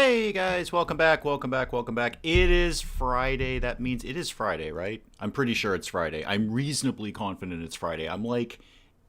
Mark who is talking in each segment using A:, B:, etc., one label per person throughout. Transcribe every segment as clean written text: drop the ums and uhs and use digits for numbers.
A: Hey guys, welcome back, welcome back, welcome back. It is Friday. That means it is Friday, right? I'm pretty sure it's Friday. I'm reasonably confident it's Friday. I'm like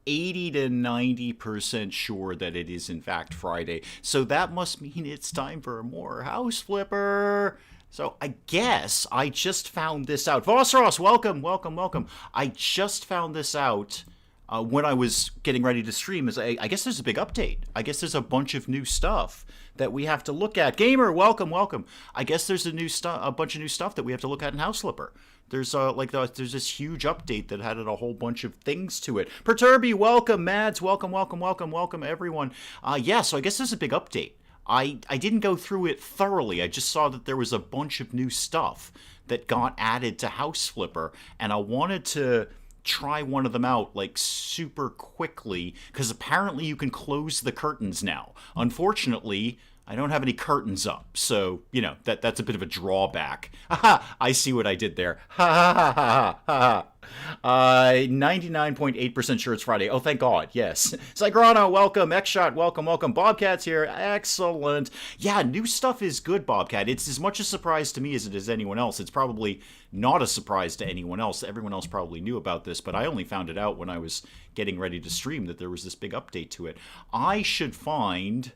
A: 80 to 90% sure that it is in fact Friday. So that must mean it's time for more House Flipper. So I guess I just found this out. Vosros, welcome, welcome, welcome. I just found this out when I was getting ready to stream. I guess there's a big update. I guess there's a bunch of new stuff that we have to look at. Gamer, welcome, welcome. I guess there's a bunch of new stuff that we have to look at in House Flipper. There's there's this huge update that had a whole bunch of things to it. Perturby, welcome. Mads, welcome, welcome, welcome, welcome, everyone. Yeah, so I guess there's a big update. I didn't go through it thoroughly. I just saw that there was a bunch of new stuff that got added to House Flipper, and I wanted to try one of them out like super quickly because apparently you can close the curtains now. Unfortunately, I don't have any curtains up, so you know that's a bit of a drawback. Haha, I see what I did there. Ha ha ha ha ha. 99.8% sure it's Friday. Oh, thank God. Yes. Zygrano, welcome. Xshot, welcome, welcome. Bobcat's here. Excellent. Yeah, new stuff is good, Bobcat. It's as much a surprise to me as it is anyone else. It's probably not a surprise to anyone else. Everyone else probably knew about this, but I only found it out when I was getting ready to stream that there was this big update to it. I should find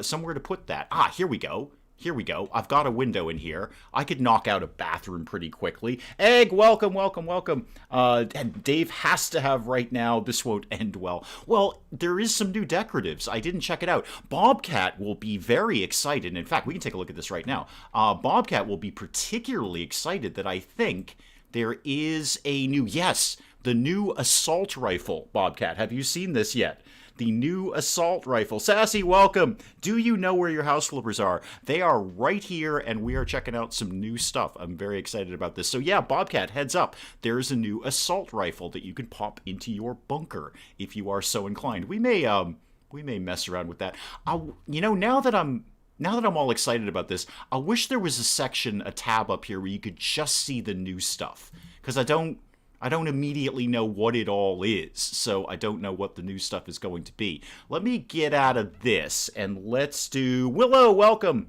A: somewhere to put that. Ah, here we go. Here we go. I've got a window in here. I could knock out a bathroom pretty quickly. Egg, welcome, welcome, welcome. And Dave has to have right now. This won't end well. Well, there is some new decoratives. I didn't check it out. Bobcat will be very excited. In fact, we can take a look at this right now. Bobcat will be particularly excited that I think there is a new, yes, the new assault rifle, Bobcat. Have you seen this yet? The new assault rifle. Sassy, welcome. Do you know where your house flippers are? They are right here, and we are checking out some new stuff. I'm very excited about this. So yeah, Bobcat, heads up. There's a new assault rifle that you can pop into your bunker if you are so inclined. We may mess around with that. You know, now that I'm all excited about this, I wish there was a tab up here where you could just see the new stuff, because I don't immediately know what it all is, so I don't know what the new stuff is going to be. Let me get out of this, and let's do... Willow, welcome!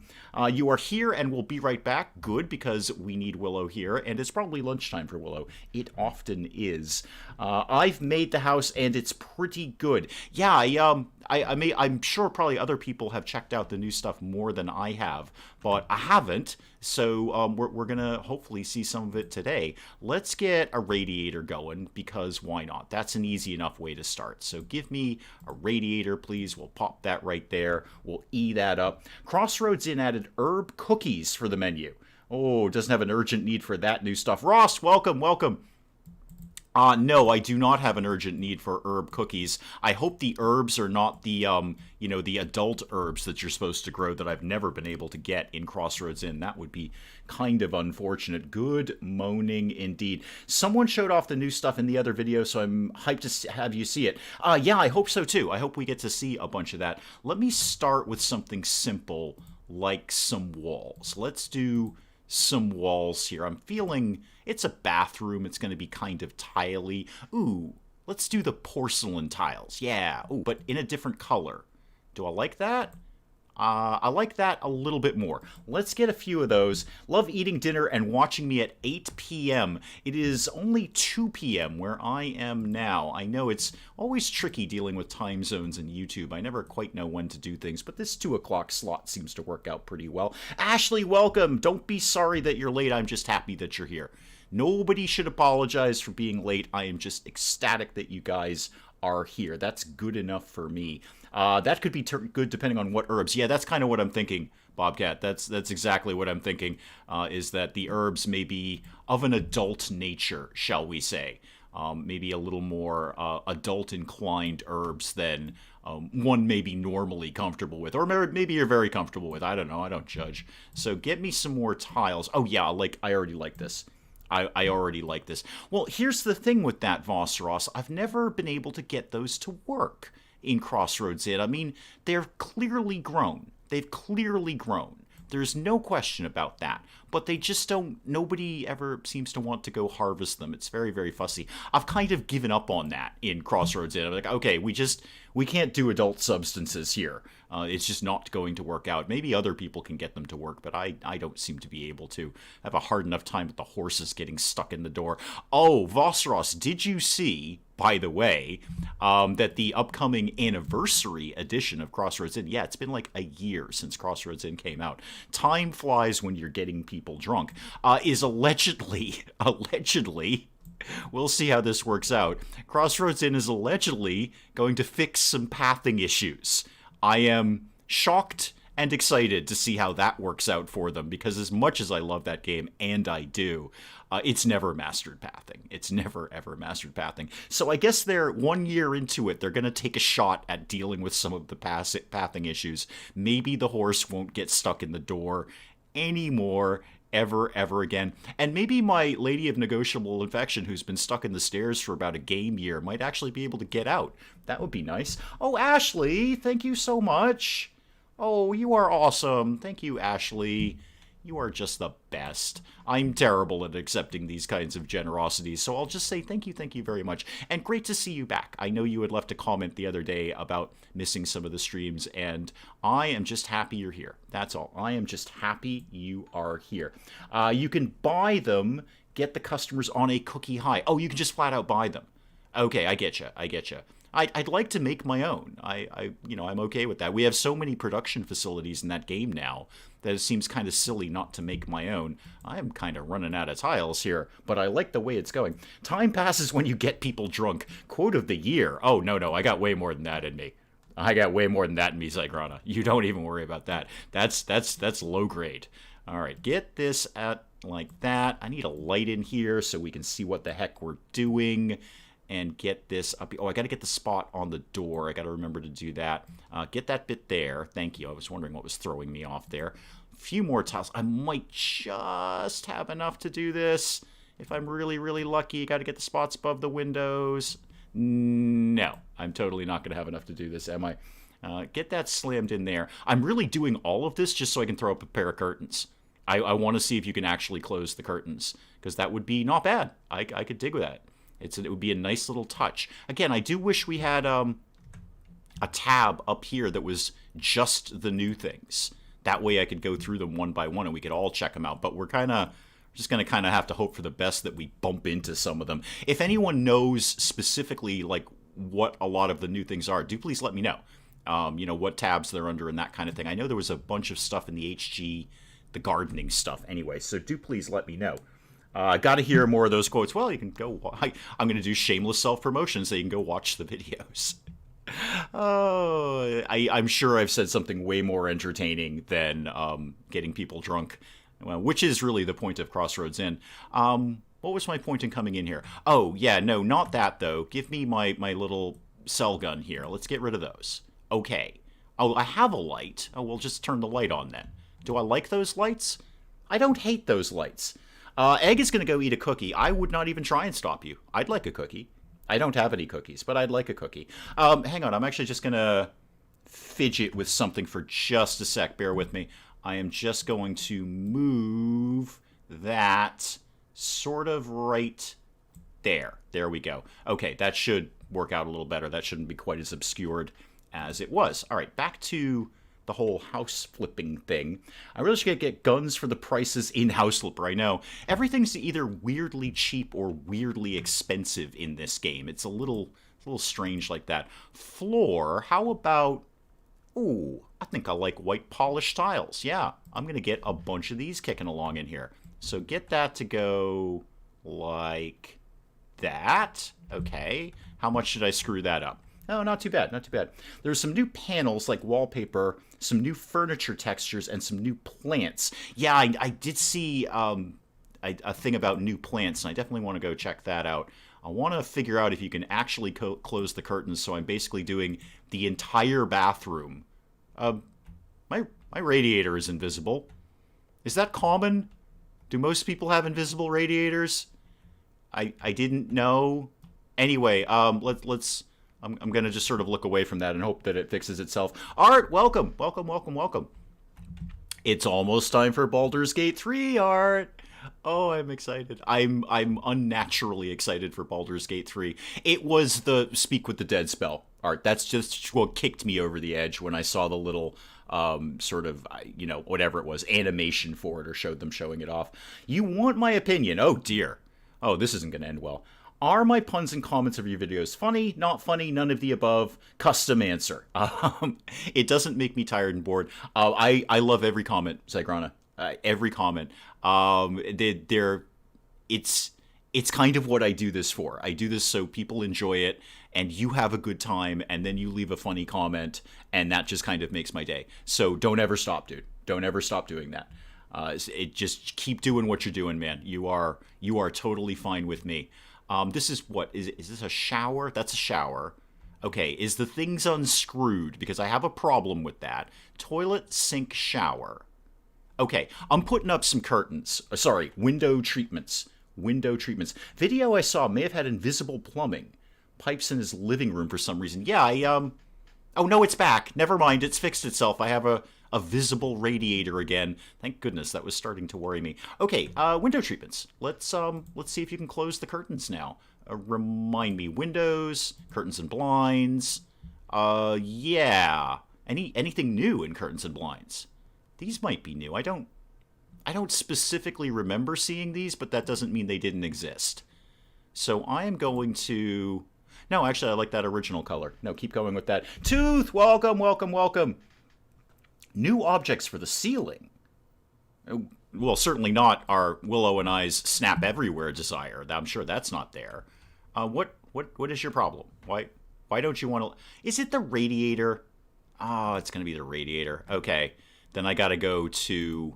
A: You are here, and we'll be right back. Good, because we need Willow here, and it's probably lunchtime for Willow. It often is. I've made the house, and it's pretty good. Yeah, I'm sure probably other people have checked out the new stuff more than I have, but I haven't, so we're going to hopefully see some of it today. Let's get a radiator going, because why not? That's an easy enough way to start. So give me a radiator, please. We'll pop that right there. We'll E that up. Crossroads Inn added herb cookies for the menu. Oh, doesn't have an urgent need for that new stuff. Ross, welcome, welcome. No, I do not have an urgent need for herb cookies. I hope the herbs are not the, the adult herbs that you're supposed to grow that I've never been able to get in Crossroads Inn. That would be kind of unfortunate. Good moaning indeed. Someone showed off the new stuff in the other video, so I'm hyped to have you see it. Yeah, I hope so too. I hope we get to see a bunch of that. Let me start with something simple like some walls. Let's do some walls here. I'm feeling it's a bathroom. It's going to be kind of tiley. Ooh, let's do the porcelain tiles. Yeah. Ooh, but in a different color. Do I like that? I like that a little bit more. Let's get a few of those. Love eating dinner and watching me at 8 p.m. It is only 2 p.m. where I am now. I know it's always tricky dealing with time zones and YouTube. I never quite know when to do things, but this 2 o'clock slot seems to work out pretty well. Ashley, welcome. Don't be sorry that you're late. I'm just happy that you're here. Nobody should apologize for being late. I am just ecstatic that you guys are here. That's good enough for me. That could be good depending on what herbs. Yeah, that's kind of what I'm thinking, Bobcat. That's exactly what I'm thinking, is that the herbs may be of an adult nature, shall we say. Maybe a little more adult-inclined herbs than one may be normally comfortable with. Or maybe you're very comfortable with. I don't know. I don't judge. So get me some more tiles. Oh, yeah, I already like this. I already like this. Well, here's the thing with that, Vosros. I've never been able to get those to work in Crossroads Inn. I mean, they're clearly grown. They've clearly grown. There's no question about that. but they just don't, nobody ever seems to want to go harvest them. It's very, very fussy. I've kind of given up on that in Crossroads Inn. I'm like, okay, we can't do adult substances here. It's just not going to work out. Maybe other people can get them to work, but I don't seem to be able to. I have a hard enough time with the horses getting stuck in the door. Oh, Vosros, did you see, by the way, that the upcoming anniversary edition of Crossroads Inn, yeah, it's been like a year since Crossroads Inn came out. Time flies when you're getting people drunk, is allegedly, we'll see how this works out. Crossroads Inn is allegedly going to fix some pathing issues. I am shocked and excited to see how that works out for them, because as much as I love that game, and I do, it's never mastered pathing. It's never, ever mastered pathing. So I guess they're 1 year into it. They're going to take a shot at dealing with some of the pathing issues. Maybe the horse won't get stuck in the door anymore, ever again. And maybe my Lady of Negotiable Infection, who's been stuck in the stairs for about a game year, might actually be able to get out. That would be nice. Oh, Ashley, thank you so much. Oh, you are awesome. Thank you, Ashley. You are just the best. I'm terrible at accepting these kinds of generosities, so I'll just say thank you very much. And great to see you back. I know you had left a comment the other day about missing some of the streams, and I am just happy you're here. That's all. I am just happy you are here. You can buy them, get the customers on a cookie high. Oh, you can just flat out buy them. Okay, I get you. I'd like to make my own. I'm okay with that. We have so many production facilities in that game now that it seems kind of silly not to make my own. I'm kind of running out of tiles here, but I like the way it's going. Time passes when you get people drunk. Quote of the year. Oh, no, I got way more than that in me. Zygrana. You don't even worry about that. That's low grade. All right, get this at like that. I need a light in here so we can see what the heck we're doing. And get this up. Oh, I got to get the spot on the door. I got to remember to do that. Get that bit there. Thank you. I was wondering what was throwing me off there. A few more tiles. I might just have enough to do this. If I'm really, really lucky, got to get the spots above the windows. No, I'm totally not going to have enough to do this, am I? Get that slammed in there. I'm really doing all of this just so I can throw up a pair of curtains. I want to see if you can actually close the curtains, because that would be not bad. I could dig with that. It would be a nice little touch. Again, I do wish we had a tab up here that was just the new things. That way I could go through them one by one and we could all check them out. But we're just going to kind of have to hope for the best that we bump into some of them. If anyone knows specifically like what a lot of the new things are, do please let me know. What tabs they're under and that kind of thing. I know there was a bunch of stuff in the HG, the gardening stuff anyway. So do please let me know. Got to hear more of those quotes. Well, you can go. I'm going to do shameless self-promotion so you can go watch the videos. Oh, I'm sure I've said something way more entertaining than getting people drunk, which is really the point of Crossroads Inn. What was my point in coming in here? Oh, yeah, no, not that, though. Give me my little cell gun here. Let's get rid of those. Okay. Oh, I have a light. Oh, we'll just turn the light on then. Do I like those lights? I don't hate those lights. Egg is going to go eat a cookie. I would not even try and stop you. I'd like a cookie. I don't have any cookies, but I'd like a cookie. Hang on, I'm actually just going to fidget with something for just a sec. Bear with me. I am just going to move that sort of right there. There we go. Okay, that should work out a little better. That shouldn't be quite as obscured as it was. All right, back to the whole house flipping thing. I really should get guns for the prices in House Flipper. I know everything's either weirdly cheap or weirdly expensive in this game. It's a little strange like that. Floor, how about... Ooh, I think I like white polished tiles. Yeah, I'm going to get a bunch of these kicking along in here. So get that to go like that. Okay, how much should I screw that up? Oh, not too bad, not too bad. There's some new panels like wallpaper, some new furniture textures, and some new plants. Yeah, I did see a thing about new plants, and I definitely want to go check that out. I want to figure out if you can actually close the curtains, so I'm basically doing the entire bathroom. My radiator is invisible. Is that common? Do most people have invisible radiators? I didn't know. Anyway, let's... I'm going to just sort of look away from that and hope that it fixes itself. Art, welcome. It's almost time for Baldur's Gate 3 art. Oh, I'm excited. I'm unnaturally excited for Baldur's Gate 3. It was the Speak with the Dead spell art. That's just what kicked me over the edge when I saw the little sort of, whatever it was, animation for it or showed them showing it off. You want my opinion? Oh, dear. Oh, this isn't going to end well. Are my puns and comments of your videos funny, not funny, none of the above? Custom answer. It doesn't make me tired and bored. I love every comment, Zygrana. Every comment. It's kind of what I do this for. I do this so people enjoy it, and you have a good time, and then you leave a funny comment, and that just kind of makes my day. So don't ever stop, dude. Don't ever stop doing that. Just keep doing what you're doing, man. You are totally fine with me. This is what is this a shower? That's a shower. Okay, is the things unscrewed? Because I have a problem with that. Toilet, sink, shower. Okay, I'm putting up some curtains. Sorry, window treatments. Window treatments. Video I saw may have had invisible plumbing. Pipes in his living room for some reason. Yeah, oh no, it's back. Never mind, it's fixed itself. I have a visible radiator again. Thank goodness, that was starting to worry me. Okay, window treatments. Let's see if you can close the curtains now. Remind me, windows, curtains and blinds. Yeah. Anything new in curtains and blinds? These might be new. I don't specifically remember seeing these, but that doesn't mean they didn't exist. So I am going to... No, actually, I like that original color. No, keep going with that. Tooth, welcome, welcome, welcome. New objects for the ceiling. Well, certainly not our Willow and I's snap everywhere desire. I'm sure that's not there. What is your problem? Why don't you want to... Is it the radiator? Oh, it's going to be the radiator. Okay. Then I got to go to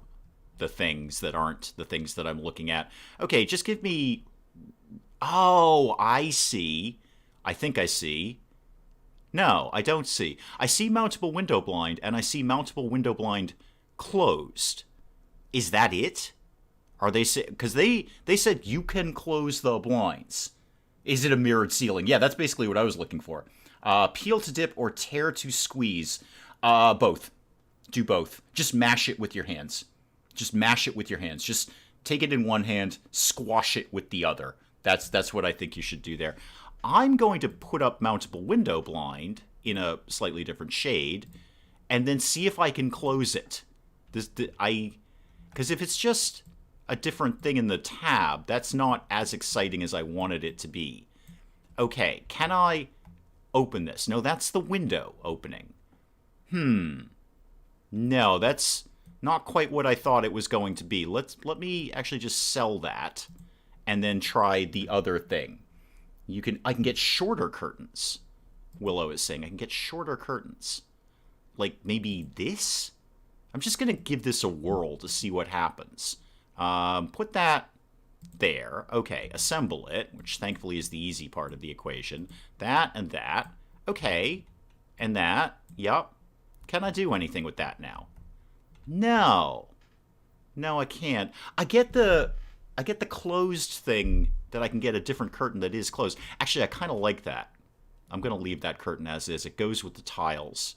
A: the things that aren't the things that I'm looking at. Okay, just give me... Oh, I see. I think I see. No, I don't see. I see mountable window blind, and I see mountable window blind closed. Is that it? Are they... Because they said you can close the blinds. Is it a mirrored ceiling? Yeah, that's basically what I was looking for. Peel to dip or tear to squeeze. Both. Do both. Just mash it with your hands. Just mash it with your hands. Just take it in one hand, squash it with the other. That's what I think you should do there. I'm going to put up mountable window blind in a slightly different shade, and then see if I can close it. Because if it's just a different thing in the tab, that's not as exciting as I wanted it to be. Okay, can I open this? No, that's the window opening. No, that's not quite what I thought it was going to be. Let me actually just sell that and then try the other thing. I can get shorter curtains. Willow is saying I can get shorter curtains. Like maybe this? I'm just going to give this a whirl to see what happens. Put that there. Okay, assemble it, which thankfully is the easy part of the equation. That and that. Okay, and that. Yup. Can I do anything with that now? No. No, I can't. I get the closed thing that I can get a different curtain that is closed. Actually, I kind of like that. I'm going to leave that curtain as is. It goes with the tiles.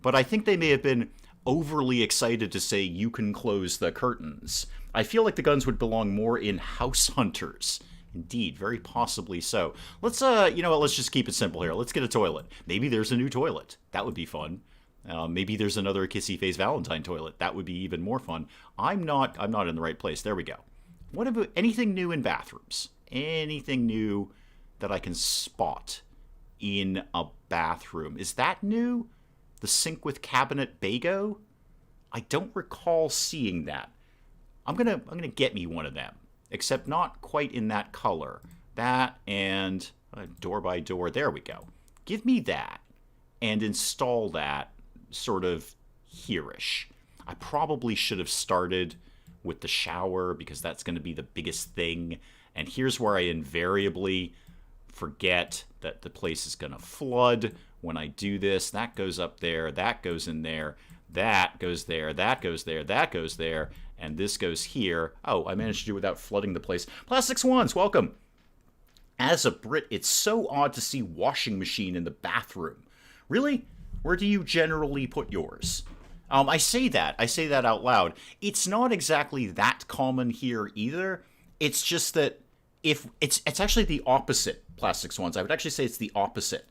A: But I think they may have been overly excited to say you can close the curtains. I feel like the guns would belong more in House Hunters. Indeed, very possibly so. Let's, let's just keep it simple here. Let's get a toilet. Maybe there's a new toilet. That would be fun. Maybe there's another Kissy Face Valentine toilet. That would be even more fun. I'm not in the right place. There we go. What about anything new in bathrooms? Anything new that I can spot in a bathroom? Is that new? The sink with cabinet bago? I don't recall seeing that. I'm gonna get me one of them, except not quite in that color. That and door by door. There we go. Give me that and install that sort of here-ish. I probably should have started with the shower because that's going to be the biggest thing. And here's where I invariably forget that the place is going to flood when I do this. That goes up there, that goes in there, that goes there, that goes there, that goes there, and this goes here. Oh, I managed to do it without flooding the place. Plastic Swans, welcome. As a Brit, it's so odd to see washing machine in the bathroom. Really? Where do you generally put yours? I say that. I say that out loud. It's not exactly that common here either. It's just that if it's actually the opposite, plastic swans. I would actually say it's the opposite.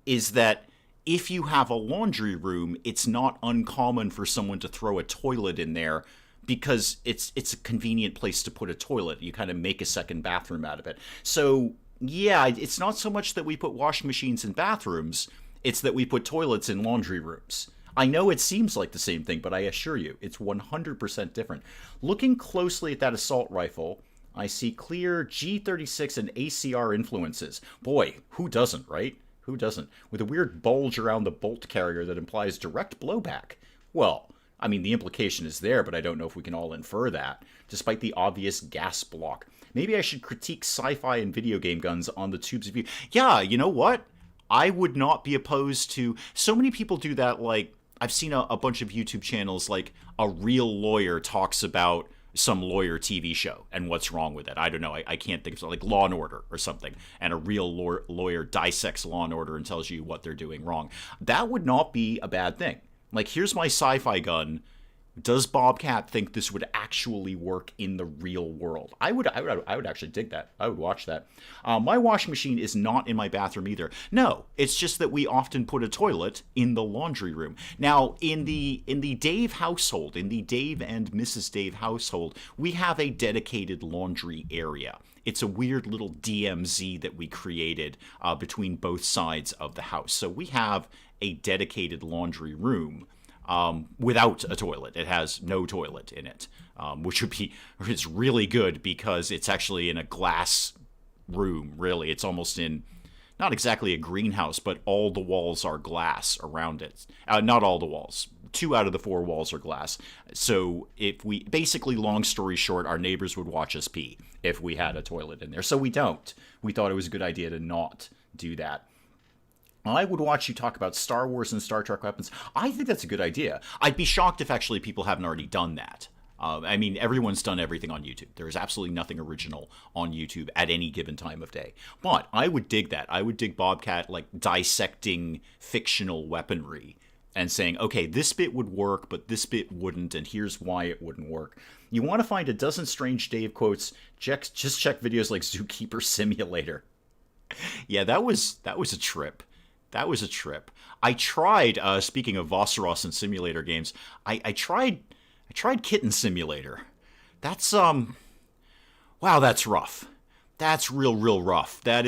A: Is that if you have a laundry room, it's not uncommon for someone to throw a toilet in there because it's a convenient place to put a toilet. You kind of make a second bathroom out of it. So, yeah, it's not so much that we put washing machines in bathrooms, it's that we put toilets in laundry rooms. I know it seems like the same thing, but I assure you, it's 100% different. Looking closely at that assault rifle, I see clear G36 and ACR influences. Boy, who doesn't, right? Who doesn't? With a weird bulge around the bolt carrier that implies direct blowback. Well, I mean, the implication is there, but I don't know if we can all infer that, despite the obvious gas block. Maybe I should critique sci-fi and video game guns on the tubes of view. Yeah, you know what? I would not be opposed to... So many people do that, like... I've seen a bunch of YouTube channels, like a real lawyer talks about some lawyer TV show and what's wrong with it. I don't know. I can't think of something like Law and Order or something. And a real lawyer dissects Law and Order and tells you what they're doing wrong. That would not be a bad thing. Like, here's my sci-fi gun. Does Bobcat think this would actually work in the real world? I would actually dig that. I would watch that. My washing machine is not in my bathroom either. No, it's just that we often put a toilet in the laundry room. Now, in the Dave household, in the Dave and Mrs. Dave household, we have a dedicated laundry area. It's a weird little DMZ that we created between both sides of the house. So we have a dedicated laundry room. Without a toilet. It has no toilet in it, which would be, it's really good because it's actually in a glass room, really. It's almost in, not exactly a greenhouse, but all the walls are glass around it. Not all the walls. 2 out of the 4 walls are glass. So if we, basically, long story short, our neighbors would watch us pee if we had a toilet in there. So we don't. We thought it was a good idea to not do that. I would watch you talk about Star Wars and Star Trek weapons. I think that's a good idea. I'd be shocked if actually people haven't already done that. I mean, everyone's done everything on YouTube. There is absolutely nothing original on YouTube at any given time of day. But I would dig that. I would dig Bobcat, like, dissecting fictional weaponry and saying, okay, this bit would work, but this bit wouldn't, and here's why it wouldn't work. You want to find a dozen strange Dave quotes, just check videos like Zookeeper Simulator. Yeah, that was a trip. That was a trip. I tried, speaking of Vosseros and simulator games, I tried Kitten Simulator. That's, wow, that's rough. That's real rough. That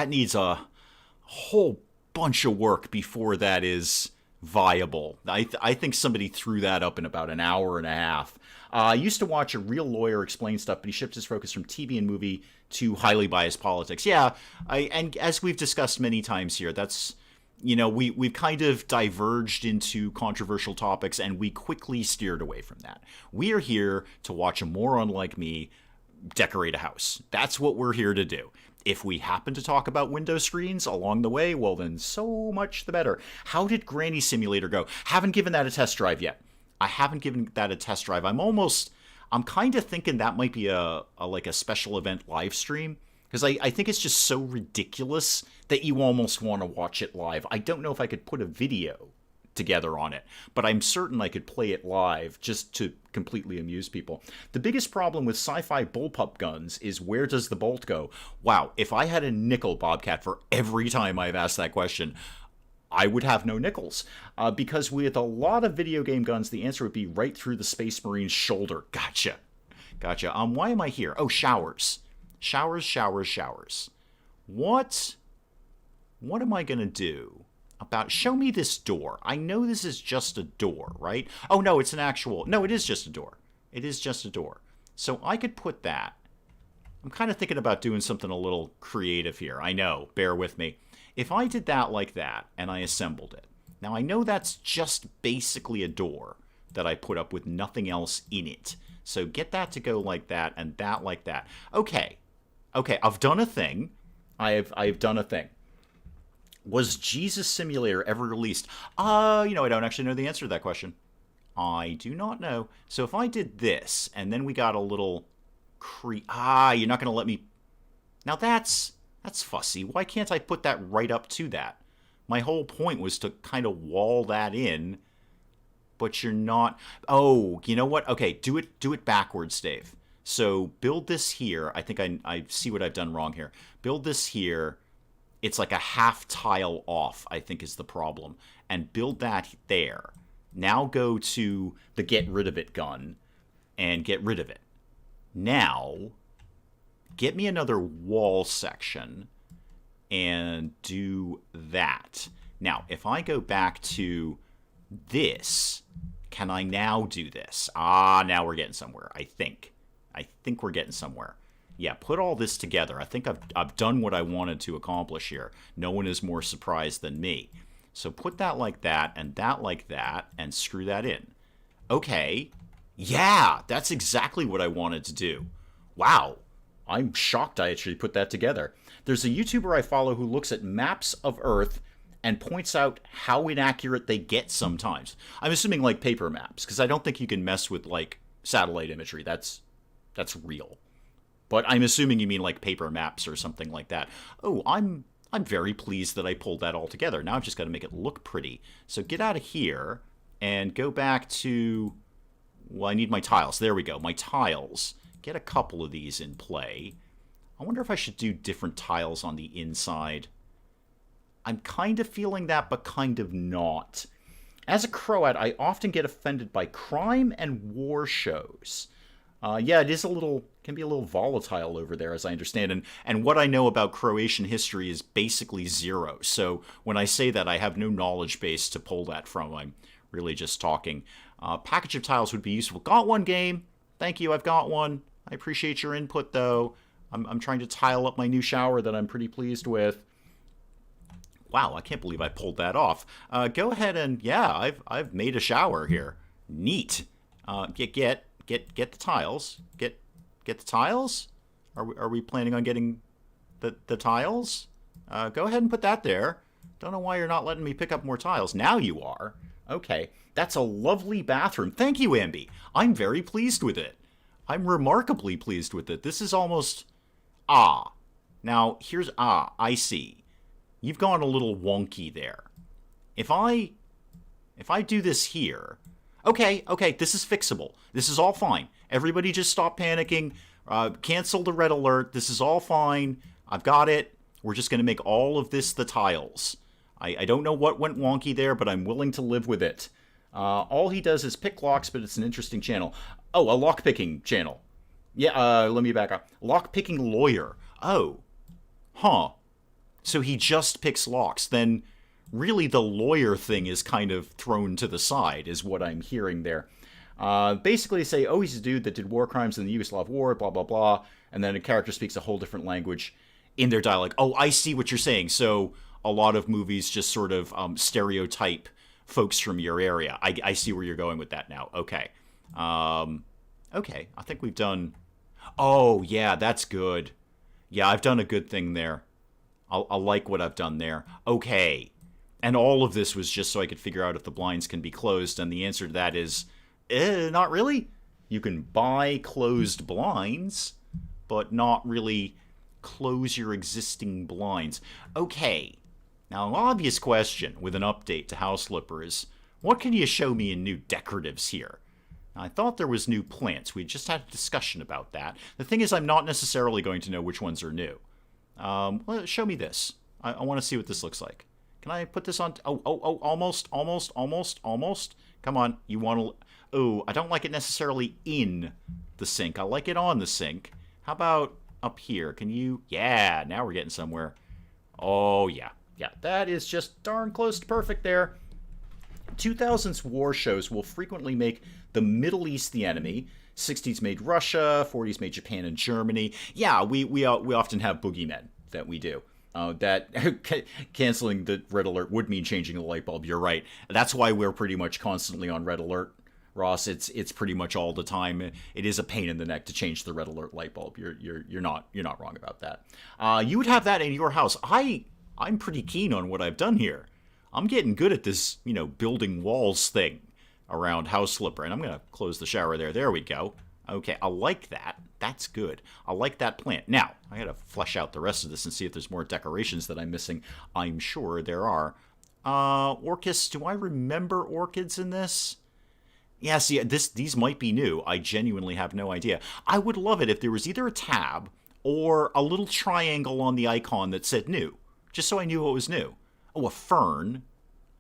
A: needs a whole bunch of work before that is viable. I think somebody threw that up in about an hour and a half. I used to watch a real lawyer explain stuff, but he shifted his focus from TV and movie to highly biased politics. Yeah, and as we've discussed many times here, that's... You know, we've kind of diverged into controversial topics, and we quickly steered away from that. We are here to watch a moron like me decorate a house. That's what we're here to do. If we happen to talk about window screens along the way, well, then so much the better. How did Granny Simulator go? Haven't given that a test drive yet. I haven't given that a test drive. I'm kind of thinking that might be a special event live stream. Because I think it's just so ridiculous that you almost want to watch it live. I don't know if I could put a video together on it, but I'm certain I could play it live just to completely amuse people. The biggest problem with sci-fi bullpup guns is, where does the bolt go? Wow, if I had a nickel, Bobcat, for every time I've asked that question, I would have no nickels. Because with a lot of video game guns, the answer would be right through the Space Marine's shoulder. Gotcha. Why am I here? Oh, showers. Showers. What am I going to do about... Show me this door. I know this is just a door, right? Oh, no, it's an actual... No, it is just a door. It is just a door. So I could put that. I'm kind of thinking about doing something a little creative here. I know. Bear with me. If I did that like that, and I assembled it... Now, I know that's just basically a door that I put up with nothing else in it. So get that to go like that, and that like that. Okay, I've done a thing. I've done a thing. Was Jesus Simulator ever released? I don't actually know the answer to that question. I do not know. So if I did this, and then we got a little you're not going to let me... Now that's fussy. Why can't I put that right up to that? My whole point was to kind of wall that in but you're not. Oh, you know what? Okay, do it backwards, Dave. So build this here. I think I see what I've done wrong here. Build this here. It's like a half tile off, I think is the problem. And build that there. Now go to the get rid of it gun and get rid of it. Now, get me another wall section and do that. Now, if I go back to this, can I now do this? Now we're getting somewhere, I think. I think we're getting somewhere. Yeah, put all this together. I think I've done what I wanted to accomplish here. No one is more surprised than me. So put that like that, and screw that in. Okay. Yeah, that's exactly what I wanted to do. Wow. I'm shocked I actually put that together. There's a YouTuber I follow who looks at maps of Earth and points out how inaccurate they get sometimes. I'm assuming like paper maps, because I don't think you can mess with like satellite imagery. That's real. But I'm assuming you mean like paper maps or something like that. Oh, I'm very pleased that I pulled that all together. Now I've just got to make it look pretty. So get out of here and go back to... Well, I need my tiles. There we go. My tiles. Get a couple of these in play. I wonder if I should do different tiles on the inside. I'm kind of feeling that, but kind of not. As a Croat, I often get offended by crime and war shows. Yeah, it is can be a little volatile over there, as I understand. And what I know about Croatian history is basically zero. So when I say that, I have no knowledge base to pull that from. I'm really just talking. Package of tiles would be useful. Got one, game. Thank you, I've got one. I appreciate your input, though. I'm trying to tile up my new shower that I'm pretty pleased with. Wow, I can't believe I pulled that off. Go ahead and, yeah, I've made a shower here. Neat. Get the tiles. Get the tiles? Are we planning on getting the tiles? Go ahead and put that there. Don't know why you're not letting me pick up more tiles. Now you are. Okay. That's a lovely bathroom. Thank you, Ambi. I'm very pleased with it. I'm remarkably pleased with it. This is almost... Now, here's... I see. You've gone a little wonky there. If I do this here... Okay, this is fixable. This is all fine. Everybody just stop panicking. Cancel the red alert. This is all fine. I've got it. We're just going to make all of this the tiles. I don't know what went wonky there, but I'm willing to live with it. All he does is pick locks, but it's an interesting channel. Oh, a lock-picking channel. Yeah, let me back up. Lock-picking lawyer. Oh. Huh. So he just picks locks. Then really the lawyer thing is kind of thrown to the side, is what I'm hearing there. Basically they say, oh, he's a dude that did war crimes in the Yugoslav war, blah, blah, blah. And then a character speaks a whole different language in their dialogue. Oh, I see what you're saying. So a lot of movies just sort of stereotype folks from your area. I see where you're going with that now. Okay. Okay, I think we've done... Oh, yeah, that's good. Yeah, I've done a good thing there. I like what I've done there. Okay. And all of this was just so I could figure out if the blinds can be closed, and the answer to that is, not really. You can buy closed blinds, but not really close your existing blinds. Okay. Now, an obvious question with an update to House Flipper is, what can you show me in new decoratives here? Now, I thought there was new plants. We just had a discussion about that. The thing is, I'm not necessarily going to know which ones are new. Well, show me this. I want to see what this looks like. Can I put this on? Oh, almost. Come on, you want to... Oh, I don't like it necessarily in the sink. I like it on the sink. How about up here? Can you... Yeah, now we're getting somewhere. Oh, yeah. Yeah, that is just darn close to perfect there. 2000s war shows will frequently make the Middle East the enemy. 60s made Russia, 40s made Japan and Germany. Yeah, we often have boogeymen that we do. That canceling the red alert would mean changing the light bulb. You're right. That's why we're pretty much constantly on red alert, Ross. It's pretty much all the time. It is a pain in the neck to change the red alert light bulb. You're not wrong about that. You would have that in your house. I'm pretty keen on what I've done here. I'm getting good at this, building walls thing around House Flipper. And I'm going to close the shower there. There we go. Okay, I like that. That's good. I like that plant. Now, I got to flesh out the rest of this and see if there's more decorations that I'm missing. I'm sure there are. Orchis, do I remember orchids in this? Yeah, see, these might be new. I genuinely have no idea. I would love it if there was either a tab or a little triangle on the icon that said new, just so I knew what was new. Oh, a fern.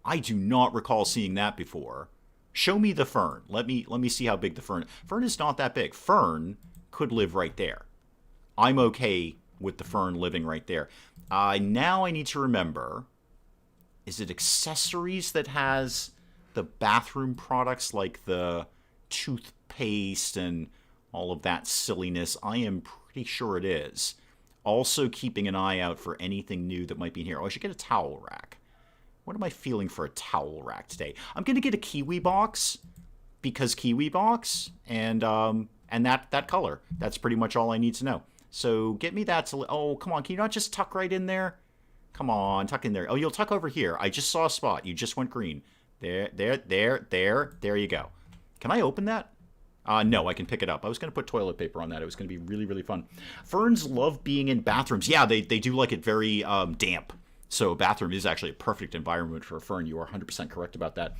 A: I do not recall seeing that before. Show me the fern. Let me see how big the fern. Fern is not that big. Fern could live right there. I'm okay with the fern living right there. Now I need to remember, is it accessories that has the bathroom products like the toothpaste and all of that silliness? I am pretty sure it is. Also keeping an eye out for anything new that might be in here. Oh, I should get a towel rack. What am I feeling for a towel rack today? I'm going to get a kiwi box because kiwi box and that color. That's pretty much all I need to know. So get me that. Oh, come on. Can you not just tuck right in there? Come on, tuck in there. Oh, you'll tuck over here. I just saw a spot. You just went green. There you go. Can I open that? No, I can pick it up. I was going to put toilet paper on that. It was going to be really, really fun. Ferns love being in bathrooms. Yeah, they do like it very damp. So a bathroom is actually a perfect environment for a fern. You are 100% correct about that.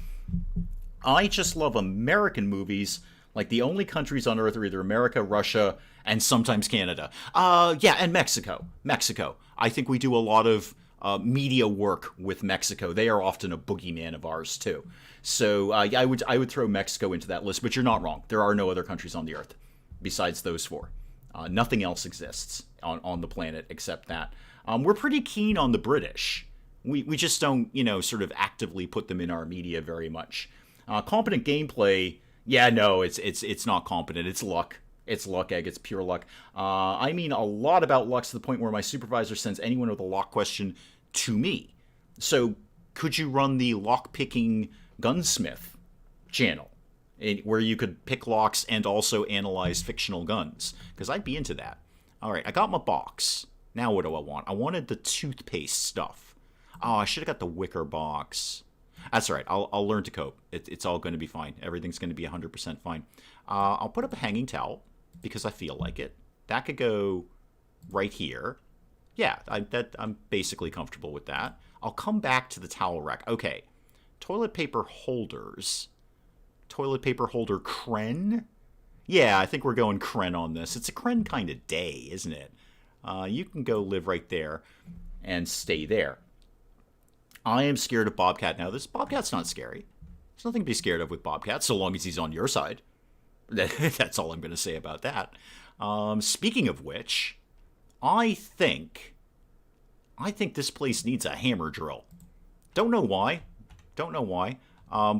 A: I just love American movies. Like the only countries on Earth are either America, Russia, and sometimes Canada. Yeah, and Mexico. Mexico. I think we do a lot of media work with Mexico. They are often a boogeyman of ours too. So yeah, I would throw Mexico into that list. But you're not wrong. There are no other countries on the Earth besides those four. Nothing else exists on the planet except that. We're pretty keen on the British. We just don't, sort of actively put them in our media very much. Competent gameplay, yeah, no, it's not competent. It's luck. It's luck, egg. It's pure luck. I mean a lot about luck to the point where my supervisor sends anyone with a lock question to me. So could you run the lock-picking gunsmith channel where you could pick locks and also analyze fictional guns? Because I'd be into that. All right, I got my box. Now what do I want? I wanted the toothpaste stuff. Oh, I should have got the wicker box. That's all right. I'll learn to cope. It's all going to be fine. Everything's going to be 100% fine. I'll put up a hanging towel because I feel like it. That could go right here. Yeah, I'm basically comfortable with that. I'll come back to the towel rack. Okay, toilet paper holders. Toilet paper holder Kren? Yeah, I think we're going Kren on this. It's a Kren kind of day, isn't it? You can go live right there and stay there. I am scared of Bobcat now. This Bobcat's not scary. There's nothing to be scared of with Bobcat, so long as he's on your side. That's all I'm going to say about that. Speaking of which, I think this place needs a hammer drill. Don't know why.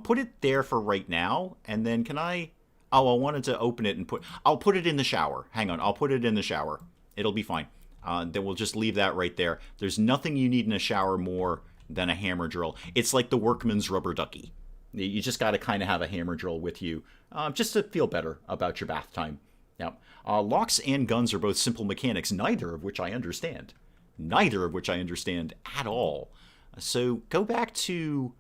A: Put it there for right now, and then can I... Oh, I wanted to open it and I'll put it in the shower. Hang on, I'll put it in the shower. It'll be fine. Then we'll just leave that right there. There's nothing you need in a shower more than a hammer drill. It's like the workman's rubber ducky. You just got to kind of have a hammer drill with you just to feel better about your bath time. Now, locks and guns are both simple mechanics, neither of which I understand. Neither of which I understand at all. So go back to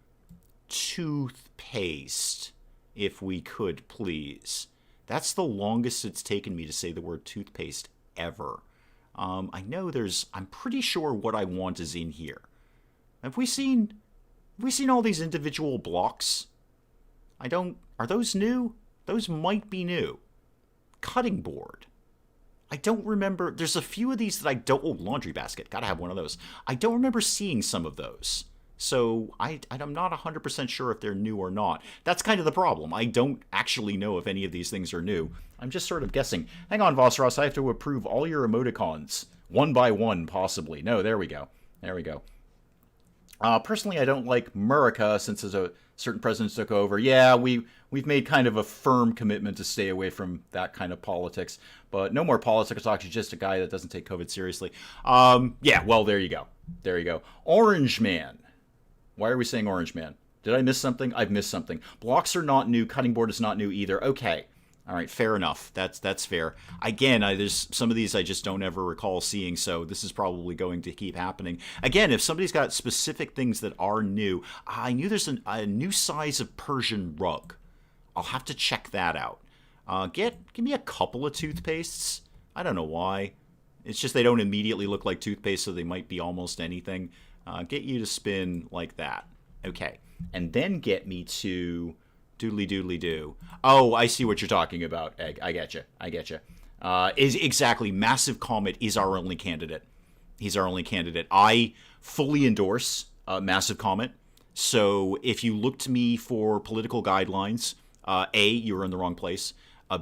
A: toothpaste, if we could, please. That's the longest it's taken me to say the word toothpaste ever. I know I'm pretty sure what I want is in here. Have we seen all these individual blocks? Are those new? Those might be new. Cutting board. I don't remember. There's a few of these that I don't. Oh, laundry basket. Gotta have one of those. I don't remember seeing some of those. So I'm not 100% sure if they're new or not. That's kind of the problem. I don't actually know if any of these things are new. I'm just sort of guessing. Hang on, Vossross. I have to approve all your emoticons. One by one, possibly. No, there we go. Personally, I don't like Murica since a certain president took over. Yeah, we've made kind of a firm commitment to stay away from that kind of politics. But no more politics talk. He's just a guy that doesn't take COVID seriously. Yeah, well, there you go. Orange Man. Why are we saying Orange Man? Did I miss something? I've missed something. Blocks are not new. Cutting board is not new either. Okay. All right, fair enough. That's fair. Again, there's some of these I just don't ever recall seeing, so this is probably going to keep happening. Again, if somebody's got specific things that are new, I knew there's a new size of Persian rug. I'll have to check that out. Give me a couple of toothpastes. I don't know why. It's just they don't immediately look like toothpaste, so they might be almost anything. Get you to spin like that. Okay. And then get me to Doodly doodly do. Oh, I see what you're talking about, Egg. I get you. Is exactly, Massive Comet is our only candidate. He's our only candidate. I fully endorse Massive Comet. So if you look to me for political guidelines, A, you're in the wrong place.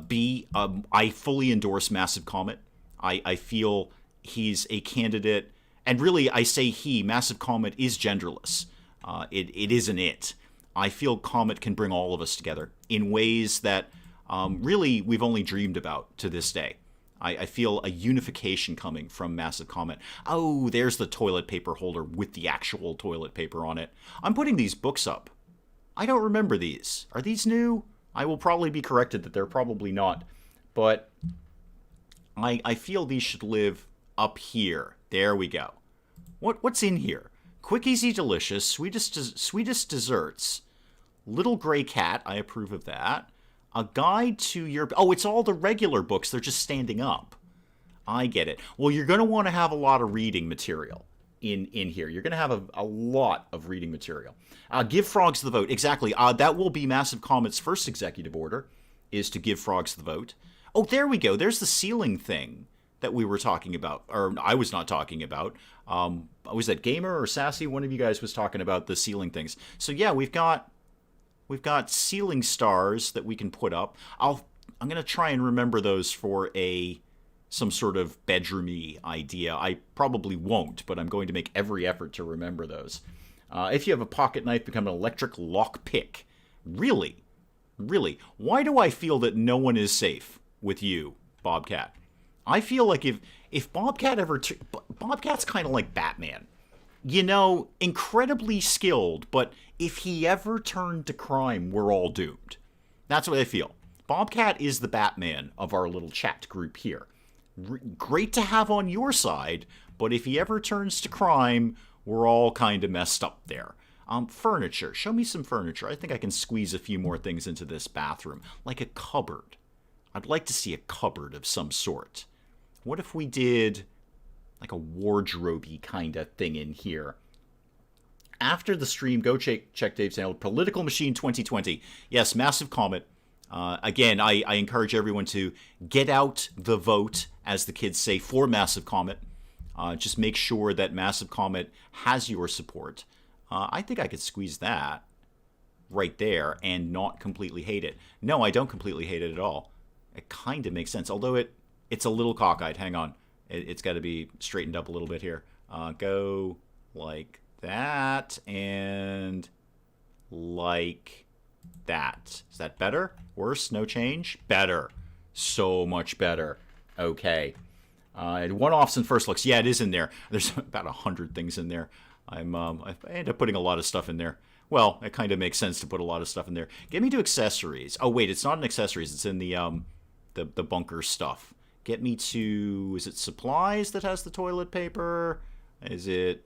A: B, I fully endorse Massive Comet. I feel he's a candidate, and really I say he. Massive Comet is genderless. It isn't it. I feel Comet can bring all of us together in ways that really we've only dreamed about to this day. I feel a unification coming from Massive Comet. Oh, there's the toilet paper holder with the actual toilet paper on it. I'm putting these books up. I don't remember these. Are these new? I will probably be corrected that they're probably not. But I feel these should live up here. There we go. What's in here? Quick, easy, delicious, sweetest desserts. Little Gray Cat, I approve of that. A guide to your... Oh, it's all the regular books. They're just standing up. I get it. Well, you're going to want to have a lot of reading material in here. You're going to have a lot of reading material. Give frogs the vote. Exactly. That will be Massive Comet's first executive order, is to give frogs the vote. Oh, there we go. There's the ceiling thing that we were talking about. Or I was not talking about. Was that Gamer or Sassy? One of you guys was talking about the ceiling things. So yeah, we've got ceiling stars that we can put up. I'm going to try and remember those for some sort of bedroomy idea. I probably won't, but I'm going to make every effort to remember those. If you have a pocket knife, become an electric lock pick. Really? Why do I feel that no one is safe with you, Bobcat? I feel like if Bobcat ever... Bobcat's kind of like Batman. You know, incredibly skilled, but if he ever turned to crime, we're all doomed. That's what I feel. Bobcat is the Batman of our little chat group here. Great to have on your side, but if he ever turns to crime, we're all kind of messed up there. Furniture. Show me some furniture. I think I can squeeze a few more things into this bathroom. Like a cupboard. I'd like to see a cupboard of some sort. What if we did like a wardrobe-y kind of thing in here? After the stream, go check Dave's channel, Political Machine 2020. Yes, Massive Comet. Again, I encourage everyone to get out the vote, as the kids say, for Massive Comet. Just make sure that Massive Comet has your support. I think I could squeeze that right there and not completely hate it. No, I don't completely hate it at all. It kind of makes sense, although it's a little cockeyed. Hang on. It's got to be straightened up a little bit here. Go like that and like that. Is that better? Worse? No change? Better. So much better. Okay. One-offs and first looks. Yeah, it is in there. There's about 100 things in there. I end up putting a lot of stuff in there. Well, it kind of makes sense to put a lot of stuff in there. Get me to accessories. Oh, wait, it's not in accessories. It's in the bunker stuff. Get me to... Is it supplies that has the toilet paper? Is it...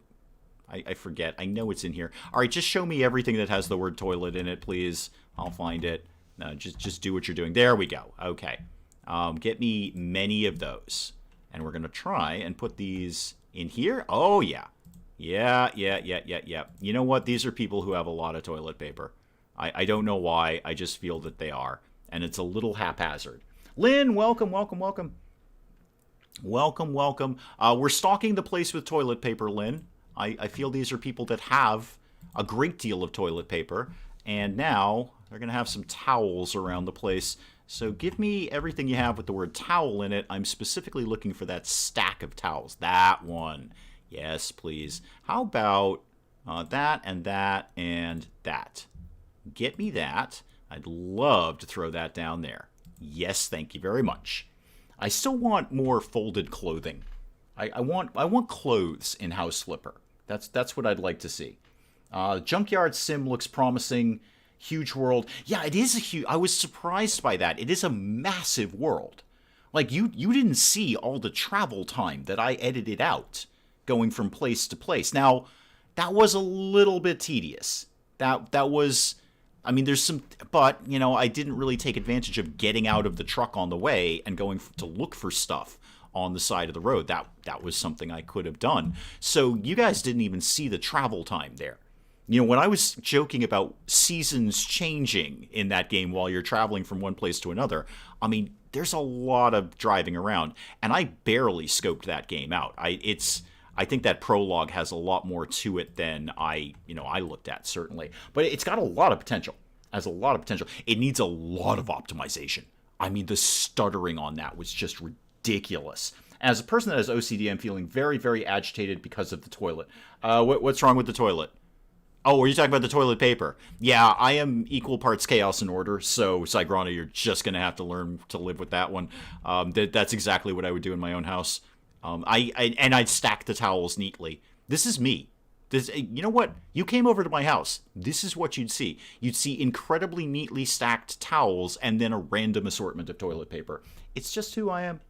A: I forget. I know it's in here. All right, just show me everything that has the word toilet in it, please. I'll find it. Just do what you're doing. There we go. Okay. Get me many of those. And we're going to try and put these in here. Oh, yeah. Yeah. You know what? These are people who have a lot of toilet paper. I don't know why. I just feel that they are. And it's a little haphazard. Lynn, welcome. Welcome. We're stocking the place with toilet paper, Lynn. I feel these are people that have a great deal of toilet paper. And now they're going to have some towels around the place. So give me everything you have with the word towel in it. I'm specifically looking for that stack of towels. That one. Yes, please. How about that and that and that? Get me that. I'd love to throw that down there. Yes, thank you very much. I still want more folded clothing. I want clothes in House Flipper. That's what I'd like to see. Junkyard Sim looks promising. Huge world. Yeah, it is a huge... I was surprised by that. It is a massive world. Like, you didn't see all the travel time that I edited out going from place to place. Now, that was a little bit tedious. That was... I mean, there's some... But, you know, I didn't really take advantage of getting out of the truck on the way and going to look for stuff on the side of the road. That was something I could have done. So you guys didn't even see the travel time there. You know, when I was joking about seasons changing in that game while you're traveling from one place to another, I mean, there's a lot of driving around, and I barely scoped that game out. I think that prologue has a lot more to it than I looked at, certainly. But it's got a lot of potential. Has a lot of potential. It needs a lot of optimization. I mean, the stuttering on that was just ridiculous. As a person that has OCD, I'm feeling very, very agitated because of the toilet. What's wrong with the toilet? Oh, were you talking about the toilet paper? Yeah, I am equal parts chaos and order, so Sigrana, you're just going to have to learn to live with that one. That's exactly what I would do in my own house. I'd stack the towels neatly. This is me. You know what? You came over to my house. This is what you'd see. You'd see incredibly neatly stacked towels and then a random assortment of toilet paper. It's just who I am.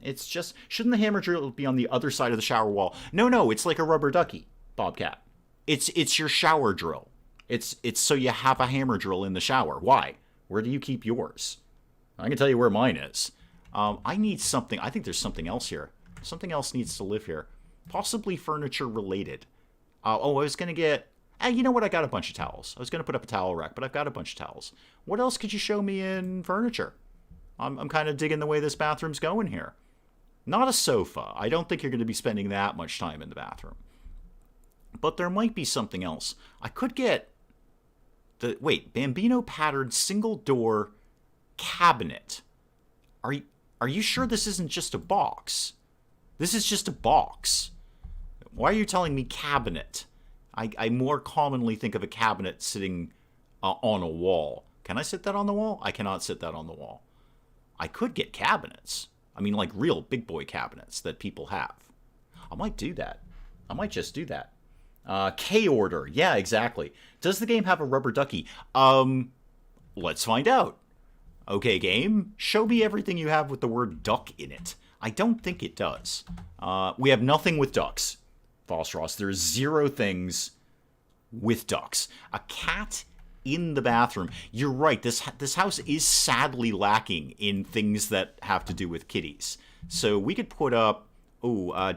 A: It's just, shouldn't the hammer drill be on the other side of the shower wall? No, it's like a rubber ducky, Bobcat. It's your shower drill. It's so you have a hammer drill in the shower. Why? Where do you keep yours? I can tell you where mine is. I need something. I think there's something else here. Something else needs to live here. Possibly furniture related. I was going to get... you know what? I got a bunch of towels. I was going to put up a towel rack, but I've got a bunch of towels. What else could you show me in furniture? I'm kind of digging the way this bathroom's going here. Not a sofa. I don't think you're going to be spending that much time in the bathroom. But there might be something else. I could get Bambino patterned single door cabinet. Are you sure this isn't just a box? This is just a box. Why are you telling me cabinet? I more commonly think of a cabinet sitting on a wall. Can I sit that on the wall? I cannot sit that on the wall. I could get cabinets. I mean, like real big boy cabinets that people have. I might do that. I might just do that. K-order. Yeah, exactly. Does the game have a rubber ducky? Let's find out. Okay, game, show me everything you have with the word duck in it. I don't think it does. We have nothing with ducks, Phosphorus. There's 0 things with ducks. A cat in the bathroom. You're right, this house is sadly lacking in things that have to do with kitties. So we could put up,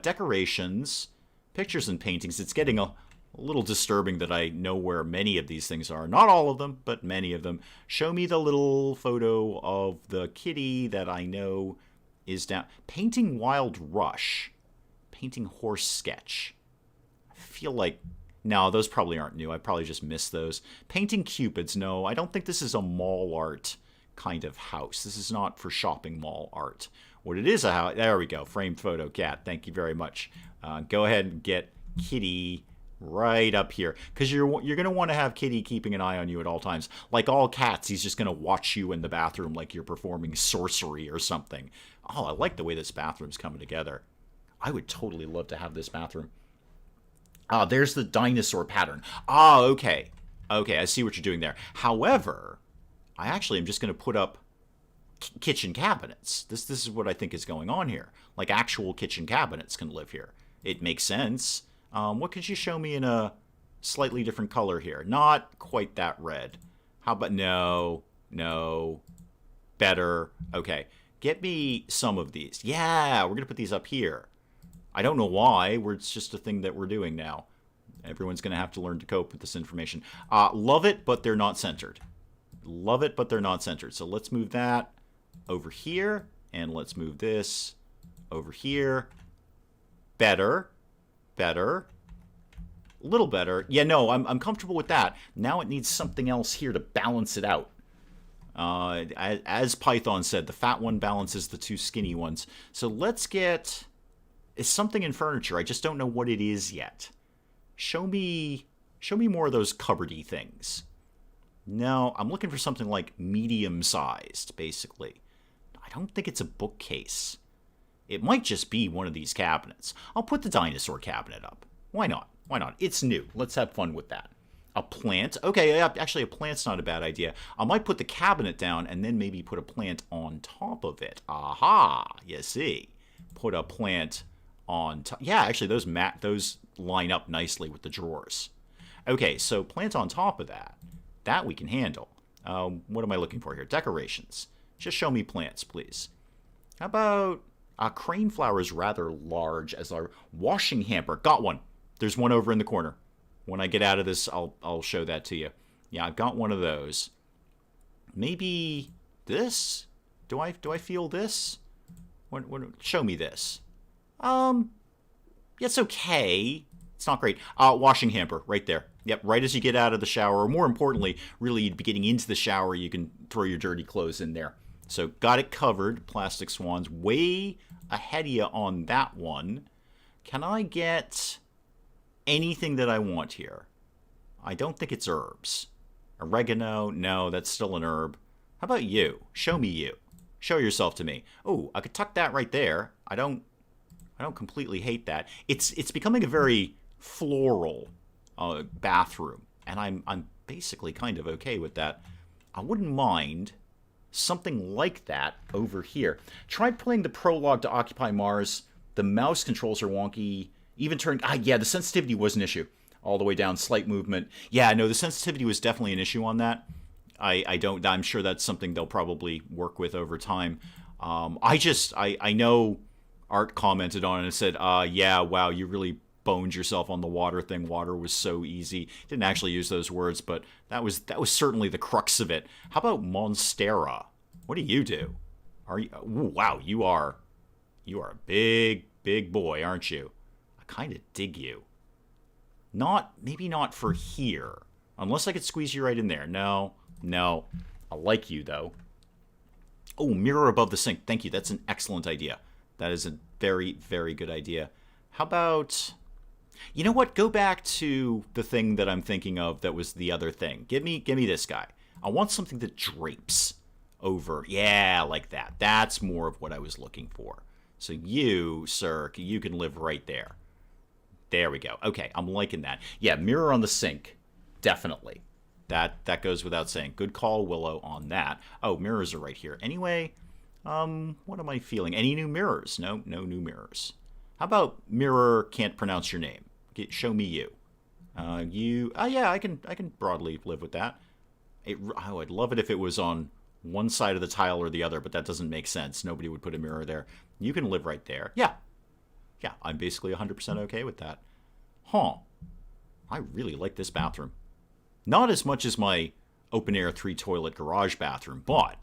A: decorations, pictures and paintings. It's getting a little disturbing that I know where many of these things are. Not all of them, but many of them. Show me the little photo of the kitty that I know is down. Painting Wild Rush. Painting Horse Sketch. I feel like... No, those probably aren't new. I probably just missed those. Painting Cupids. No, I don't think this is a mall art kind of house. This is not for shopping mall art. What it is a house... There we go. Framed photo cat. Thank you very much. Go ahead and get Kitty right up here, because you're going to want to have Kitty keeping an eye on you at all times. Like all cats, he's just going to watch you in the bathroom like you're performing sorcery or something. Oh, I like the way this bathroom's coming together. I would totally love to have this bathroom. There's the dinosaur pattern. Okay. Okay, I see what you're doing there. However, I actually am just going to put up kitchen cabinets. This is what I think is going on here. Like actual kitchen cabinets can live here. It makes sense. What could you show me in a slightly different color here? Not quite that red. How about no, better. Okay, get me some of these. Yeah, we're gonna put these up here. I don't know why. It's just a thing that we're doing now. Everyone's gonna have to learn to cope with this information. Love it, but they're not centered. Love it, but they're not centered. So let's move that over here, and let's move this over here. Better. A little better. Yeah, no, I'm comfortable with that. Now it needs something else here to balance it out. As Python said, the fat one balances the 2 skinny ones. So let's get something in furniture. I just don't know what it is yet. Show me more of those cupboardy things. No, I'm looking for something like medium-sized, basically. I don't think it's a bookcase. It might just be one of these cabinets. I'll put the dinosaur cabinet up. Why not? Why not? It's new. Let's have fun with that. A plant. Okay, actually a plant's not a bad idea. I might put the cabinet down and then maybe put a plant on top of it. Aha! You see. Put a plant on top. Yeah, actually those line up nicely with the drawers. Okay, so plant on top of that. That we can handle. What am I looking for here? Decorations. Just show me plants, please. How about... crane flower is rather large as our washing hamper. Got one. There's one over in the corner. When I get out of this, I'll show that to you. Yeah, I've got one of those. Maybe this? Do I feel this? Show me this. It's okay. It's not great. Washing hamper, right there. Yep, right as you get out of the shower, or more importantly, really you'd be getting into the shower, you can throw your dirty clothes in there. So got it covered, plastic swans. Way ahead of you on that one. Can I get anything that I want here? I don't think it's herbs. Oregano, no, that's still an herb. How about you? Show me you. Show yourself to me. Oh, I could tuck that right there. I don't completely hate that. It's becoming a very floral bathroom, and I'm basically kind of okay with that. I wouldn't mind something like that over here. Tried playing the prologue to Occupy Mars. The mouse controls are wonky. Even turned... yeah, the sensitivity was an issue. All the way down, slight movement. Yeah, no, the sensitivity was definitely an issue on that. I'm sure that's something they'll probably work with over time. I know Art commented on it and said, yeah, wow, you really boned yourself on the water thing. Water was so easy. Didn't actually use those words, but that was certainly the crux of it. How about Monstera? What do you do? Are you? Ooh, wow, you are a big boy, aren't you? I kind of dig you. Maybe not for here, unless I could squeeze you right in there. No, I like you though. Oh, mirror above the sink. Thank you. That's an excellent idea. That is a very, very good idea. How about... You know what? Go back to the thing that I'm thinking of that was the other thing. Give me this guy. I want something that drapes over. Yeah, like that. That's more of what I was looking for. So you, sir, you can live right there. There we go. Okay, I'm liking that. Yeah, mirror on the sink. Definitely. That goes without saying. Good call, Willow, on that. Oh, mirrors are right here. Anyway, what am I feeling? Any new mirrors? No new mirrors. How about mirror can't pronounce your name? Show me you. You. Yeah, I can broadly live with that. I'd love it if it was on one side of the tile or the other, but that doesn't make sense. Nobody would put a mirror there. You can live right there. Yeah, I'm basically 100% okay with that. Huh. I really like this bathroom. Not as much as my open-air 3-toilet garage bathroom, but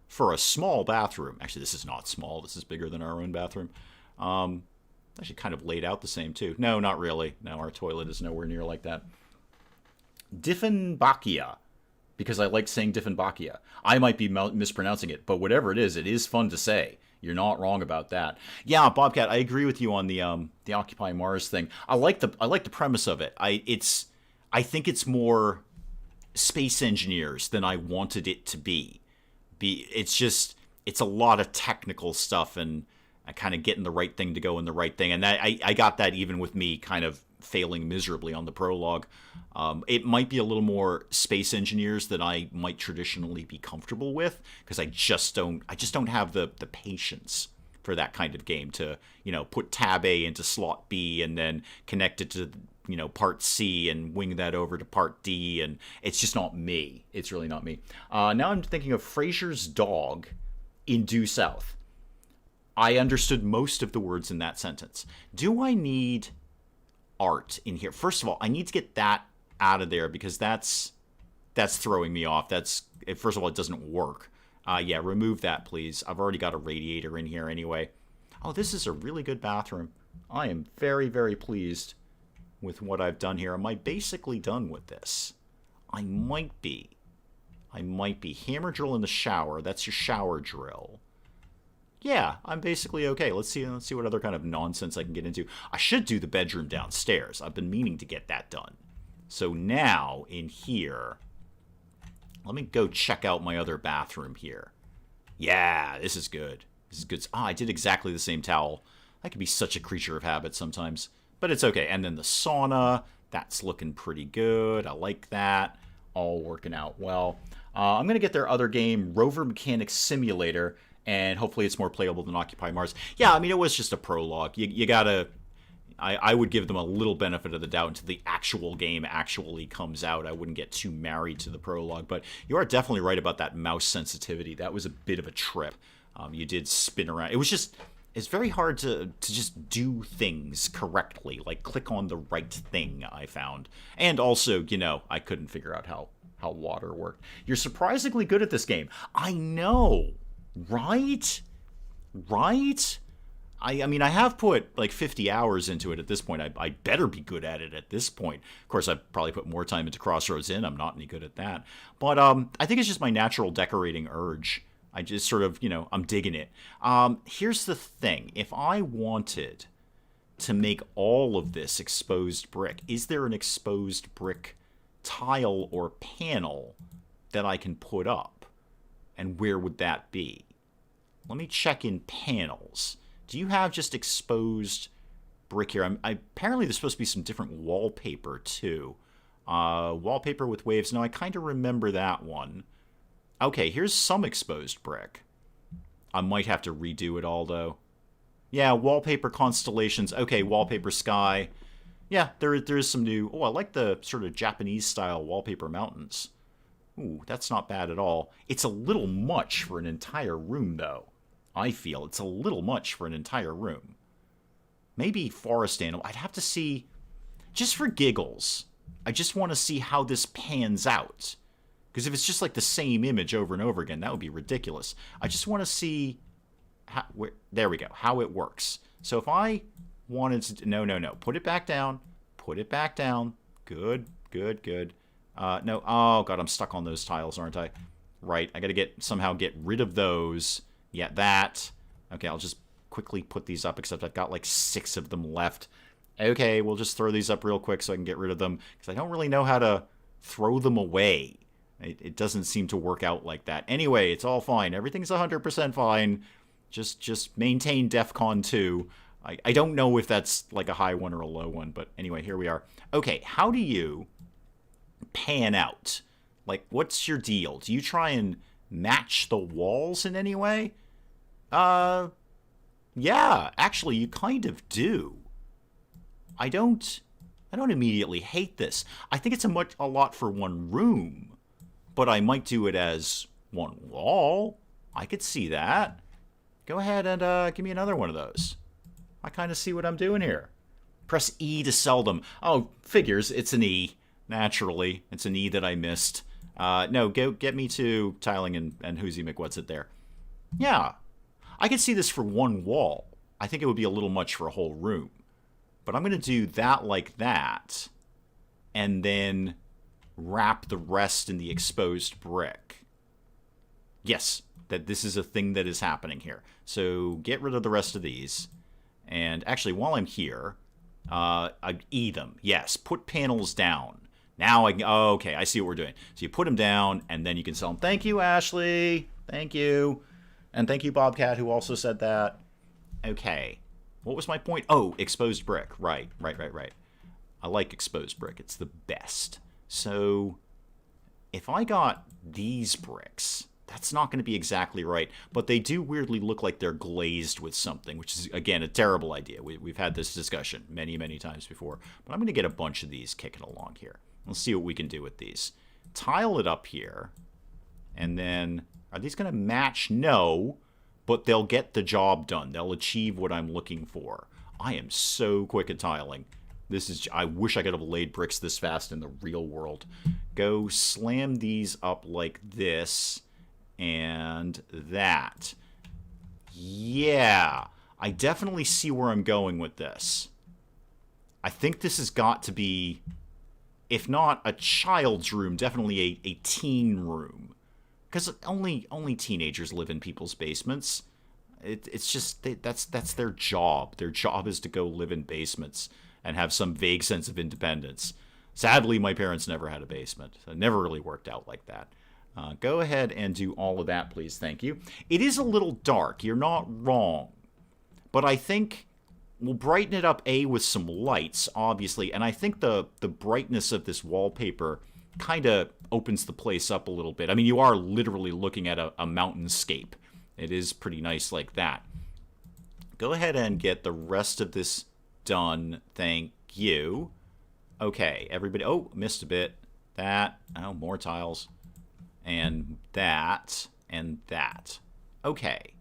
A: for a small bathroom... Actually, this is not small. This is bigger than our own bathroom. Actually kind of laid out the same, too. No, not really. No, our toilet is nowhere near like that. Dieffenbachia, because I like saying Dieffenbachia. I might be mispronouncing it, but whatever it is fun to say. You're not wrong about that. Yeah, Bobcat, I agree with you on the Occupy Mars thing. I like the premise of it. I think it's more space engineers than I wanted it to be. It's a lot of technical stuff and kind of getting the right thing to go in the right thing. And I got that even with me kind of failing miserably on the prologue. It might be a little more space engineers than I might traditionally be comfortable with, because I just don't have the patience for that kind of game to, put tab A into slot B and then connect it to, part C and wing that over to part D, and it's just not me. It's really not me. Now I'm thinking of Fraser's dog in Due South. I understood most of the words in that sentence. Do I need art in here? First of all, I need to get that out of there because that's throwing me off. First of all, it doesn't work. Yeah, remove that, please. I've already got a radiator in here anyway. Oh, this is a really good bathroom. I am very, very pleased with what I've done here. Am I basically done with this? I might be. Hammer drill in the shower. That's your shower drill. Yeah, I'm basically okay. Let's see what other kind of nonsense I can get into. I should do the bedroom downstairs. I've been meaning to get that done. So now, in here, let me go check out my other bathroom here. Yeah, this is good. This is good. I did exactly the same towel. I can be such a creature of habit sometimes. But it's okay. And then the sauna, that's looking pretty good. I like that. All working out well. I'm going to get their other game, Rover Mechanics Simulator, and hopefully it's more playable than Occupy Mars. Yeah, I mean, it was just a prologue. You gotta... I would give them a little benefit of the doubt until the actual game actually comes out. I wouldn't get too married to the prologue. But you are definitely right about that mouse sensitivity. That was a bit of a trip. You did spin around. It was just... it's very hard to just do things correctly, like click on the right thing, I found. And also, I couldn't figure out how water worked. You're surprisingly good at this game. I know, right? Right? I mean, I have put like 50 hours into it at this point. I better be good at it at this point. Of course, I've probably put more time into Crossroads Inn. I'm not any good at that. But I think it's just my natural decorating urge. I just sort of, I'm digging it. Here's the thing. If I wanted to make all of this exposed brick, is there an exposed brick tile or panel that I can put up? And where would that be? Let me check in panels. Do you have just exposed brick here? Apparently there's supposed to be some different wallpaper, too. Wallpaper with waves. No, I kind of remember that one. Okay, here's some exposed brick. I might have to redo it all, though. Yeah, wallpaper constellations. Okay, wallpaper sky. Yeah, there is some new... Oh, I like the sort of Japanese-style wallpaper mountains. Ooh, that's not bad at all. It's a little much for an entire room, though. I feel it's a little much for an entire room. Maybe forest animal. I'd have to see, just for giggles, I just want to see how this pans out. Because if it's just like the same image over and over again, that would be ridiculous. I just want to see, there we go, how it works. So if I wanted to, no, put it back down, good. No, oh god, I'm stuck on those tiles, aren't I? Right, I gotta somehow get rid of those. Yeah, that. Okay, I'll just quickly put these up, except I've got like 6 of them left. Okay, we'll just throw these up real quick so I can get rid of them, because I don't really know how to throw them away. It doesn't seem to work out like that. Anyway, it's all fine. Everything's 100% fine. Just maintain DEFCON 2. I don't know if that's like a high one or a low one, but anyway, here we are. Okay, how do you pan out? Like, what's your deal? Do you try and match the walls in any way? Yeah, actually, you kind of do. I don't immediately hate this. I think it's a lot for one room, but I might do it as one wall. I could see that. Go ahead and give me another one of those. I kind of see what I'm doing here. Press E to sell them. Oh, figures. It's an E. Naturally, it's an E that I missed. No, get me to tiling and Whoozy McWhat's-it there. Yeah, I could see this for one wall. I think it would be a little much for a whole room. But I'm going to do that like that, and then wrap the rest in the exposed brick. Yes, that this is a thing that is happening here. So get rid of the rest of these. And actually, while I'm here, I E them. Yes, put panels down. Now I can... Oh, okay, I see what we're doing. So you put them down, and then you can sell them. Thank you, Ashley. Thank you. And thank you, Bobcat, who also said that. Okay. What was my point? Oh, exposed brick. Right. I like exposed brick. It's the best. So if I got these bricks, that's not going to be exactly right. But they do weirdly look like they're glazed with something, which is, again, a terrible idea. We've had this discussion many, many times before. But I'm going to get a bunch of these kicking along here. Let's see what we can do with these. Tile it up here. And then, are these going to match? No. But they'll get the job done. They'll achieve what I'm looking for. I am so quick at tiling. I wish I could have laid bricks this fast in the real world. Go slam these up like this and that. Yeah, I definitely see where I'm going with this. I think this has got to be, if not a child's room, definitely a teen room. Because only teenagers live in people's basements. It's just, that's their job. Their job is to go live in basements and have some vague sense of independence. Sadly, my parents never had a basement. So it never really worked out like that. Go ahead and do all of that, please. Thank you. It is a little dark. You're not wrong. But I think we'll brighten it up, with some lights, obviously. And I think the brightness of this wallpaper kind of opens the place up a little bit. I mean, you are literally looking at a mountainscape. It is pretty nice like that. Go ahead and get the rest of this done. Thank you. Okay, everybody. Oh, missed a bit. That. Oh, more tiles. And that. And that. Okay.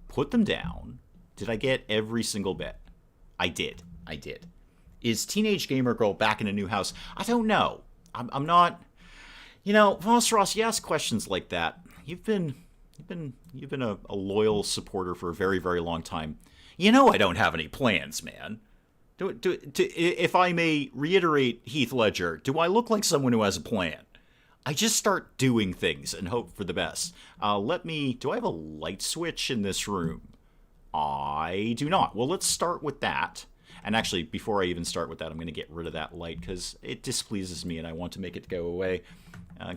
A: Put them down. Did I get every single bit? I did. I did. Is Teenage Gamer Girl back in a new house? I don't know. I'm not. You know, Voss Ross, you ask questions like that. You've been a loyal supporter for a very, very long time. You know I don't have any plans, man. If I may reiterate Heath Ledger, do I look like someone who has a plan? I just start doing things and hope for the best. Do I have a light switch in this room? I do not. Well, let's start with that. And actually, before I even start with that, I'm going to get rid of that light because it displeases me and I want to make it go away.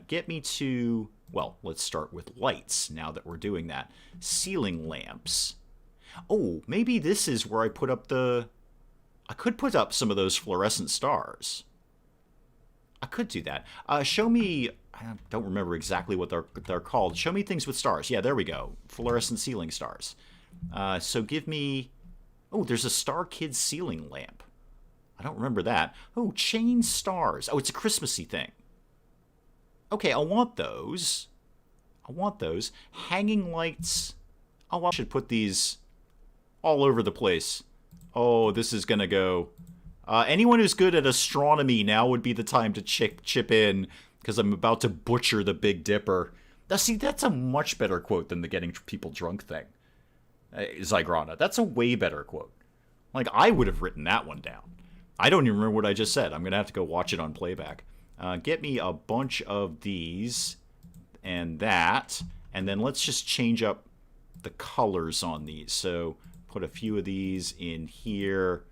A: Get me to, well, let's start with lights now that we're doing that. Ceiling lamps. Oh, maybe this is where I put up I could put up some of those fluorescent stars. I could do that. Show me, I don't remember exactly what they're called. Show me things with stars. Yeah, there we go. Fluorescent ceiling stars. So give me, oh, there's a Star Kids ceiling lamp. I don't remember that. Oh, chain stars. Oh, it's a Christmassy thing. Okay, I want those. Hanging lights. Oh, I should put these all over the place. Oh, this is gonna go. Anyone who's good at astronomy, now would be the time to chip in, because I'm about to butcher the Big Dipper. Now, see, that's a much better quote than the getting people drunk thing. Zygrana, that's a way better quote. Like, I would have written that one down. I don't even remember what I just said. I'm gonna have to go watch it on playback. Get me a bunch of these and that, and then let's just change up the colors on these. So put a few of these in here,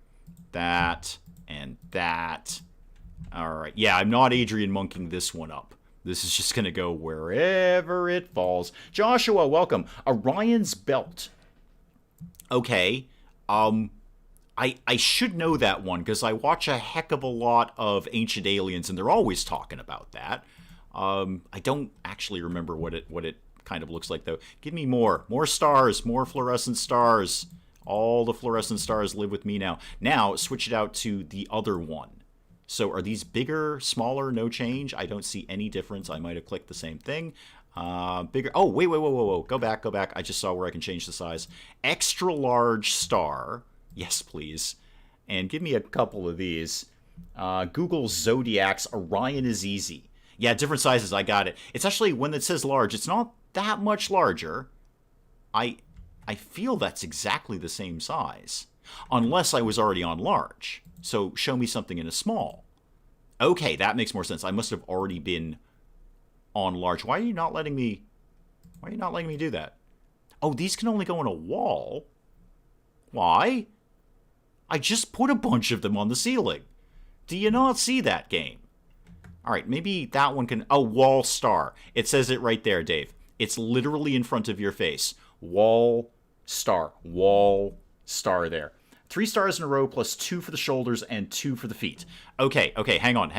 A: that, and that. All right. Yeah, I'm not Adrian Monking this one up. This is just going to go wherever it falls. Joshua, welcome. Orion's Belt. Okay. I should know that one because I watch a heck of a lot of Ancient Aliens and they're always talking about that. I don't actually remember what it kind of looks like though. Give me more stars, more fluorescent stars. All the fluorescent stars live with me now. Now switch it out to the other one. So are these bigger, smaller, no change? I don't see any difference. I might have clicked the same thing. Bigger. Oh, wait. Whoa. Go back. I just saw where I can change the size. Extra large star. Yes, please. And give me a couple of these. Google Zodiacs. Orion is easy. Yeah, different sizes. I got it. It's actually, when it says large, it's not that much larger. I feel that's exactly the same size. Unless I was already on large. So show me something in a small. Okay, that makes more sense. I must have already been on large. Why are you not letting me do that? Oh, these can only go on a wall. Why? I just put a bunch of them on the ceiling. Do you not see that, game? All right, maybe that one can... Oh, wall star. It says it right there, Dave. It's literally in front of your face. Wall star. Wall star there. 3 stars in a row plus 2 for the shoulders and 2 for the feet. Okay, hang on.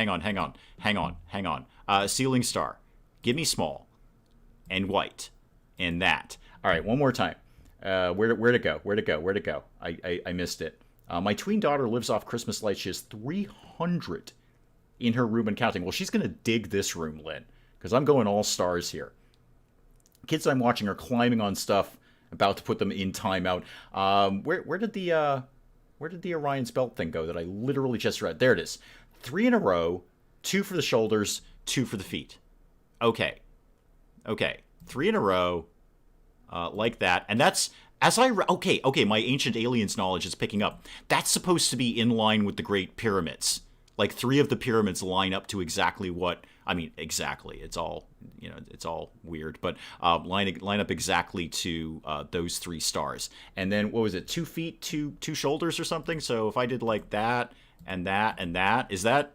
A: Ceiling star. Give me small. And white. And that. All right, one more time. Where to go? I missed it. My tween daughter lives off Christmas lights. She has 300 in her room and counting. Well, she's going to dig this room, Lynn, because I'm going all stars here. Kids I'm watching are climbing on stuff, about to put them in timeout. Where did the Orion's Belt thing go that I literally just read? There it is. 3 in a row, 2 for the shoulders, 2 for the feet. Okay. 3 in a row, like that. And that's, okay, my Ancient Aliens knowledge is picking up. That's supposed to be in line with the Great Pyramids. Like 3 of the pyramids line up to exactly what, I mean, exactly. It's all, it's all weird, but line up exactly to those 3 stars. And then, what was it, 2 feet, 2 shoulders or something? So if I did like that, and that, and that, is that,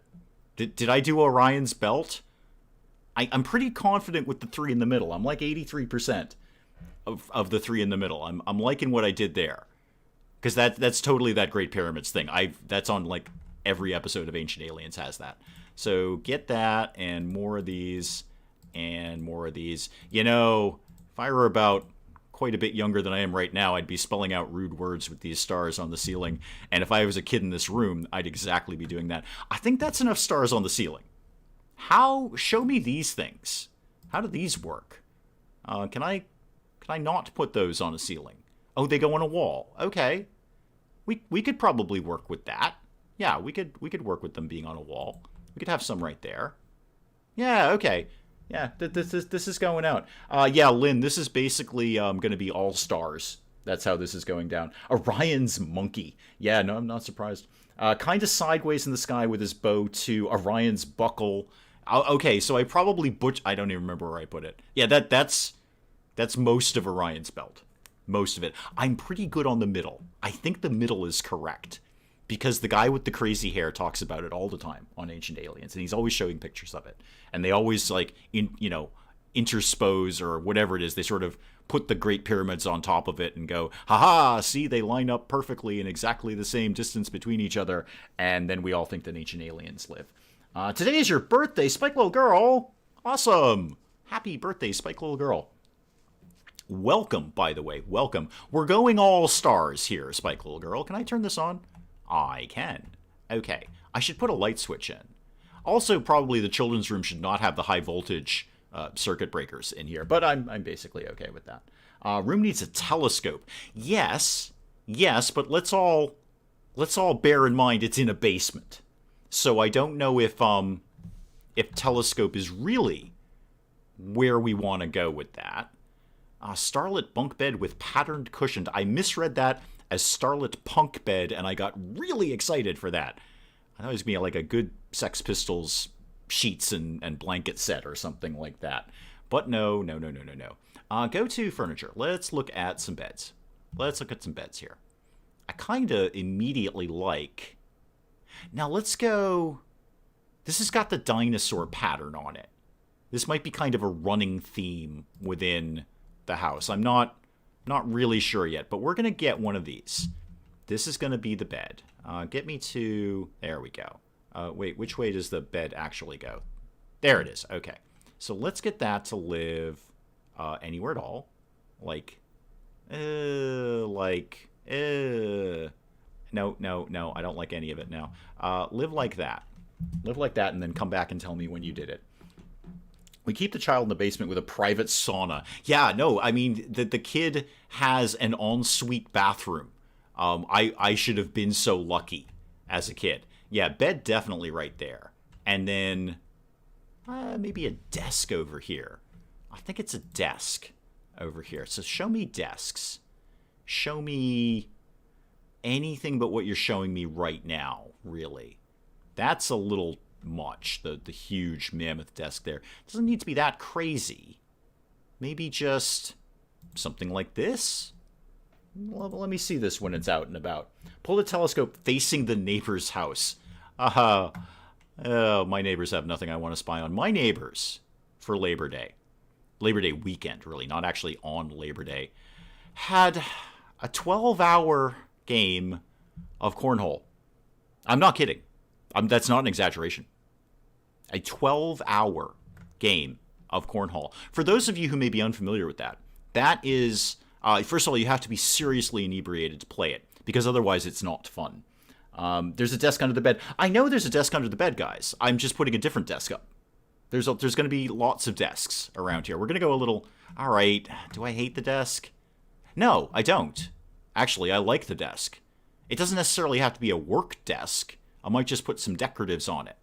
A: did I do Orion's Belt? I'm pretty confident with the 3 in the middle. I'm like 83% of the 3 in the middle. I'm liking what I did there. Because that's totally that Great Pyramids thing. That's on like every episode of Ancient Aliens has that. So get that, and more of these, and more of these. If I were about quite a bit younger than I am right now, I'd be spelling out rude words with these stars on the ceiling. And if I was a kid in this room, I'd exactly be doing that. I think that's enough stars on the ceiling. Show me these things. How do these work? Can I not put those on a ceiling? Oh, they go on a wall. Okay. We could probably work with that. Yeah, we could work with them being on a wall. We could have some right there. Yeah, okay. Yeah, this is going out. Yeah, Lynn, this is basically going to be all stars. That's how this is going down. Orion's monkey. Yeah, no, I'm not surprised. Kind of sideways in the sky with his bow to Orion's buckle. Okay, so I probably I don't even remember where I put it. Yeah, that's most of Orion's belt. Most of it. I'm pretty good on the middle. I think the middle is correct. Because the guy with the crazy hair talks about it all the time on Ancient Aliens, and he's always showing pictures of it. And they always, like, interspose or whatever it is. They sort of put the Great Pyramids on top of it and go, haha, see, they line up perfectly in exactly the same distance between each other. And then we all think that Ancient Aliens live. Today is your birthday, Spike Little Girl. Awesome. Happy birthday, Spike Little Girl. Welcome, by the way. Welcome. We're going all stars here, Spike Little Girl. Can I turn this on? I can. Okay. I should put a light switch in. Also, probably the children's room should not have the high voltage circuit breakers in here, but I'm basically okay with that. Room needs a telescope. Yes, but let's all bear in mind it's in a basement. So I don't know if telescope is really where we want to go with that. Starlit bunk bed with patterned cushioned. I misread that as Starlit Punk Bed, and I got really excited for that. I thought it was going to be like a good Sex Pistols sheets and blanket set or something like that. But no. Go to furniture. Let's look at some beds. Let's look at some beds here. I kind of immediately like... Now let's go... This has got the dinosaur pattern on it. This might be kind of a running theme within the house. I'm not really sure yet, but we're going to get one of these. This is going to be the bed. Get me to... There we go. Wait, which way does the bed actually go? There it is. Okay. So let's get that to live anywhere at all. No. I don't like any of it now. Live like that. Live like that and then come back and tell me when you did it. We keep the child in the basement with a private sauna. Yeah, no, I mean, the kid has an ensuite bathroom. I should have been so lucky as a kid. Yeah, bed definitely right there. And then maybe a desk over here. I think it's a desk over here. So show me desks. Show me anything but what you're showing me right now, really. That's a little... much, the huge mammoth desk there. Doesn't need to be that crazy. Maybe just something like this? Well, let me see this when it's out and about. Pull the telescope facing the neighbor's house. Oh, my neighbors have nothing I want to spy on. My neighbors, for Labor Day weekend, really, not actually on Labor Day, had a 12-hour game of cornhole. I'm not kidding. That's not an exaggeration. A 12-hour game of cornhole. For those of you who may be unfamiliar with that, that is, first of all, you have to be seriously inebriated to play it, because otherwise it's not fun. There's a desk under the bed. I know there's a desk under the bed, guys. I'm just putting a different desk up. There's going to be lots of desks around here. We're going to go a little, all right, do I hate the desk? No, I don't. Actually, I like the desk. It doesn't necessarily have to be a work desk. I might just put some decoratives on it.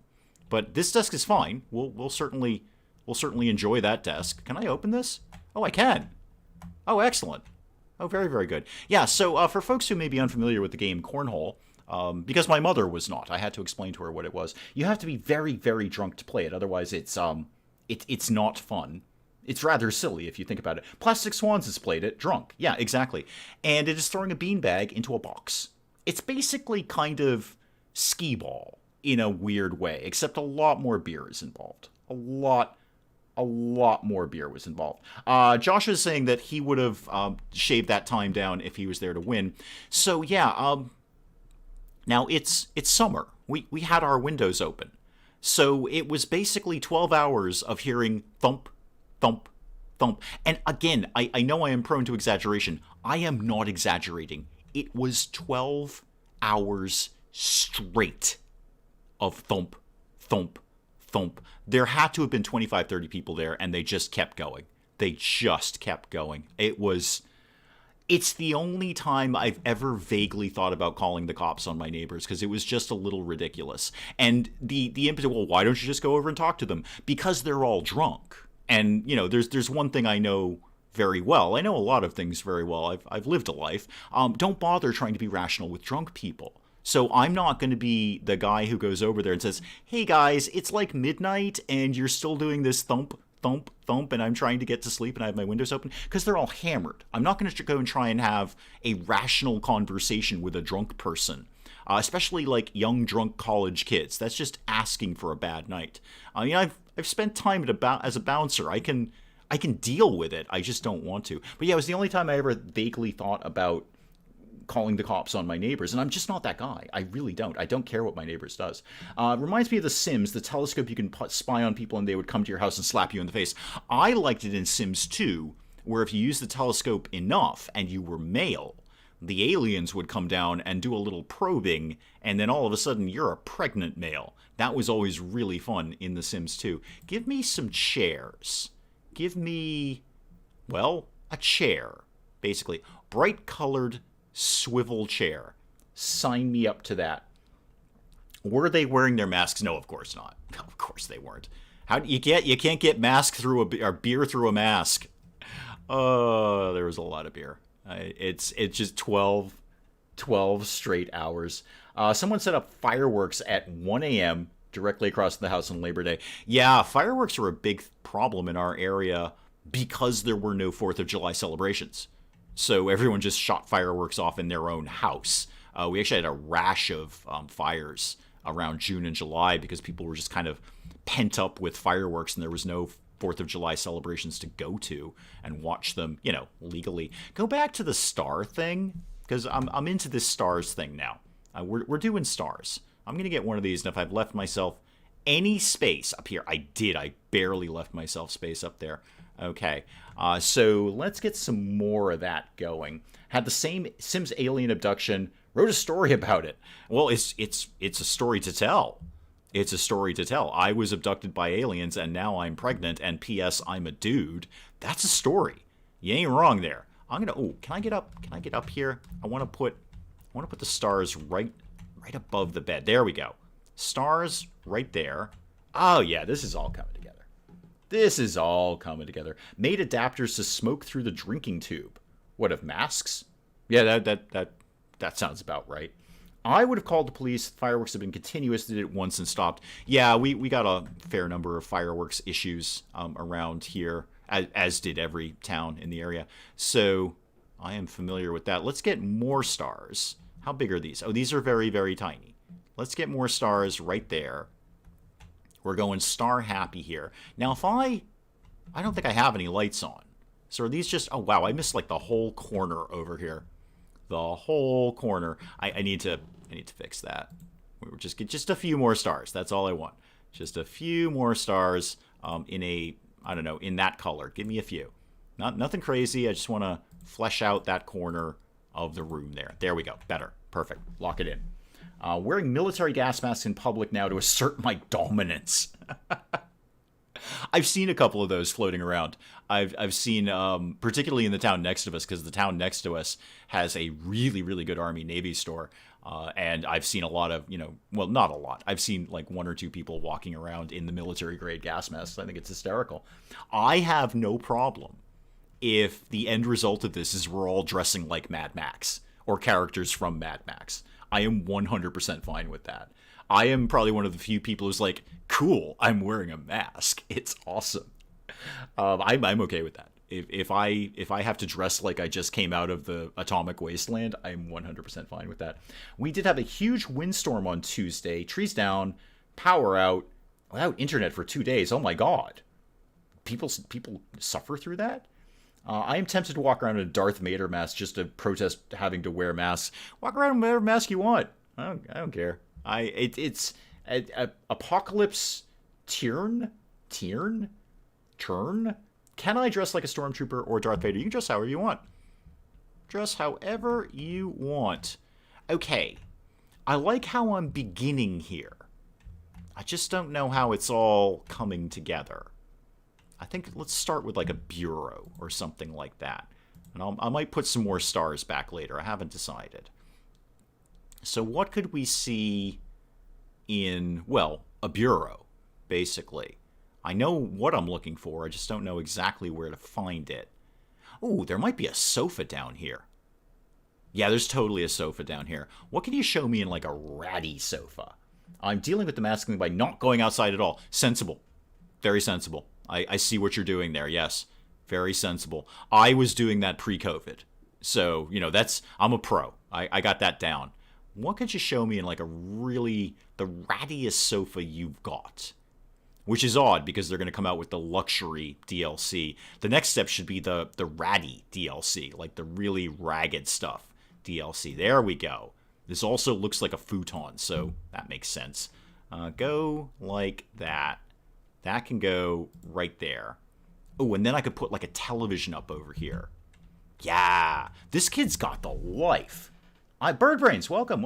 A: But this desk is fine. We'll certainly enjoy that desk. Can I open this? Oh, I can. Oh, excellent. Oh, very, very good. Yeah, so for folks who may be unfamiliar with the game Cornhole, because my mother was not, I had to explain to her what it was. You have to be very, very drunk to play it. Otherwise, it's not fun. It's rather silly if you think about it. Plastic Swans has played it drunk. Yeah, exactly. And it is throwing a beanbag into a box. It's basically kind of skee ball in a weird way, except a lot more beer is involved. A lot more beer was involved. Josh is saying that he would have shaved that time down if he was there to win. So yeah, now it's summer. We had our windows open. So it was basically 12 hours of hearing thump, thump, thump. And again, I know I am prone to exaggeration. I am not exaggerating. It was 12 hours straight of thump, thump, thump. There had to have been 25, 30 people there, and they just kept going. They just kept going. It was It's the only time I've ever vaguely thought about calling the cops on my neighbors because it was just a little ridiculous. And the impetus, well, why don't you just go over and talk to them? Because they're all drunk. And there's one thing I know very well. I know a lot of things very well. I've lived a life. Don't bother trying to be rational with drunk people. So I'm not going to be the guy who goes over there and says, "Hey guys, it's like midnight and you're still doing this thump, thump, thump, and I'm trying to get to sleep and I have my windows open," because they're all hammered. I'm not going to go and try and have a rational conversation with a drunk person, especially like young drunk college kids. That's just asking for a bad night. I mean, I've spent time as a bouncer. I can deal with it. I just don't want to. But yeah, it was the only time I ever vaguely thought about calling the cops on my neighbors, and I'm just not that guy. I really don't. I don't care what my neighbors does. Reminds me of The Sims, the telescope you can spy on people and they would come to your house and slap you in the face. I liked it in Sims 2, where if you used the telescope enough and you were male, the aliens would come down and do a little probing, and then all of a sudden you're a pregnant male. That was always really fun in The Sims 2. Give me some chairs. Give me, well, a chair, basically. Bright-colored swivel chair. Sign me up to that. Were they wearing their masks? No, of course not. No, of course they weren't. You can't get mask through or beer through a mask. Oh, there was a lot of beer. It's just 12 straight hours. Someone set up fireworks at 1 a.m. directly across the house on Labor Day. Yeah, fireworks are a big problem in our area because there were no 4th of July celebrations. So everyone just shot fireworks off in their own house. We actually had a rash of fires around June and July because people were just kind of pent up with fireworks and there was no 4th of July celebrations to go to and watch them, legally. Go back to the star thing, because I'm into this stars thing now. We're doing stars. I'm going to get one of these, and if I've left myself any space up here, I did. I barely left myself space up there. Okay, so let's get some more of that going. Had the same Sims alien abduction, wrote a story about it. Well, it's a story to tell. It's a story to tell. I was abducted by aliens, and now I'm pregnant, and P.S. I'm a dude. That's a story. You ain't wrong there. I'm gonna. Oh, can I get up? Can I get up here? I want to put the stars right above the bed. There we go. Stars right there. Oh yeah, this is all coming together. This is all coming together. Made adapters to smoke through the drinking tube. What, of masks? Yeah, that sounds about right. I would have called the police. Fireworks have been continuous. Did it once and stopped. Yeah, we got a fair number of fireworks issues around here, as did every town in the area. So I am familiar with that. Let's get more stars. How big are these? Oh, these are very, very tiny. Let's get more stars right there. We're going star happy here. Now, if I don't think I have any lights on. So are these just, oh wow, I missed like the whole corner over here. The whole corner. I need to fix that. We were just a few more stars. That's all I want. Just a few more stars in that color. Give me a few. Nothing crazy. I just want to flesh out that corner of the room there. There we go. Better. Perfect. Lock it in. Wearing military gas masks in public now to assert my dominance. I've seen a couple of those floating around. I've seen, particularly in the town next to us, because the town next to us has a really, really good Army-Navy store. And I've seen a lot of, well, not a lot. I've seen like 1 or 2 people walking around in the military-grade gas masks. I think it's hysterical. I have no problem if the end result of this is we're all dressing like Mad Max or characters from Mad Max. I am 100% fine with that. I am probably one of the few people who's like, cool, I'm wearing a mask. It's awesome. I'm okay with that. If I have to dress like I just came out of the atomic wasteland, I'm 100% fine with that. We did have a huge windstorm on Tuesday. Trees down, power out, without internet for 2 days. Oh my god. People suffer through that? I am tempted to walk around in a Darth Vader mask just to protest having to wear masks. Walk around in whatever mask you want. I don't care. It's apocalypse turn. Can I dress like a stormtrooper or Darth Vader? You can dress however you want. Dress however you want. Okay. I like how I'm beginning here. I just don't know how it's all coming together. I think let's start with like a bureau or something like that. And I might put some more stars back later. I haven't decided. So what could we see in, well, a bureau, basically. I know what I'm looking for. I just don't know exactly where to find it. Oh, there might be a sofa down here. Yeah, there's totally a sofa down here. What can you show me in like a ratty sofa? I'm dealing with the masculine by not going outside at all. Sensible. Very sensible. I see what you're doing there, yes. Very sensible. I was doing that pre-COVID. So, I'm a pro. I got that down. What could you show me in like the rattiest sofa you've got? Which is odd because they're going to come out with the luxury DLC. The next step should be the ratty DLC, like the really ragged stuff DLC. There we go. This also looks like a futon, so that makes sense. Go like that. That can go right there. Oh, and then I could put like a television up over here. Yeah, this kid's got the life. Bird Brains, welcome.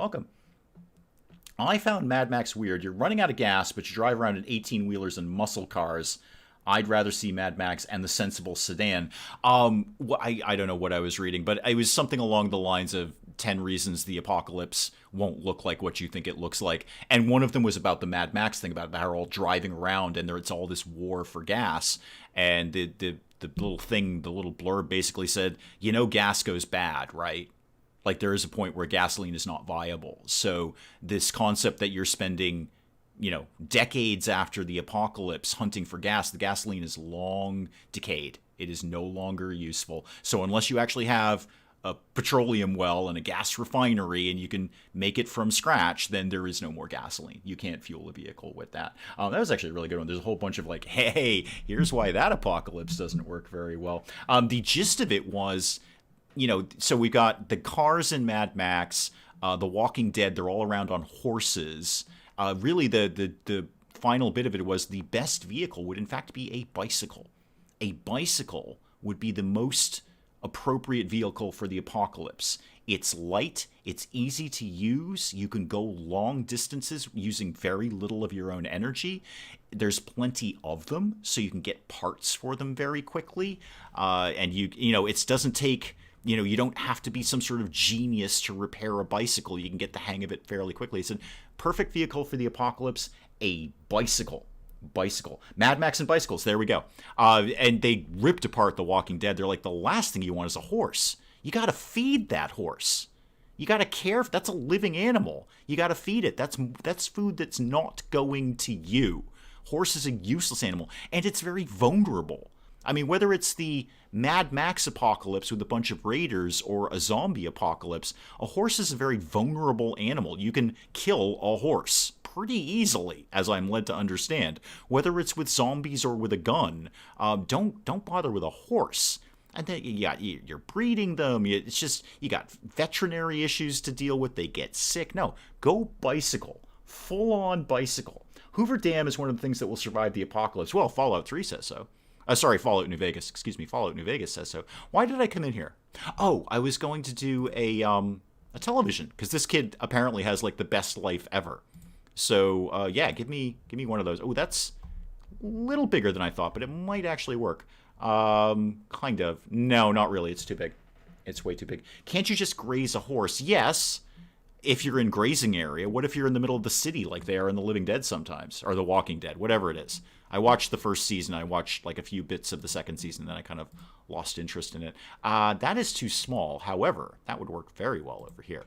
A: I found Mad Max weird. You're running out of gas, but you drive around in 18-wheelers and muscle cars. I'd rather see Mad Max and the sensible sedan. I don't know what I was reading, but it was something along the lines of 10 reasons the apocalypse won't look like what you think it looks like. And one of them was about the Mad Max thing, about how they're all driving around and it's all this war for gas. And the little thing, the little blurb basically said, gas goes bad, right? Like there is a point where gasoline is not viable. So this concept that you're spending, decades after the apocalypse hunting for gas, the gasoline is long decayed. It is no longer useful. So unless you actually have a petroleum well and a gas refinery and you can make it from scratch, then there is no more gasoline. You can't fuel a vehicle with that. That was actually a really good one. There's a whole bunch of like, hey, here's why that apocalypse doesn't work very well. The gist of it was, so we got the cars in Mad Max, The Walking Dead, they're all around on horses. Really, the final bit of it was the best vehicle would in fact be a bicycle. A bicycle would be the most appropriate vehicle for the apocalypse. It's light, it's easy to use, you can go long distances using very little of your own energy. There's plenty of them, so you can get parts for them very quickly. And it doesn't take... you don't have to be some sort of genius to repair a bicycle. You can get the hang of it fairly quickly. It's a perfect vehicle for the apocalypse, a bicycle. Mad Max and bicycles, there we go. And they ripped apart The Walking Dead. They're like, the last thing you want is a horse. You got to feed that horse. You got to care. That's a living animal. You got to feed it. That's food that's not going to you. Horse is a useless animal, and it's very vulnerable. I mean, whether it's the Mad Max apocalypse with a bunch of raiders or a zombie apocalypse, a horse is a very vulnerable animal. You can kill a horse pretty easily, as I'm led to understand. Whether it's with zombies or with a gun, don't bother with a horse. And then you're breeding them. It's just, you got veterinary issues to deal with. They get sick. No, go bicycle. Full-on bicycle. Hoover Dam is one of the things that will survive the apocalypse. Well, Fallout 3 says so. Fallout New Vegas. Excuse me, Fallout New Vegas says so. Why did I come in here? Oh, I was going to do a television, because this kid apparently has like the best life ever. So give me one of those. Oh, that's a little bigger than I thought, but it might actually work. Kind of. No, not really. It's too big. It's way too big. Can't you just graze a horse? Yes, if you're in grazing area. What if you're in the middle of the city like they are in The Living Dead sometimes, or The Walking Dead, whatever it is? I watched the first season. I watched like a few bits of the second season, then I kind of lost interest in it. That is too small. However, that would work very well over here.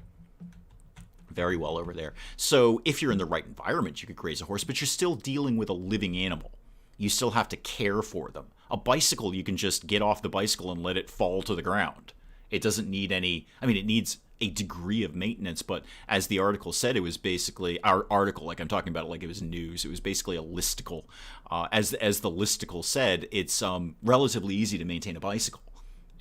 A: Very well over there. So if you're in the right environment, you could graze a horse, but you're still dealing with a living animal. You still have to care for them. A bicycle, you can just get off the bicycle and let it fall to the ground. It doesn't need any... I mean, it needs a degree of maintenance, but as the article said, it was basically... Our article, like I'm talking about it like it was news, it was basically a listicle. As the listicle said, it's relatively easy to maintain a bicycle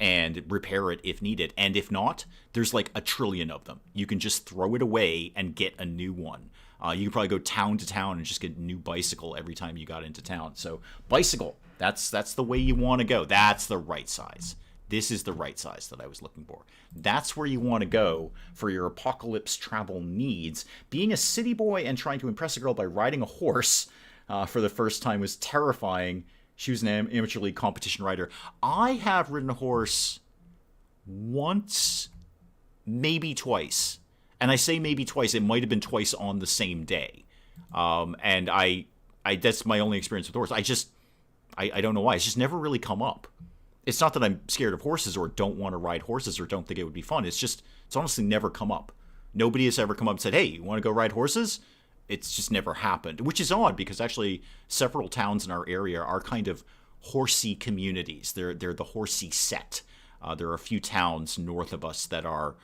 A: and repair it if needed. And if not, there's like a trillion of them. You can just throw it away and get a new one. You can probably go town to town and just get a new bicycle every time you got into town. So bicycle, that's the way you want to go. That's the right size. This is the right size that I was looking for. That's where you want to go for your apocalypse travel needs. Being a city boy and trying to impress a girl by riding a horse for the first time was terrifying. She was an amateur league competition rider. I have ridden a horse once, maybe twice. And I say maybe twice. It might have been twice on the same day. And I that's my only experience with horses. I don't know why. It's just never really come up. It's not that I'm scared of horses or don't want to ride horses or don't think it would be fun. It's honestly never come up. Nobody has ever come up and said, hey, you want to go ride horses? It's just never happened, which is odd because actually several towns in our area are kind of horsey communities. They're the horsey set. There are a few towns north of us that are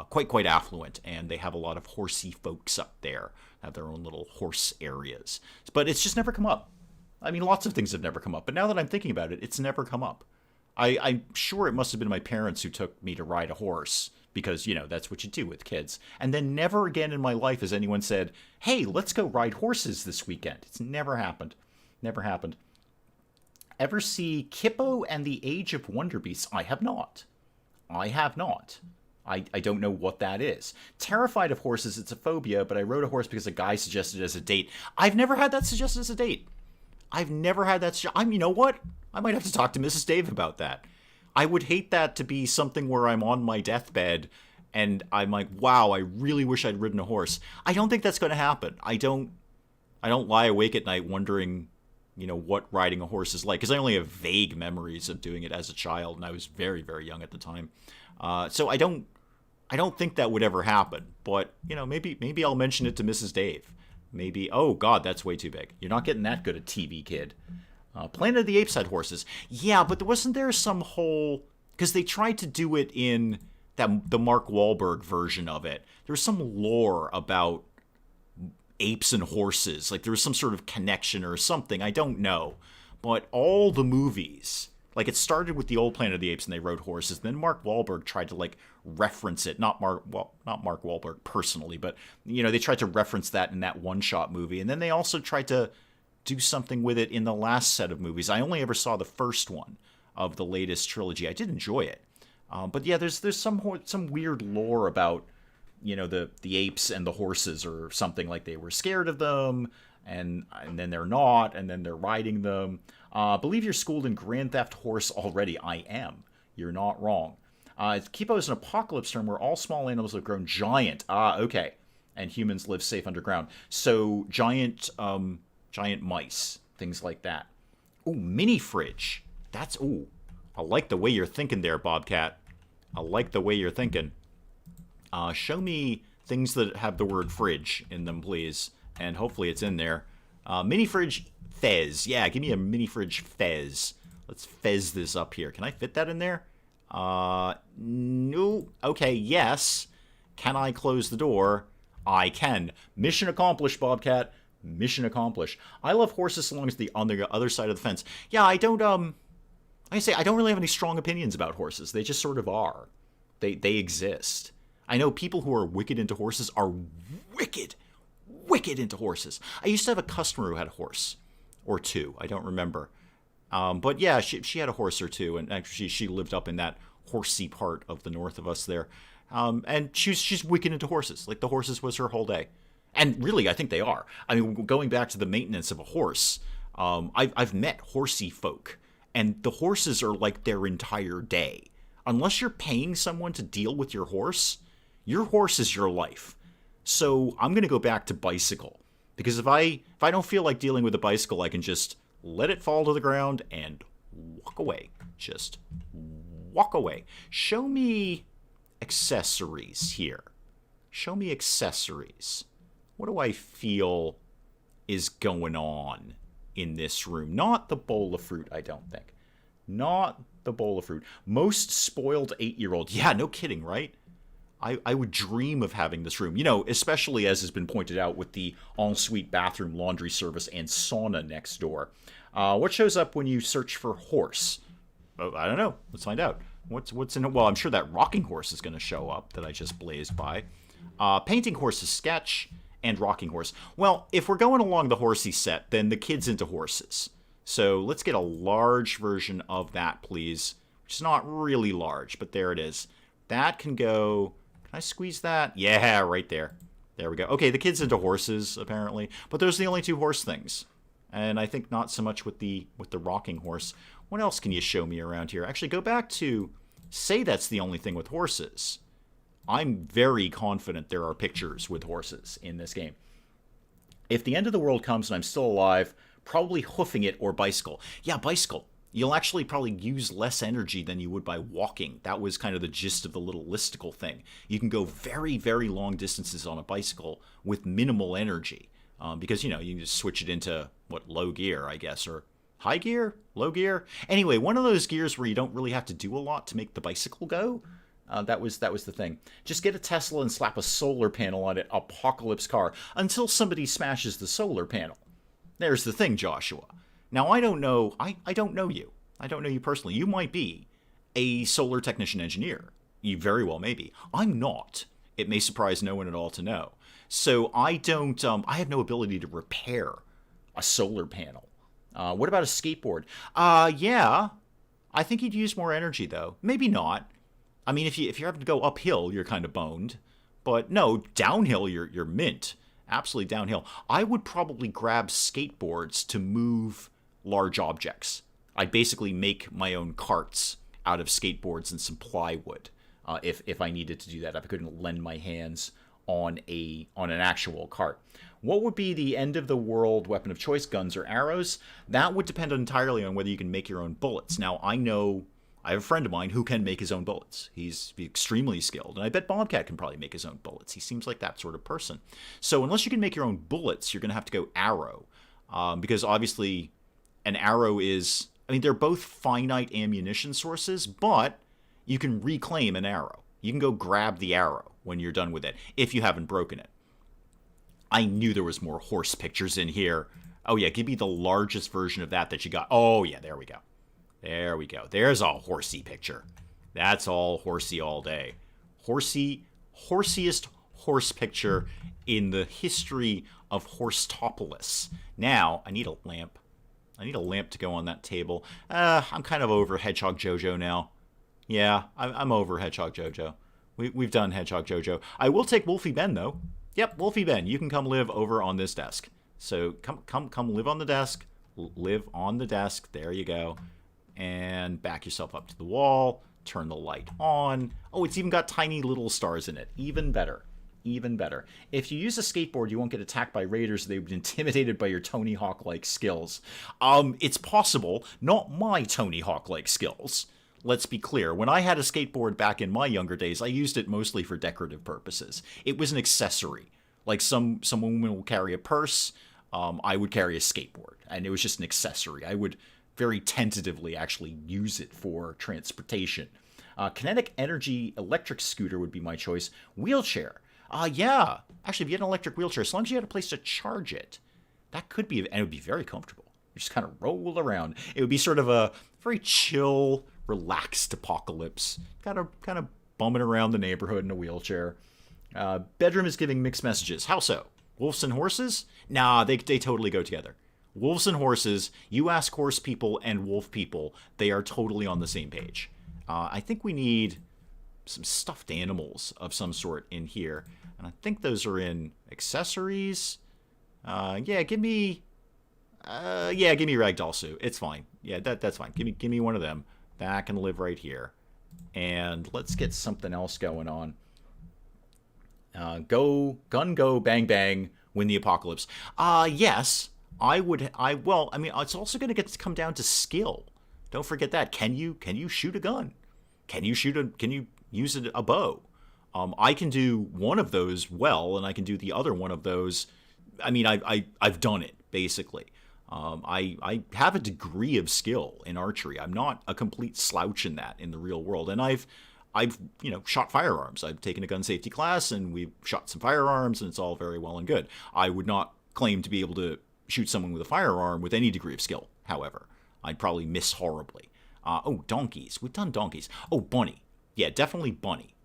A: quite affluent, and they have a lot of horsey folks up there, have their own little horse areas. But it's just never come up. I mean, lots of things have never come up, but now that I'm thinking about it, it's never come up. I'm sure it must have been my parents who took me to ride a horse because, that's what you do with kids. And then never again in my life has anyone said, hey, let's go ride horses this weekend. It's never happened. Never happened. Ever see Kippo and the Age of Wonder Beasts? I have not. I don't know what that is. Terrified of horses, it's a phobia, but I rode a horse because a guy suggested it as a date. I've never had that suggested as a date. I've never had that. You know what? I might have to talk to Mrs. Dave about that. I would hate that to be something where I'm on my deathbed and I'm like, wow, I really wish I'd ridden a horse. I don't think that's going to happen. I don't lie awake at night wondering, what riding a horse is like, because I only have vague memories of doing it as a child, and I was very, very young at the time. So I don't think that would ever happen. But maybe I'll mention it to Mrs. Dave. Maybe, oh God, that's way too big. You're not getting that good a TV, kid. Planet of the Apes had horses. Yeah, but wasn't there some whole... Because they tried to do it in the Mark Wahlberg version of it. There was some lore about apes and horses. Like there was some sort of connection or something. I don't know. But all the movies... Like, it started with the old Planet of the Apes and they rode horses. Then Mark Wahlberg tried to, reference it. Not Mark Wahlberg personally, but, they tried to reference that in that one-shot movie. And then they also tried to do something with it in the last set of movies. I only ever saw the first one of the latest trilogy. I did enjoy it. But, yeah, there's some weird lore about, the apes and the horses or something, like they were scared of them, and then they're not, and then they're riding them. Believe you're schooled in Grand Theft Horse already. I am. You're not wrong. Kipo is an apocalypse term where all small animals have grown giant. Okay. And humans live safe underground. So giant mice, things like that. Ooh, mini fridge. I like the way you're thinking there, Bobcat. I like the way you're thinking. Show me things that have the word fridge in them, please. And hopefully it's in there. Mini fridge fez. Yeah, give me a mini fridge fez. Let's fez this up here. Can I fit that in there? No. Okay, yes. Can I close the door? I can. Mission accomplished, Bobcat. Mission accomplished. I love horses so long as on the other side of the fence. Yeah, I don't, like I say, I don't really have any strong opinions about horses. They just sort of are. They exist. I know people who are wicked into horses are wicked into horses. I used to have a customer who had a horse or two. I don't remember. But yeah, she had a horse or two, and actually she lived up in that horsey part of the north of us there. And she's wicked into horses. Like the horses was her whole day. And really, I think they are. I mean, going back to the maintenance of a horse, I've met horsey folk, and the horses are like their entire day. Unless you're paying someone to deal with your horse is your life. So I'm going to go back to bicycle, because if I don't feel like dealing with a bicycle, I can just let it fall to the ground and walk away. Just walk away. Show me accessories here. Show me accessories. What do I feel is going on in this room? Not the bowl of fruit, I don't think. Not the bowl of fruit. Most spoiled 8-year-old. Yeah, no kidding, right? I would dream of having this room, especially as has been pointed out with the ensuite bathroom, laundry service, and sauna next door. What shows up when you search for horse? Oh, I don't know. Let's find out. What's in it? Well, I'm sure that rocking horse is going to show up that I just blazed by. Painting horse is sketch, and rocking horse. Well, if we're going along the horsey set, then the kid's into horses. So let's get a large version of that, please. Which is not really large, but there it is. That can go... Can I squeeze that? Yeah, right there. There we go. Okay, the kid's into horses, apparently. But those are the only two horse things. And I think not so much with the rocking horse. What else can you show me around here? Actually, go back to say that's the only thing with horses. I'm very confident there are pictures with horses in this game. If the end of the world comes and I'm still alive, probably hoofing it or bicycle. Yeah, bicycle. You'll actually probably use less energy than you would by walking. That was kind of the gist of the little listicle thing. You can go very, very long distances on a bicycle with minimal energy. Because, you can just switch it into, low gear, I guess, or high gear? Low gear? Anyway, one of those gears where you don't really have to do a lot to make the bicycle go. That was the thing. Just get a Tesla and slap a solar panel on it, apocalypse car, until somebody smashes the solar panel. There's the thing, Joshua. Now, I don't know. I don't know you. I don't know you personally. You might be a solar technician engineer. You very well may be. I'm not. It may surprise no one at all to know. So I don't. I have no ability to repair a solar panel. What about a skateboard? Yeah. I think you'd use more energy though. Maybe not. I mean, if you're having to go uphill, you're kind of boned. But no, downhill, you're mint. Absolutely downhill. I would probably grab skateboards to move large objects. I'd basically make my own carts out of skateboards and some plywood. If I needed to do that, I couldn't lend my hands on an actual cart. What would be the end of the world weapon of choice, guns or arrows? That would depend entirely on whether you can make your own bullets. Now, I have a friend of mine who can make his own bullets. He's extremely skilled, and I bet Bobcat can probably make his own bullets. He seems like that sort of person. So unless you can make your own bullets, you're going to have to go arrow, because obviously an arrow is, they're both finite ammunition sources, but you can reclaim an arrow. You can go grab the arrow when you're done with it, if you haven't broken it. I knew there was more horse pictures in here. Oh yeah, give me the largest version of that you got. Oh yeah, there we go. There we go. There's a horsey picture. That's all horsey all day. Horsiest horse picture in the history of Horstopolis. Now, I need a lamp. I need a lamp to go on that table. I'm kind of over Hedgehog Jojo now. Yeah, I'm over Hedgehog Jojo. We've done Hedgehog Jojo. I will take Wolfie Ben, though. Yep, Wolfie Ben, you can come live over on this desk. So come live on the desk. Live on the desk. There you go. And back yourself up to the wall. Turn the light on. Oh, it's even got tiny little stars in it. Even better. Even better. If you use a skateboard, you won't get attacked by raiders. They would be intimidated by your Tony Hawk-like skills. It's possible. Not my Tony Hawk-like skills. Let's be clear. When I had a skateboard back in my younger days, I used it mostly for decorative purposes. It was an accessory. Like some women will carry a purse. I would carry a skateboard. And it was just an accessory. I would very tentatively actually use it for transportation. Kinetic energy electric scooter would be my choice. Wheelchair. Yeah. Actually, if you get an electric wheelchair, as long as you had a place to charge it, that could be, and it would be very comfortable. You just kind of roll around. It would be sort of a very chill, relaxed apocalypse. Kind of bumming around the neighborhood in a wheelchair. Bedroom is giving mixed messages. How so? Wolves and horses? Nah, they totally go together. Wolves and horses, you ask horse people and wolf people, they are totally on the same page. I think we need some stuffed animals of some sort in here. And I think those are in accessories. Yeah, give me Ragdoll Sue. It's fine. Yeah, that's fine. Give me one of them. That can live right here. And let's get something else going on. Go, bang, bang, win the apocalypse. Yes. It's also going to come down to skill. Don't forget that. Can you shoot a gun? Can you use a bow? I can do one of those well, and I can do the other one of those. I've done it basically. I have a degree of skill in archery. I'm not a complete slouch in that in the real world, and I've shot firearms. I've taken a gun safety class, and we've shot some firearms, and it's all very well and good. I would not claim to be able to shoot someone with a firearm with any degree of skill, however. I'd probably miss horribly. Donkeys. We've done donkeys. Oh, bunny. Yeah, definitely bunny.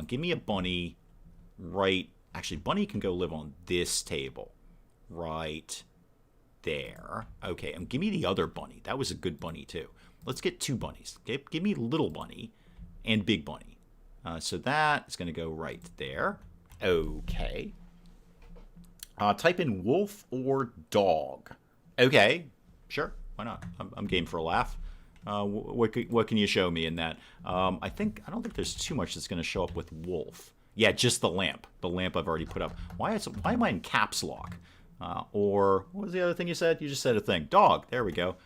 A: Give me a bunny right... Actually, bunny can go live on this table. Right there. Okay, and give me the other bunny. That was a good bunny, too. Let's get two bunnies. Okay? Give me little bunny and big bunny. So that is going to go right there. Okay. Type in wolf or dog. Okay, sure. Why not? I'm game for a laugh. What can you show me in that? I don't think there's too much that's going to show up with wolf. Yeah, just the lamp. The lamp I've already put up. Why am I in caps lock? Or what was the other thing you said? You just said a thing. Dog. There we go.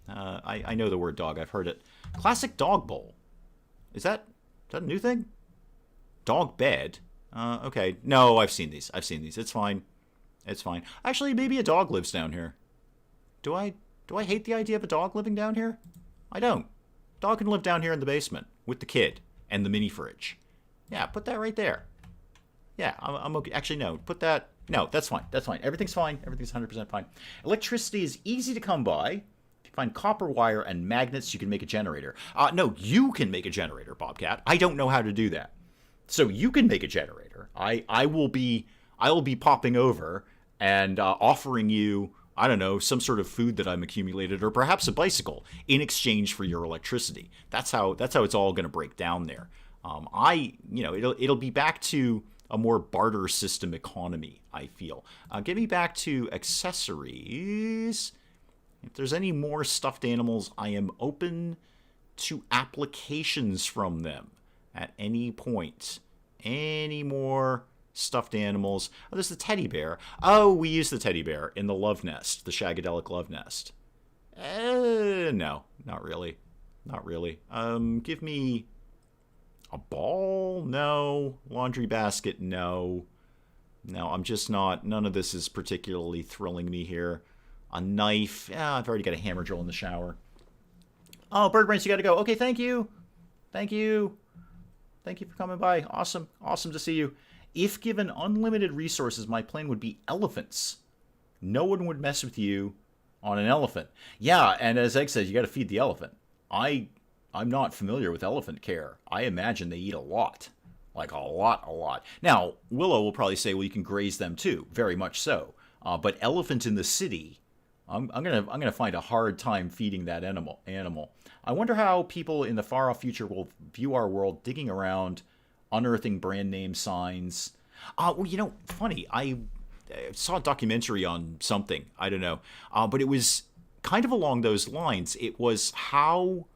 A: I know the word dog. I've heard it. Classic dog bowl. Is that a new thing? Dog bed. Okay. No, I've seen these. It's fine. It's fine. Actually, maybe a dog lives down here. Do I hate the idea of a dog living down here? I don't. Dog can live down here in the basement with the kid and the mini fridge. Yeah, put that right there. Yeah, I'm okay. Actually, no. Put that. No, that's fine. That's fine. Everything's fine. Everything's 100% fine. Electricity is easy to come by. If you find copper wire and magnets, you can make a generator. No, you can make a generator, Bobcat. I don't know how to do that. So you can make a generator. I will be popping over and offering you, I don't know, some sort of food that I'm accumulated, or perhaps a bicycle in exchange for your electricity. That's how it's all going to break down there. It'll be back to a more barter system economy, I feel. Get me back to accessories. If there's any more stuffed animals, I am open to applications from them at any point. Any more stuffed animals? Oh, there's the teddy bear. Oh, we use the teddy bear in the love nest, the Shagadelic love nest. No, not really. Not really. Give me a ball? No. Laundry basket? No. No, I'm just not. None of this is particularly thrilling me here. A knife? I've already got a hammer drill in the shower. Oh, Bird Brains, you gotta go. Okay, thank you. Thank you. Thank you for coming by. Awesome. Awesome to see you. If given unlimited resources, my plan would be elephants. No one would mess with you on an elephant. Yeah, and as Egg says, you gotta feed the elephant. I'm not familiar with elephant care. I imagine they eat a lot. Like a lot. Now, Willow will probably say, well, you can graze them too. Very much so. But elephant in the city, I'm gonna find a hard time feeding that animal. I wonder how people in the far off future will view our world, digging around, unearthing brand name signs. Well, funny. I saw a documentary on something. I don't know. But it was kind of along those lines. It was how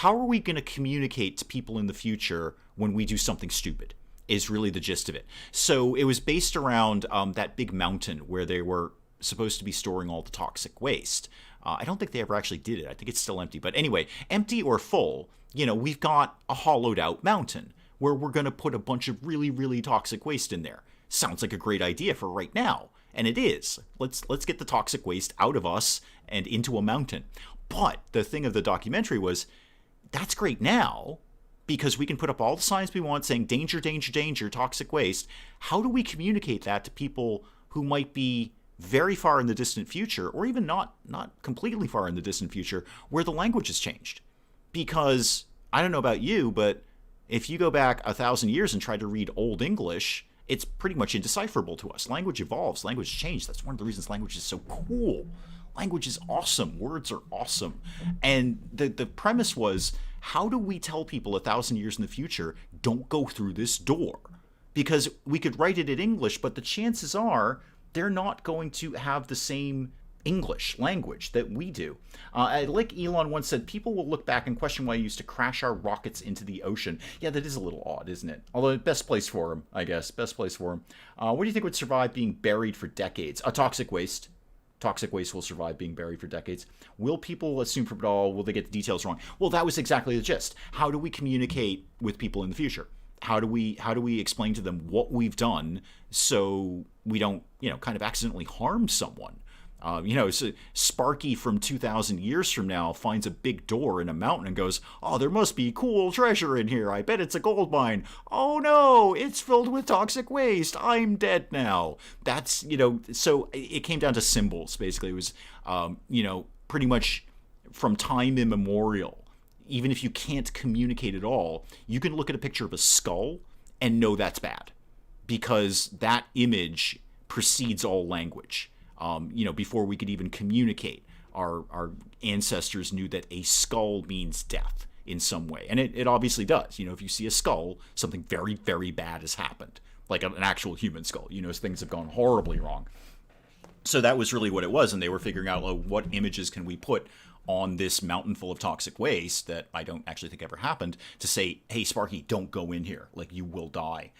A: are we going to communicate to people in the future when we do something stupid, is really the gist of it. So it was based around that big mountain where they were supposed to be storing all the toxic waste. I don't think they ever actually did it. I think it's still empty. But anyway, empty or full, we've got a hollowed out mountain where we're going to put a bunch of really, really toxic waste in there. Sounds like a great idea for right now. And it is. Let's get the toxic waste out of us and into a mountain. But the thing of the documentary was, that's great now, because we can put up all the signs we want saying danger, danger, danger, toxic waste. How do we communicate that to people who might be very far in the distant future, or even not completely far in the distant future, where the language has changed? Because I don't know about you, but if you go back 1,000 years and try to read Old English, it's pretty much indecipherable to us. Language evolves, language changes. That's one of the reasons language is so cool. Language is awesome. Words are awesome. And the premise was, how do we tell people 1,000 years in the future, don't go through this door? Because we could write it in English, but the chances are they're not going to have the same English language that we do. Like Elon once said, people will look back and question why I used to crash our rockets into the ocean. Yeah, that is a little odd, isn't it? Although, best place for him, I guess. Best place for him. What do you think would survive being buried for decades? Toxic waste. Toxic waste will survive being buried for decades. Will people assume from it all? Will they get the details wrong? Well, that was exactly the gist. How do we communicate with people in the future? How do we explain to them what we've done so we don't, kind of accidentally harm someone? So Sparky from 2,000 years from now finds a big door in a mountain and goes, oh, there must be cool treasure in here. I bet it's a gold mine. Oh, no, it's filled with toxic waste. I'm dead now. That's, so it came down to symbols, basically. It was, pretty much from time immemorial. Even if you can't communicate at all, you can look at a picture of a skull and know that's bad, because that image precedes all language. Before we could even communicate, our ancestors knew that a skull means death in some way. And it obviously does. If you see a skull, something very, very bad has happened. Like an actual human skull. Things have gone horribly wrong. So that was really what it was. And they were figuring out, what images can we put on this mountain full of toxic waste that I don't actually think ever happened to say, hey, Sparky, don't go in here. Like, you will die.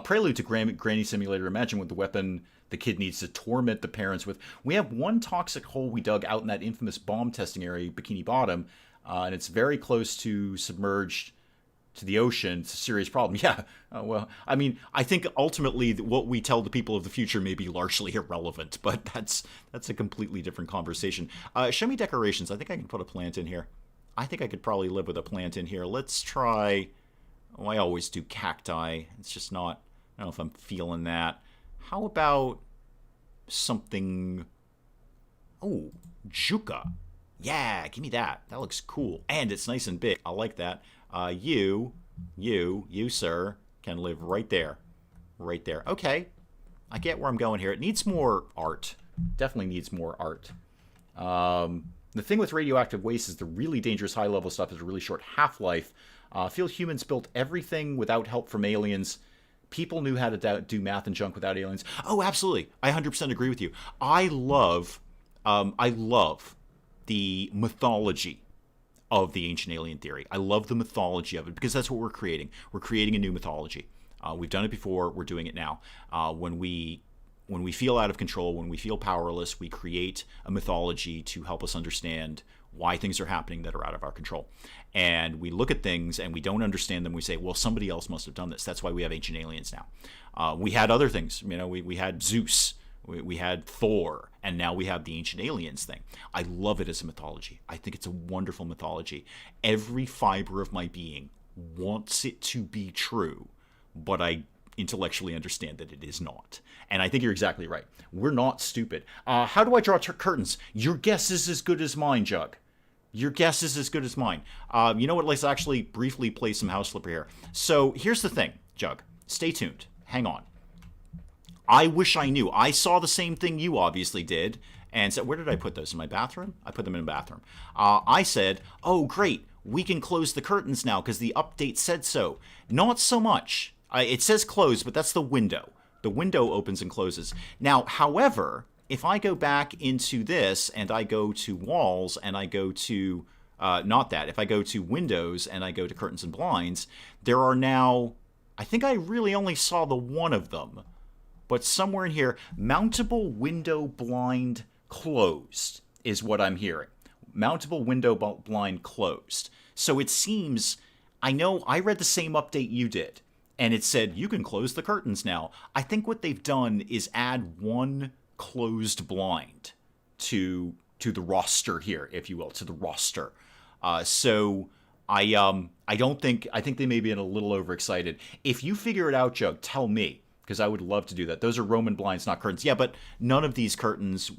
A: Prelude to Granny Simulator. Imagine what the weapon the kid needs to torment the parents with. We have one toxic hole we dug out in that infamous bomb testing area, Bikini Bottom, and it's very close to submerged to the ocean. It's a serious problem. Yeah, well, I mean, I think ultimately what we tell the people of the future may be largely irrelevant, but that's a completely different conversation. Show me decorations. I think I can put a plant in here. I think I could probably live with a plant in here. Let's try... Oh, I always do cacti. It's just not... I don't know if I'm feeling that. How about something... Oh, Juca. Yeah, give me that. That looks cool. And it's nice and big. I like that. You, sir, can live right there. Right there. Okay. I get where I'm going here. It needs more art. Definitely needs more art. The thing with radioactive waste is the really dangerous high-level stuff has a really short half-life. I feel humans built everything without help from aliens. People knew how to do math and junk without aliens. Oh, absolutely. I 100% agree with you. I love the mythology of the ancient alien theory. I love the mythology of it because that's what we're creating. We're creating a new mythology. We've done it before. We're doing it now. When we feel out of control, when we feel powerless, we create a mythology to help us understand why things are happening that are out of our control. And we look at things and we don't understand them. We say, well, somebody else must have done this. That's why we have ancient aliens now. We had other things. You know, we had Zeus. We had Thor, and now we have the ancient aliens thing. I love it as a mythology. I think it's a wonderful mythology. Every fiber of my being wants it to be true, but I intellectually understand that it is not. And I think you're exactly right. We're not stupid. How do I draw curtains? Your guess is as good as mine, Jug. Your guess is as good as mine. You know what? Let's actually briefly play some House Flipper here. So here's the thing, Jug. Stay tuned. Hang on. I wish I knew. I saw the same thing you obviously did and said, where did I put those? In my bathroom? I put them in a bathroom. I said, oh, great. We can close the curtains now because the update said so. Not so much. It says close, but that's the window. The window opens and closes. Now, however, if I go back into this and I go to walls and I go to, not that, if I go to windows and I go to curtains and blinds, there are now, I think I really only saw the one of them. But somewhere in here, mountable window blind closed is what I'm hearing. Mountable window blind closed. So it seems, I know I read the same update you did, and it said you can close the curtains now. I think what they've done is add one closed blind to the roster here, if you will, to the roster. So I think they may be a little overexcited. If you figure it out, Jug, tell me. Because I would love to do that. Those are Roman blinds, not curtains. Yeah, but none of these curtains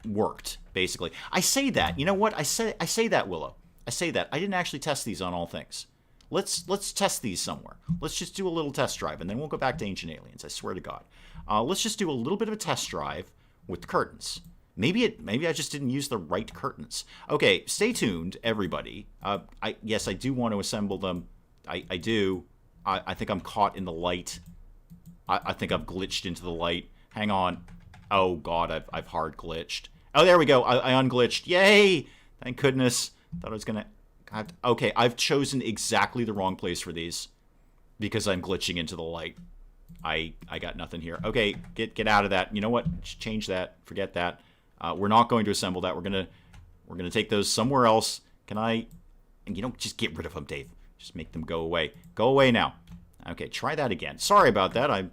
A: worked, basically. I say that. You know what? I say that, Willow. I say that. I didn't actually test these on all things. Let's test these somewhere. Let's just do a little test drive, and then we'll go back to Ancient Aliens. I swear to God. Let's just do a little bit of a test drive with the curtains. Maybe I just didn't use the right curtains. Okay, stay tuned, everybody. Yes, I do want to assemble them. I do. I think I'm caught in the light. I think I've glitched into the light. Hang on. Oh, God, I've hard glitched. Oh, there we go. I unglitched. Yay! Thank goodness. Thought I was going to... Okay, I've chosen exactly the wrong place for these because I'm glitching into the light. I got nothing here. Okay, get out of that. You know what? Change that. Forget that. We're not going to assemble that. We're gonna take those somewhere else. Can I... And just get rid of them, Dave. Just make them go away. Go away now. Okay, try that again. Sorry about that.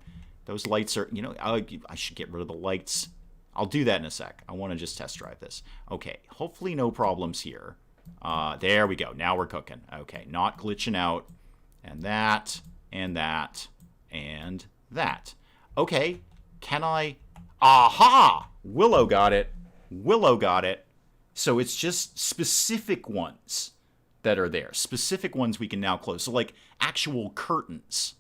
A: Those lights are, I should get rid of the lights. I'll do that in a sec. I want to just test drive this. Okay, hopefully no problems here. There we go. Now we're cooking. Okay, not glitching out. And that, and that, and that. Okay, can I... Aha! Willow got it. Willow got it. So it's just specific ones that are there. Specific ones we can now close. So like actual curtains.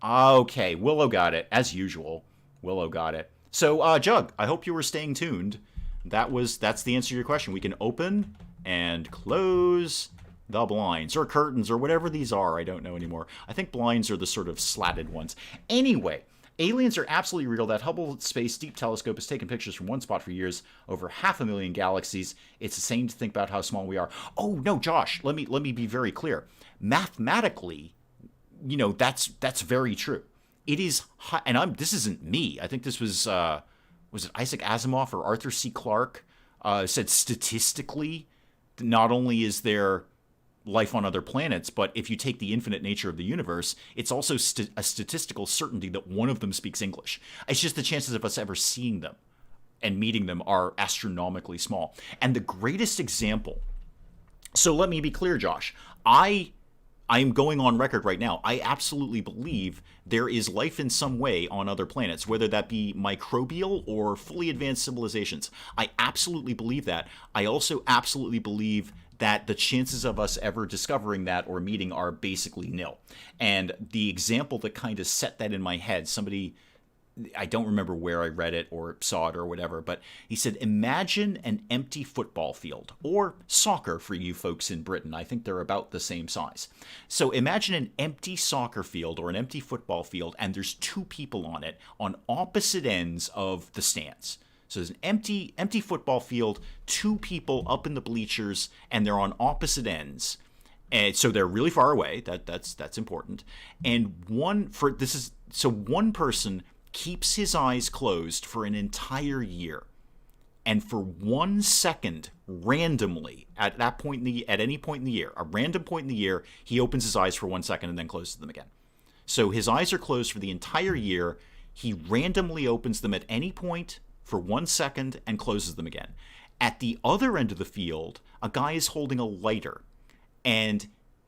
A: Okay, Willow got it. As usual, Willow got it. So, Jug, I hope you were staying tuned. That's the answer to your question. We can open and close the blinds, or curtains, or whatever these are. I don't know anymore. I think blinds are the sort of slatted ones. Anyway, Aliens are absolutely real. That Hubble Space Deep Telescope has taken pictures from one spot for years, over 500,000 galaxies. It's insane to think about how small we are. Oh no, Josh, let me be very clear. Mathematically, that's very true. It is, and this isn't me. I think this was it Isaac Asimov or Arthur C. Clarke said statistically, not only is there life on other planets, but if you take the infinite nature of the universe, it's also a statistical certainty that one of them speaks English. It's just the chances of us ever seeing them and meeting them are astronomically small. And the greatest example, so let me be clear, Josh, I am going on record right now. I absolutely believe there is life in some way on other planets, whether that be microbial or fully advanced civilizations. I absolutely believe that. I also absolutely believe that the chances of us ever discovering that or meeting are basically nil. And the example that kind of set that in my head, somebody, I don't remember where I read it or saw it or whatever, but he said, imagine an empty football field, or soccer for you folks in Britain. I think they're about the same size. So imagine an empty soccer field or an empty football field, and there's two people on it on opposite ends of the stands. So there's an empty football field, two people up in the bleachers, and they're on opposite ends. And so they're really far away. That's important. And one person keeps his eyes closed for an entire year. And for 1 second, randomly, at any point in the year, a random point in the year, he opens his eyes for 1 second and then closes them again. So his eyes are closed for the entire year. He randomly opens them at any point for 1 second and closes them again. At the other end of the field, a guy is holding a lighter, and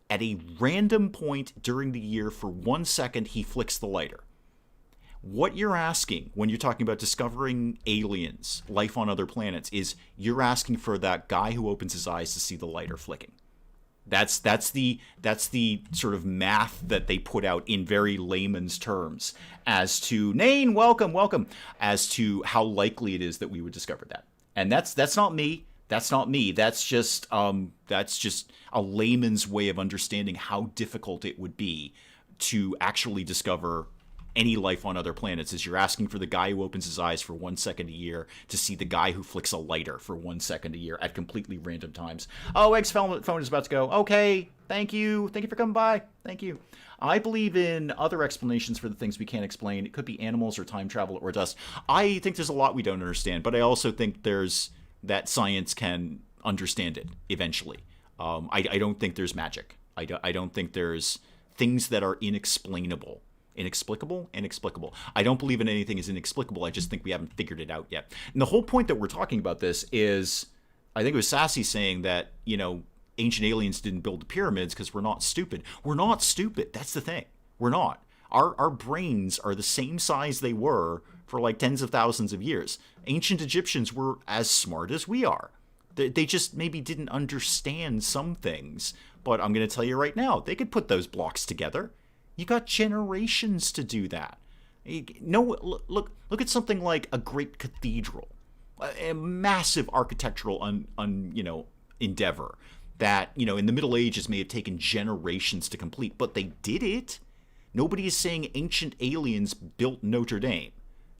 A: at a random point during the year for 1 second, he flicks the lighter. What you're asking when you're talking about discovering aliens, life on other planets, is you're asking for that guy who opens his eyes to see the lighter flicking. That's the sort of math that they put out in very layman's terms as to, Nain, welcome, as to how likely it is that we would discover that. And that's not me. That's not me. That's just a layman's way of understanding how difficult it would be to actually discover any life on other planets. Is you're asking for the guy who opens his eyes for 1 second a year to see the guy who flicks a lighter for 1 second a year at completely random times. Oh, Egg's phone is about to go. Okay, thank you for coming by. Thank you. I believe in other explanations for the things we can't explain. It could be animals or time travel or dust. I think there's a lot we don't understand, but I also think there's that science can understand it eventually. I don't think there's magic. I don't think there's things that are inexplainable. Inexplicable? I don't believe in anything is inexplicable. I just think we haven't figured it out yet. And the whole point that we're talking about this is, I think it was Sassy saying that, ancient aliens didn't build the pyramids because we're not stupid. We're not stupid. That's the thing. We're not. Our brains are the same size they were for like tens of thousands of years. Ancient Egyptians were as smart as we are. They just maybe didn't understand some things. But I'm going to tell you right now, they could put those blocks together. You got generations to do that. No, look at something like a great cathedral, a massive architectural endeavor that in the Middle Ages may have taken generations to complete, but they did it. Nobody is saying ancient aliens built Notre Dame.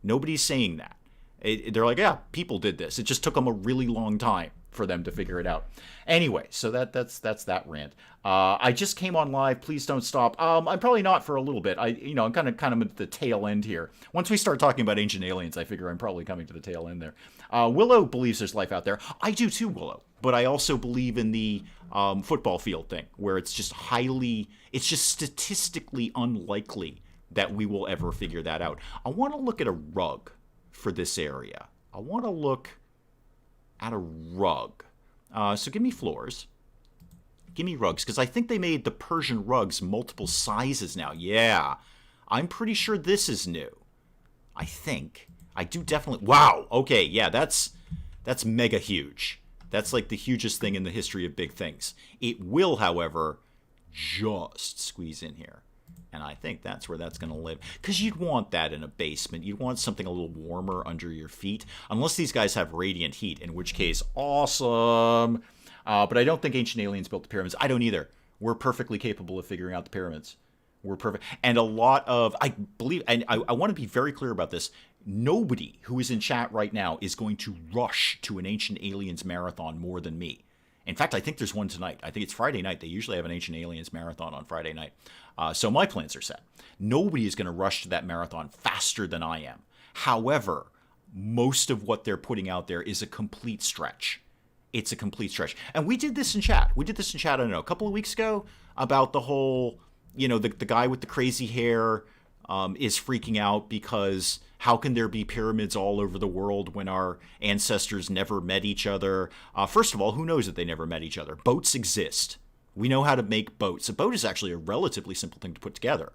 A: Nobody's saying that. They're like, yeah, people did this. It just took them a really long time for them to figure it out. Anyway, so that's that rant. I just came on live. Please don't stop. I'm probably not for a little bit. I'm kind of at the tail end here. Once we start talking about ancient aliens, I figure I'm probably coming to the tail end there. Willow believes there's life out there. I do too, Willow. But I also believe in the football field thing, where it's just statistically unlikely that we will ever figure that out. I want to look at a rug for this area. I want to look at a rug. So give me floors. Give me rugs, because I think they made the Persian rugs multiple sizes now. Yeah. I'm pretty sure this is new. I think. I do definitely... Wow! Okay, yeah, that's mega huge. That's like the hugest thing in the history of big things. It will, however, just squeeze in here. And I think that's where that's going to live. Because you'd want that in a basement. You'd want something a little warmer under your feet. Unless these guys have radiant heat, in which case, awesome. But I don't think ancient aliens built the pyramids. I don't either. We're perfectly capable of figuring out the pyramids. We're perfect. And a lot of, I believe, and I want to be very clear about this. Nobody who is in chat right now is going to rush to an Ancient Aliens marathon more than me. In fact, I think there's one tonight. I think it's Friday night. They usually have an Ancient Aliens marathon on Friday night. So my plans are set. Nobody is going to rush to that marathon faster than I am. However, most of what they're putting out there is a complete stretch. It's a complete stretch. And we did this in chat. I don't know, a couple of weeks ago about the whole, the guy with the crazy hair is freaking out because how can there be pyramids all over the world when our ancestors never met each other? First of all, who knows that they never met each other? Boats exist. We know how to make boats. A boat is actually a relatively simple thing to put together.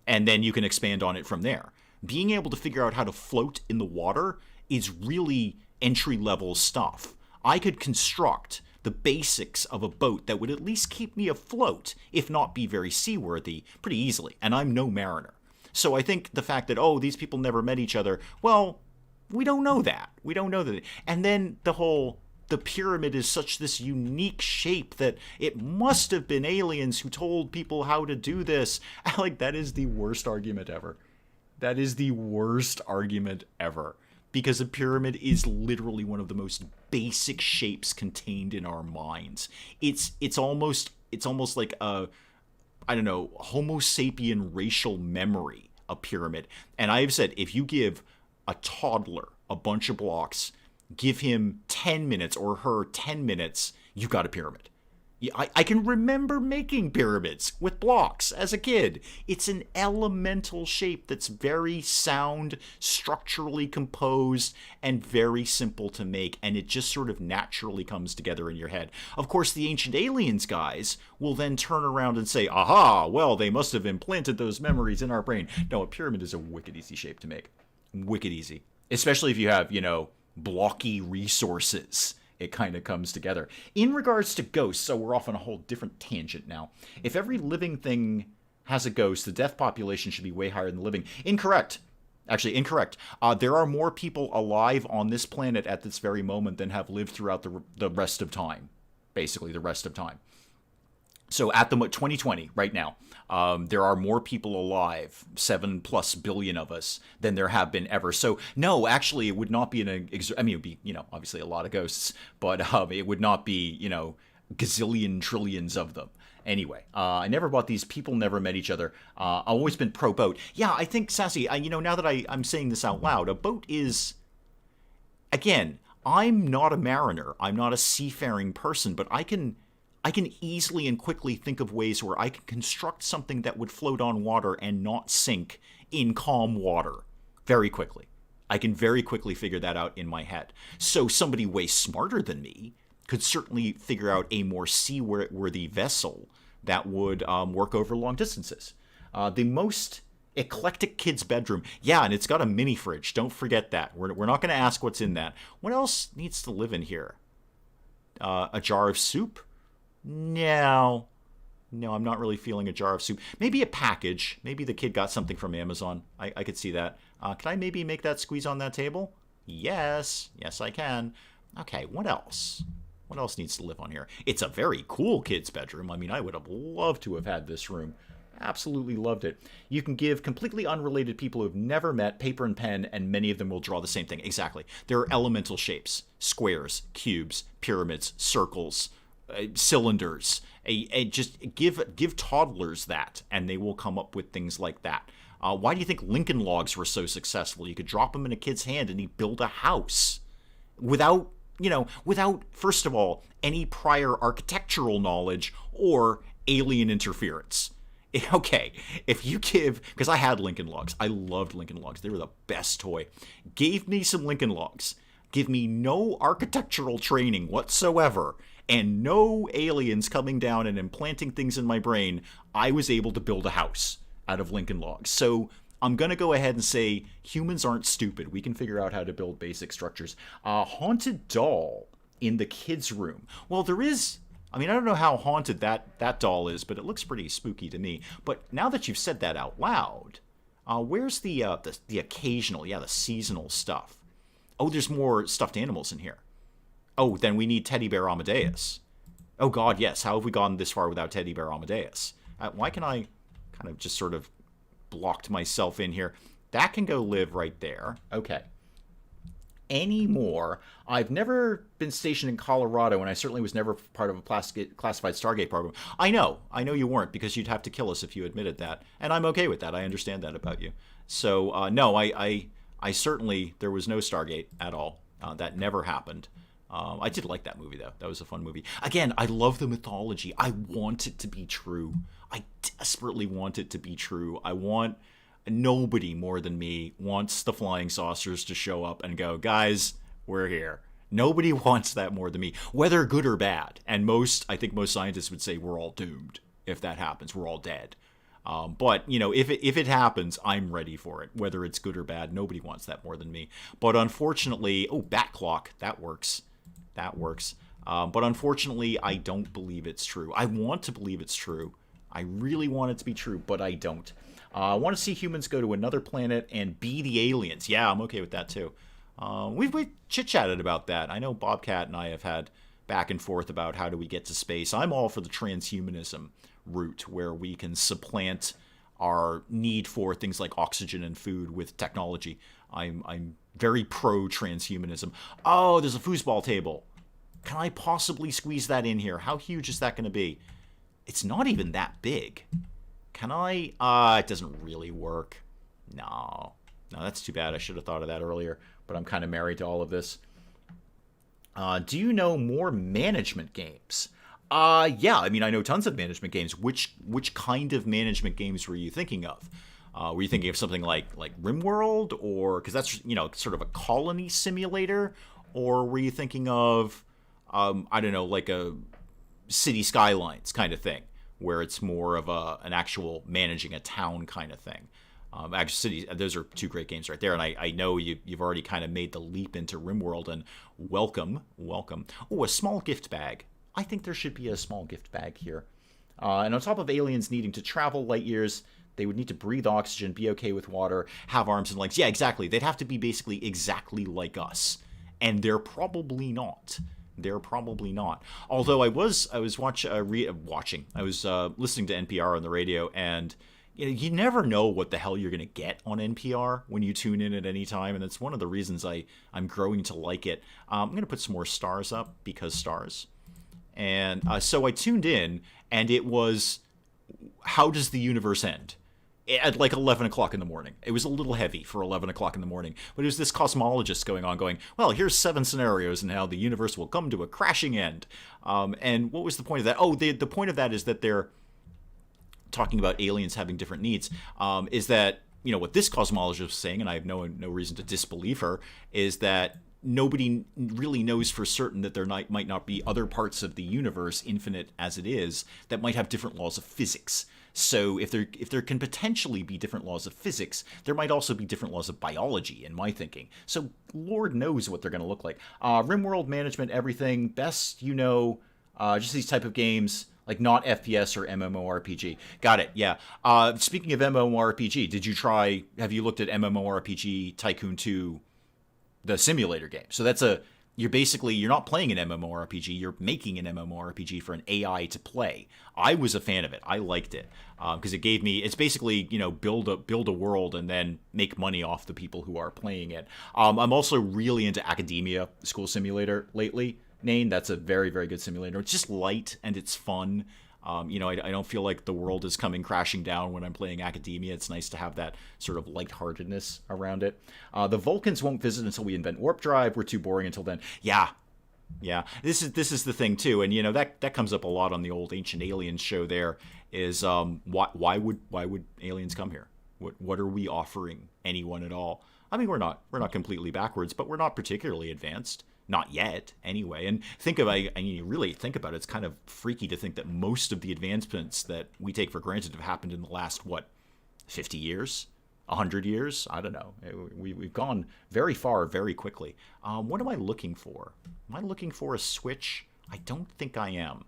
A: And then you can expand on it from there. Being able to figure out how to float in the water is really entry-level stuff. I could construct the basics of a boat that would at least keep me afloat, if not be very seaworthy, pretty easily. And I'm no mariner. So I think the fact that, these people never met each other, well, we don't know that. And then the pyramid is such this unique shape that it must have been aliens who told people how to do this. Like, that is the worst argument ever. That is the worst argument ever. Because a pyramid is literally one of the most basic shapes contained in our minds. It's almost like a, Homo sapien racial memory, a pyramid. And I have said, if you give a toddler a bunch of blocks, give him 10 minutes or her 10 minutes, you got a pyramid. I can remember making pyramids with blocks as a kid. It's an elemental shape that's very sound, structurally composed, and very simple to make, and it just sort of naturally comes together in your head. Of course, the Ancient Aliens guys will then turn around and say, aha, well, they must have implanted those memories in our brain. No, a pyramid is a wicked easy shape to make. Wicked easy. Especially if you have, blocky resources. It kind of comes together. In regards to ghosts, so we're off on a whole different tangent now. If every living thing has a ghost, the death population should be way higher than the living. Incorrect. Actually, incorrect. There are more people alive on this planet at this very moment than have lived throughout the rest of time. Basically, the rest of time. So at the 2020, right now, there are more people alive, 7+ billion of us, than there have been ever. So no, actually, it would not be it would be, obviously a lot of ghosts, but it would not be, gazillion trillions of them. Anyway, I never bought these. People never met each other. I've always been pro boat. Yeah, I think, Sassy, now that I'm saying this out loud, a boat is, again, I'm not a mariner. I'm not a seafaring person, but I can easily and quickly think of ways where I can construct something that would float on water and not sink in calm water very quickly. I can very quickly figure that out in my head. So somebody way smarter than me could certainly figure out a more seaworthy vessel that would work over long distances. The most eclectic kid's bedroom. Yeah, and it's got a mini fridge. Don't forget that. We're not going to ask what's in that. What else needs to live in here? A jar of soup? No, I'm not really feeling a jar of soup. Maybe a package. Maybe the kid got something from Amazon. I could see that. Can I maybe make that squeeze on that table? Yes, I can. Okay, what else? What else needs to live on here? It's a very cool kid's bedroom. I mean, I would have loved to have had this room. Absolutely loved it. You can give completely unrelated people who have never met paper and pen, and many of them will draw the same thing. Exactly. There are elemental shapes. Squares, cubes, pyramids, circles, cylinders. Just give toddlers that, and they will come up with things like that. Why do you think Lincoln Logs were so successful? You could drop them in a kid's hand and he'd build a house without first of all any prior architectural knowledge or alien interference. Okay, if you give, because I had Lincoln Logs, I loved Lincoln Logs. They were the best toy. Gave me some Lincoln Logs. Give me no architectural training whatsoever, and no aliens coming down and implanting things in my brain. I was able to build a house out of Lincoln Logs. So I'm going to go ahead and say humans aren't stupid. We can figure out how to build basic structures. Haunted doll in the kids' room. Well, there is, I mean, I don't know how haunted that doll is, but it looks pretty spooky to me. But now that you've said that out loud, where's the occasional, the seasonal stuff? Oh, there's more stuffed animals in here. Oh, then we need Teddy Bear Amadeus. Oh God, yes. How have we gone this far without Teddy Bear Amadeus? Why can I kind of just sort of blocked myself in here. That can go live right there. Okay. Anymore, I've never been stationed in Colorado, and I certainly was never part of a classified Stargate program. I know you weren't, because you'd have to kill us if you admitted that, and I'm okay with that. I understand that about you. So no, I certainly, there was no Stargate at all. That never happened. I did like that movie, though. That was a fun movie. Again, I love the mythology. I want it to be true. I desperately want it to be true. I want... Nobody more than me wants the flying saucers to show up and go, guys, we're here. Nobody wants that more than me, whether good or bad. And I think most scientists would say we're all doomed if that happens. We're all dead. But, if it happens, I'm ready for it, whether it's good or bad. Nobody wants that more than me. But unfortunately, bat clock, that works. That works. But unfortunately, I don't believe it's true. I want to believe it's true. I really want it to be true, but I don't. I want to see humans go to another planet and be the aliens. Yeah, I'm okay with that, too. We've chit-chatted about that. I know Bobcat and I have had back and forth about how do we get to space. I'm all for the transhumanism route, where we can supplant our need for things like oxygen and food with technology. I'm very pro-transhumanism. Oh, there's a foosball table. Can I possibly squeeze that in here? How huge is that going to be? It's not even that big. Can I? It doesn't really work. No, that's too bad. I should have thought of that earlier, but I'm kind of married to all of this. Do you know more management games? Yeah, I mean, I know tons of management games. Which kind of management games were you thinking of? Were you thinking of something like RimWorld, or because that's sort of a colony simulator, or were you thinking of I don't know, like a City Skylines kind of thing, where it's more of an actual managing a town kind of thing? Actually, those are two great games right there, and I know you've already kind of made the leap into RimWorld, and welcome. Oh, a small gift bag. I think there should be a small gift bag here. And on top of aliens needing to travel light years, they would need to breathe oxygen, be okay with water, have arms and legs. Yeah, exactly. They'd have to be basically exactly like us, and they're probably not. Although I was listening to NPR on the radio, and you never know what the hell you're going to get on NPR when you tune in at any time, and that's one of the reasons I'm growing to like it. I'm going to put some more stars up, because stars. And so I tuned in, and it was, how does the universe end? At like 11 o'clock in the morning. It was a little heavy for 11 o'clock in the morning, but it was this cosmologist going, well, here's 7 scenarios and how the universe will come to a crashing end. And what was the point of that? Oh, the point of that is that they're talking about aliens having different needs, is that, what this cosmologist was saying, and I have no reason to disbelieve her, is that nobody really knows for certain that there might not be other parts of the universe, infinite as it is, that might have different laws of physics. So if there can potentially be different laws of physics, there might also be different laws of biology, in my thinking. So Lord knows what they're going to look like. RimWorld management, everything, best just these type of games, like not FPS or MMORPG. Got it, yeah. Speaking of MMORPG, have you looked at MMORPG Tycoon 2, the simulator game? So that's you're not playing an MMORPG, you're making an MMORPG for an AI to play. I was a fan of it. I liked it because it's basically, build a world and then make money off the people who are playing it. I'm also really into Academia School Simulator lately. Nane, that's a very, very good simulator. It's just light and it's fun. I don't feel like the world is coming crashing down when I'm playing Academia. It's nice to have that sort of lightheartedness around it. The Vulcans won't visit until we invent warp drive. We're too boring until then. Yeah. This is the thing too, and that comes up a lot on the old Ancient Aliens show. There is why would aliens come here? What are we offering anyone at all? I mean, we're not completely backwards, but we're not particularly advanced. Not yet, anyway. And you really think about it, it's kind of freaky to think that most of the advancements that we take for granted have happened in the last, 50 years? 100 years? I don't know. We've gone very far, very quickly. What am I looking for? Am I looking for a switch? I don't think I am.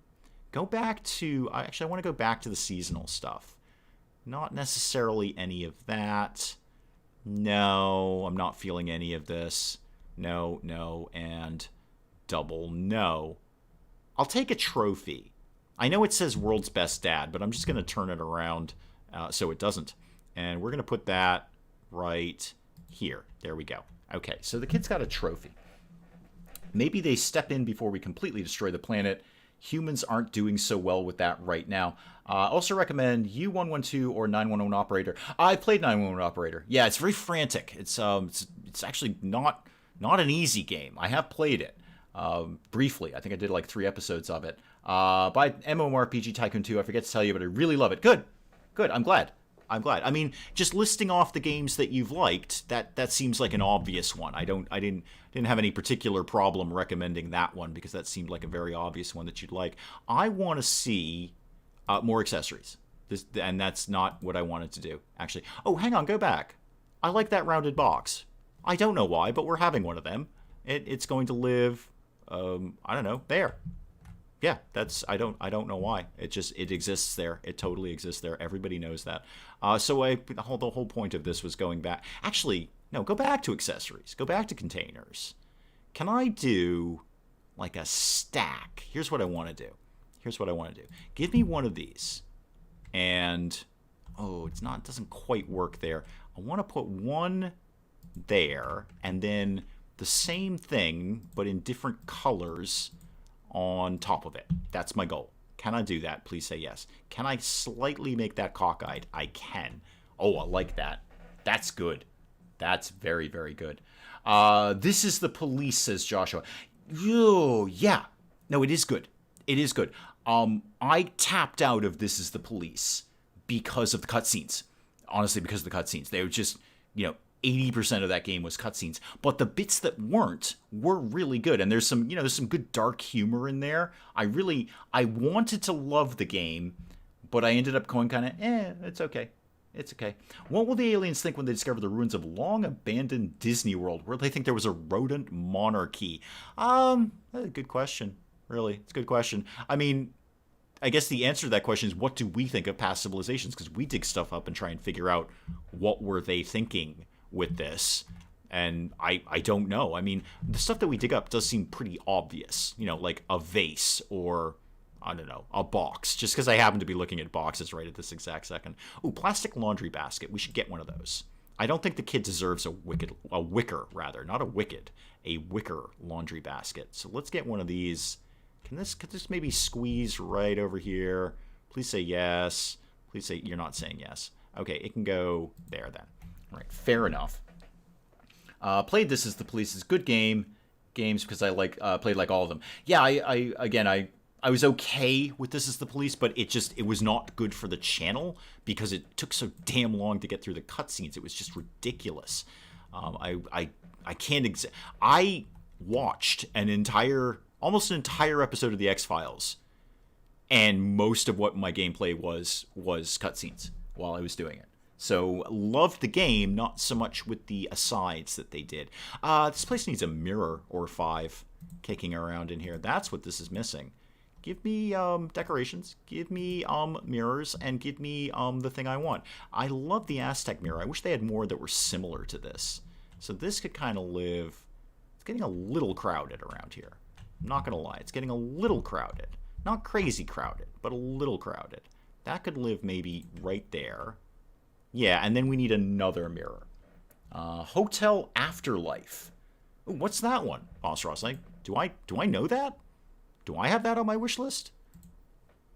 A: I want to go back to the seasonal stuff. Not necessarily any of that. No, I'm not feeling any of this. No, and double no. I'll take a trophy. I know it says world's best dad, but I'm just going to turn it around so it doesn't. And we're going to put that right here. There we go. Okay, so the kid's got a trophy. Maybe they step in before we completely destroy the planet. Humans aren't doing so well with that right now. Also recommend U112 or 911 Operator. I've played 911 Operator. Yeah, it's very frantic. It's actually not an easy game. I have played it briefly. I think I did like 3 episodes of it. By MMORPG Tycoon 2. I forget to tell you, but I really love it. Good. I'm glad. I mean, just listing off the games that you've liked, that seems like an obvious one. I didn't have any particular problem recommending that one because that seemed like a very obvious one that you'd like. I want to see more accessories. And that's not what I wanted to do, actually. Oh, hang on, go back. I like that rounded box. I don't know why, but we're having one of them. It's going to live, I don't know, there. Yeah, I don't know why. It exists there. It totally exists there. Everybody knows that. So the whole point of this was going back. Actually, no, go back to accessories. Go back to containers. Can I do like a stack? Here's what I want to do. Give me one of these. And it doesn't quite work there. I want to put one there and then the same thing but in different colors on top of it. That's my goal. Can I do that? Please say yes. Can I slightly make that cockeyed? I can. Oh, I like that. That's good. That's very, very good. This is the police, says Joshua. Oh, yeah. No, it is good. It is good. I tapped out of This is the Police because of the cutscenes. Honestly, because of the cutscenes. They were just, 80% of that game was cutscenes, but the bits that weren't were really good. And there's some good dark humor in there. I wanted to love the game, but I ended up going kind of, it's okay. It's okay. What will the aliens think when they discover the ruins of long-abandoned Disney World? Where they think there was a rodent monarchy? That's a good question. Really, it's a good question. I mean, I guess the answer to that question is, what do we think of past civilizations? Because we dig stuff up and try and figure out what were they thinking with this. And I don't know. I mean, the stuff that we dig up does seem pretty obvious. Like a vase or, I don't know, a box. Just because I happen to be looking at boxes right at this exact second. Ooh, plastic laundry basket. We should get one of those. I don't think the kid deserves a wicker, not a wicked, a wicker laundry basket. So let's get one of these. Could this maybe squeeze right over here? Please say yes. Please say you're not saying yes. Okay, it can go there then. All right, fair enough. Played This is the Police's good games because I played like all of them. Yeah, I was okay with This is the Police, but it was not good for the channel because it took so damn long to get through the cutscenes. It was just ridiculous. I watched almost an entire episode of the X-Files, and most of what my gameplay was cutscenes while I was doing it. So loved the game, not so much with the asides that they did. This place needs a mirror or 5 kicking around in here. That's what this is missing. Give me decorations, give me mirrors, and give me the thing I want. I love the Aztec mirror. I wish they had more that were similar to this. So this could kind of live. It's getting a little crowded around here. I'm not going to lie. It's getting a little crowded. Not crazy crowded, but a little crowded. That could live maybe right there. Yeah, and then we need another mirror. Hotel Afterlife. Ooh, what's that one, Boss Ross? Do I know that? Do I have that on my wish list?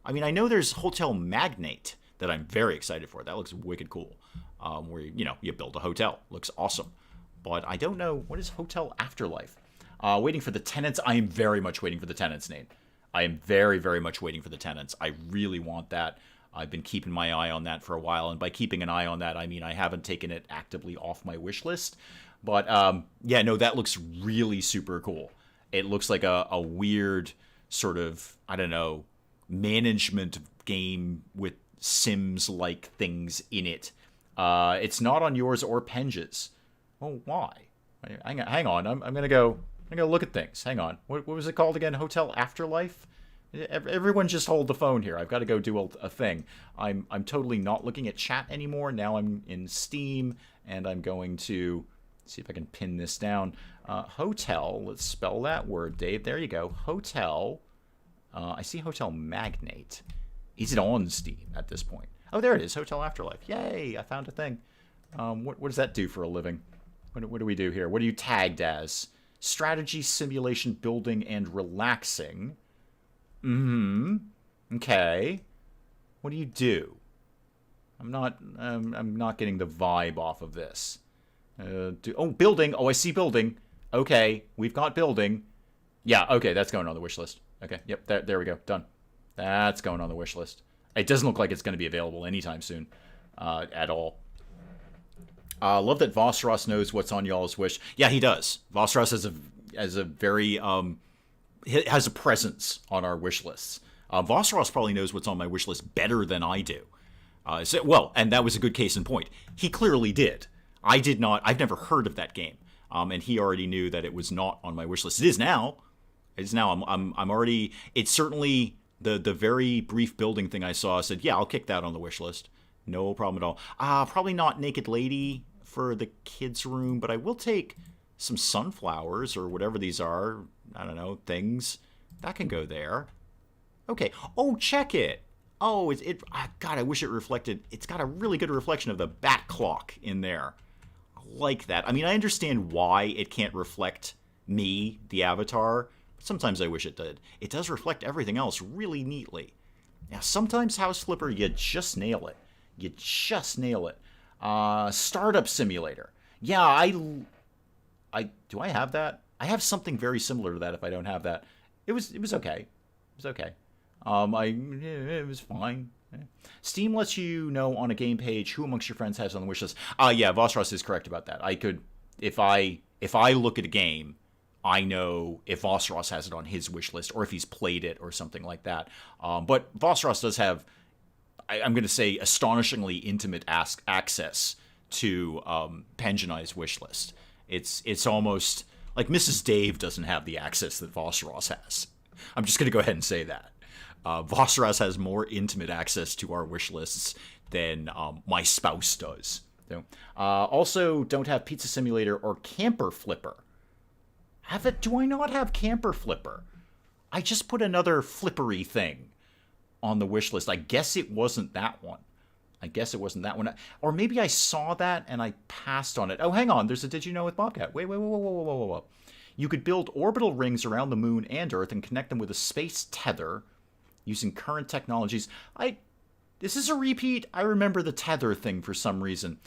A: I mean, I know there's Hotel Magnate that I'm very excited for. That looks wicked cool. Where you build a hotel. Looks awesome. But I don't know, what is Hotel Afterlife? Waiting for the tenants. I am very much waiting for the tenants, Nate. I am very, very much waiting for the tenants. I really want that. I've been keeping my eye on that for a while, and by keeping an eye on that, I mean I haven't taken it actively off my wish list. But yeah, no, that looks really super cool. It looks like a weird sort of, I don't know, management game with Sims-like things in it. It's not on yours or Penge's. Oh, why? Hang on. I'm gonna go look at things. Hang on. What was it called again? Hotel Afterlife? Everyone just hold the phone here. I've got to go do a thing. I'm totally not looking at chat anymore. Now I'm in Steam, and I'm going to see if I can pin this down. Hotel. Let's spell that word, Dave. There you go. Hotel. I see Hotel Magnate. Is it on Steam at this point? Oh, there it is. Hotel Afterlife. Yay! I found a thing. What does that do for a living? What do we do here? What are you tagged as? Strategy, simulation, building, and relaxing. Okay. What do you do? I'm not getting the vibe off of this. Building. Oh, I see building. Okay, we've got building. Yeah, okay, that's going on the wish list. Okay, yep, there we go. Done. That's going on the wish list. It doesn't look like it's going to be available anytime soon at all. Love that Vosros knows what's on y'all's wish. Yeah, he does. Vosros has a very has a presence on our wish lists. Vosros probably knows what's on my wish list better than I do. And that was a good case in point. He clearly did. I did not. I've never heard of that game, and he already knew that it was not on my wish list. It is now. It's now. I'm already. It's certainly the very brief building thing I saw. Said, yeah, I'll kick that on the wish list. No problem at all. Probably not Naked Lady for the kids' room, but I will take some sunflowers or whatever these are. I don't know, things that can go there. Okay. Oh, check it. Oh, God, I wish it reflected. It's got a really good reflection of the bat clock in there. I like that. I mean, I understand why it can't reflect me, the avatar, but sometimes I wish it did. It does reflect everything else really neatly. Now, sometimes House Flipper, you just nail it. You just nail it. Startup Simulator. Yeah, do I have that? I have something very similar to that if I don't have that. It was okay. It was okay. It was fine. Steam lets you know on a game page who amongst your friends has on the wish list. Yeah, Vosros is correct about that. I could, if I look at a game, I know if Vosros has it on his wish list or if he's played it or something like that. But Vosros does have, I'm going to say, astonishingly intimate access to Panjanai's wish list. It's almost like Mrs. Dave doesn't have the access that Vosros has. I'm just going to go ahead and say that. Vosros has more intimate access to our wish lists than my spouse does. So, also, don't have Pizza Simulator or Camper Flipper. Do I not have Camper Flipper? I just put another flippery thing on the wish list. I guess it wasn't that one. Or maybe I saw that and I passed on it. Oh, hang on. There's a Did You Know with Bobcat. Wait. Whoa. You could build orbital rings around the moon and Earth and connect them with a space tether using current technologies. This is a repeat. I remember the tether thing for some reason.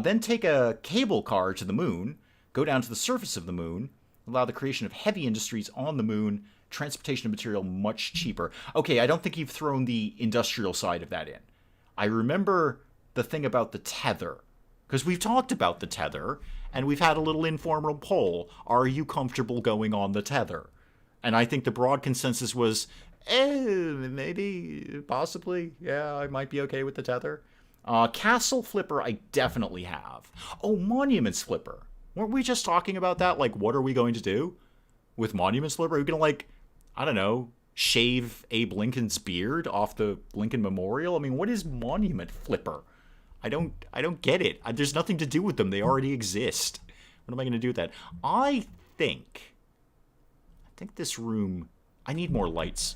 A: Then take a cable car to the moon, go down to the surface of the moon, allow the creation of heavy industries on the moon, transportation of material much cheaper. Okay, I don't think you've thrown the industrial side of that in. I remember the thing about the tether, because we've talked about the tether, and we've had a little informal poll. Are you comfortable going on the tether? And I think the broad consensus was, maybe, possibly, yeah, I might be okay with the tether. Castle Flipper, I definitely have. Oh, Monuments Flipper. Weren't we just talking about that? Like, what are we going to do with Monuments Flipper? Are we going to, like, I don't know, shave Abe Lincoln's beard off the Lincoln Memorial? I mean, what is Monument Flipper? I don't get it. There's nothing to do with them. They already exist. What am I going to do with that? I think this room, I need more lights.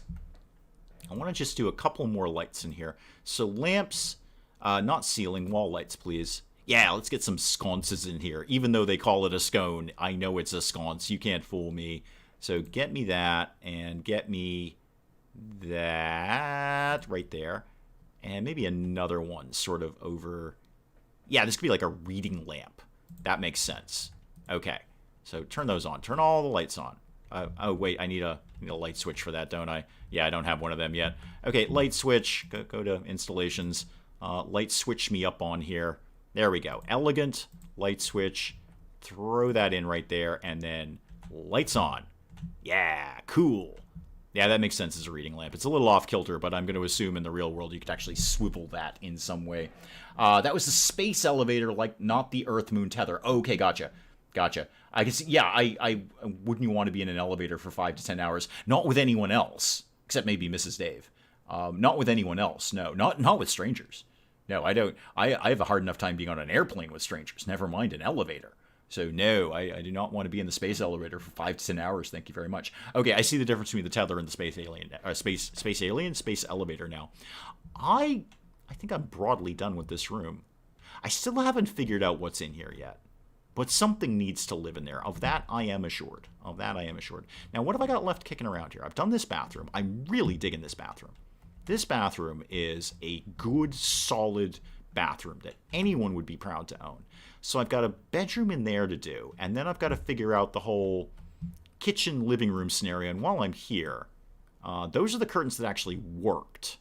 A: I want to just do a couple more lights in here. So lamps, not ceiling, wall lights, please. Yeah, let's get some sconces in here. Even though they call it a scone, I know it's a sconce. You can't fool me. So get me that, and get me that right there. And maybe another one sort of over. Yeah, this could be like a reading lamp. That makes sense. Okay, so turn those on. Turn all the lights on. Oh, wait, I need a light switch for that, don't I? Yeah, I don't have one of them yet. Okay, light switch. Go to installations. Light switch me up on here. There we go. Elegant light switch. Throw that in right there, and then lights on. Yeah, cool. Yeah, that makes sense as a reading lamp. It's a little off-kilter, but I'm going to assume in the real world you could actually swivel that in some way. That was the space elevator, like not the Earth-Moon tether. Okay, gotcha. I guess, yeah, I wouldn't you want to be in an elevator for 5 to 10 hours? Not with anyone else, except maybe Mrs. Dave. Not with anyone else, no. Not with strangers. No, I don't. I have a hard enough time being on an airplane with strangers, never mind an elevator. So no, I do not want to be in the space elevator for 5 to 10 hours. Thank you very much. Okay, I see the difference between the tether and the space alien, space elevator now. I I think I'm broadly done with this room. I still haven't figured out what's in here yet. But something needs to live in there. Of that, I am assured. Of that, I am assured. Now, what have I got left kicking around here? I've done this bathroom. I'm really digging this bathroom. This bathroom is a good, solid bathroom that anyone would be proud to own. So I've got a bedroom in there to do, and then I've got to figure out the whole kitchen living room scenario. And while I'm here, those are the curtains that actually worked.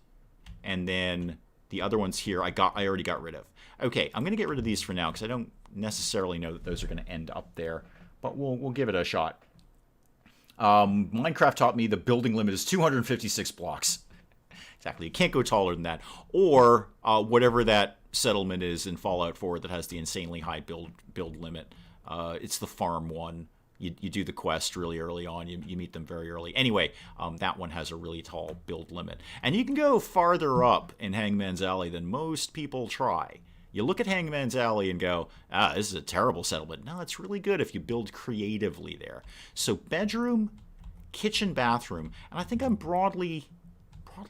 A: And then the other ones here I already got rid of. Okay, I'm going to get rid of these for now because I don't necessarily know that those are going to end up there, but we'll give it a shot. Minecraft taught me the building limit is 256 blocks. Exactly, you can't go taller than that, or whatever that settlement is in Fallout 4 that has the insanely high build limit. It's the farm one. You do the quest really early on. You meet them very early. Anyway, that one has a really tall build limit, and you can go farther up in Hangman's Alley than most people try. You look at Hangman's Alley and go, this is a terrible settlement. No, it's really good if you build creatively there. So bedroom, kitchen, bathroom, and I think I'm broadly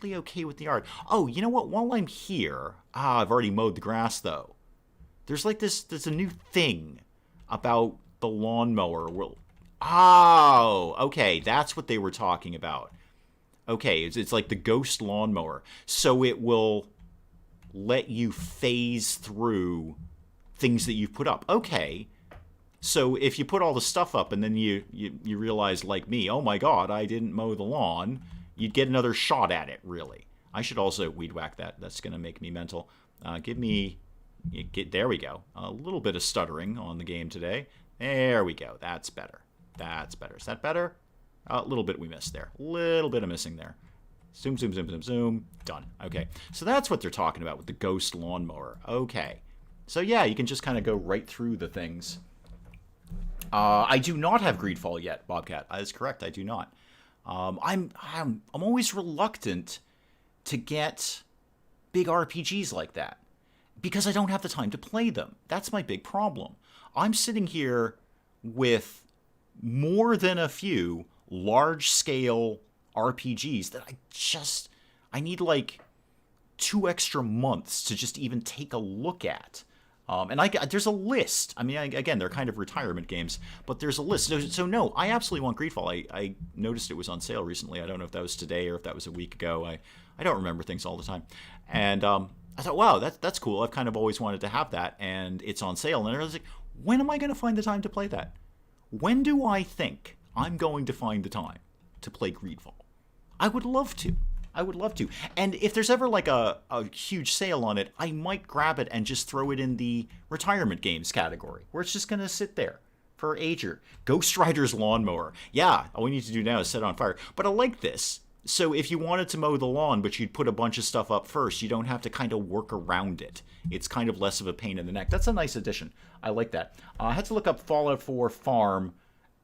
A: okay with the art. Oh, you know what? While I'm here, I've already mowed the grass though. There's a new thing about the lawnmower. Oh, okay, that's what they were talking about. Okay, it's like the ghost lawnmower. So it will let you phase through things that you've put up. Okay, so if you put all the stuff up and then you realize, like me, oh my god, I didn't mow the lawn, you'd get another shot at it, really. I should also weed whack that. That's going to make me mental. There we go. A little bit of stuttering on the game today. There we go. That's better. That's better. Is that better? A little bit we missed there. A little bit of missing there. Zoom, zoom, zoom, zoom, zoom. Done. Okay. So that's what they're talking about with the ghost lawnmower. Okay. So yeah, you can just kind of go right through the things. I do not have Greedfall yet, Bobcat. That is correct. I do not. I'm always reluctant to get big RPGs like that because I don't have the time to play them. That's my big problem. I'm sitting here with more than a few large-scale RPGs that I need like 2 extra months to just even take a look at. And there's a list. I mean, again, they're kind of retirement games, but there's a list. So no, I absolutely want Greedfall. I noticed it was on sale recently. I don't know if that was today or if that was a week ago. I don't remember things all the time. And I thought, wow, that's cool. I've kind of always wanted to have that, and it's on sale. And I was like, when am I going to find the time to play that? When do I think I'm going to find the time to play Greedfall? I would love to. And if there's ever like a huge sale on it, I might grab it and just throw it in the retirement games category, where it's just going to sit there for ager. Ghost Rider's lawnmower. Yeah, all we need to do now is set it on fire. But I like this. So if you wanted to mow the lawn, but you'd put a bunch of stuff up first, you don't have to kind of work around it. It's kind of less of a pain in the neck. That's a nice addition. I like that. I had to look up Fallout 4 Farm.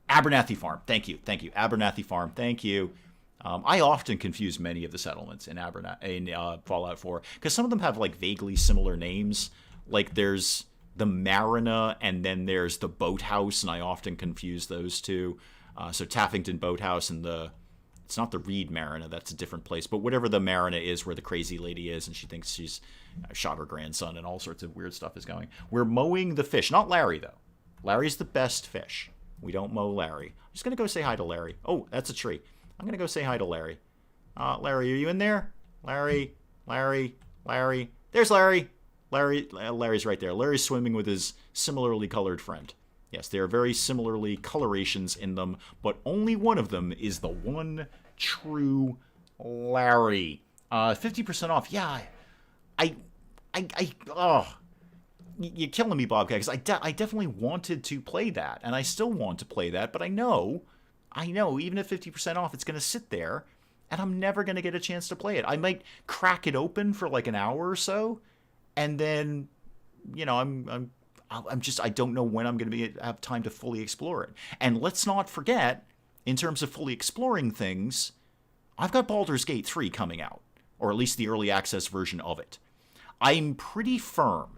A: Abernathy Farm. Thank you. Abernathy Farm. Thank you. I often confuse many of the settlements in Fallout 4 because some of them have like vaguely similar names. Like there's the Marina and then there's the Boathouse, and I often confuse those two. So Taffington Boathouse and it's not the Reed Marina, that's a different place, but whatever the Marina is where the crazy lady is and she thinks she's shot her grandson and all sorts of weird stuff is going. We're mowing the fish. Not Larry, though. Larry's the best fish. We don't mow Larry. I'm just going to go say hi to Larry. Oh, that's a tree. I'm going to go say hi to Larry. Larry, are you in there? Larry. There's Larry. Larry's right there. Larry's swimming with his similarly colored friend. Yes, they are very similarly colorations in them, but only one of them is the one true Larry. 50% off. Yeah, you're killing me, Bobcat, because I definitely wanted to play that, and I still want to play that, but I know, even at 50% off, it's going to sit there, and I'm never going to get a chance to play it. I might crack it open for like an hour or so, and then, I don't know when I'm going to have time to fully explore it. And let's not forget, in terms of fully exploring things, I've got Baldur's Gate 3 coming out, or at least the early access version of it. I'm pretty firm,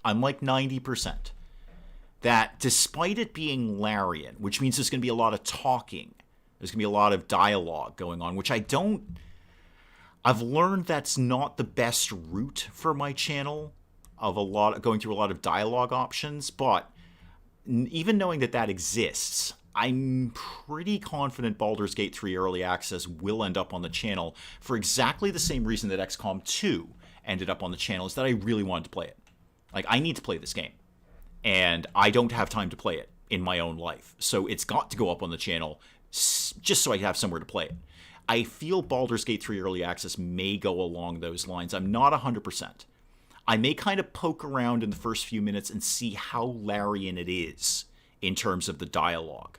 A: I'm like 90%, that despite it being Larian, which means there's going to be a lot of talking, there's going to be a lot of dialogue going on, which I don't I've learned that's not the best route for my channel of going through a lot of dialogue options, but even knowing that exists, I'm pretty confident Baldur's Gate 3 Early Access will end up on the channel for exactly the same reason that XCOM 2 ended up on the channel, is that I really wanted to play it. Like, I need to play this game, and I don't have time to play it in my own life, so it's got to go up on the channel just so I have somewhere to play it. I feel Baldur's Gate 3 Early Access may go along those lines. I'm not 100%. I may kind of poke around in the first few minutes and see how Larian it is in terms of the dialogue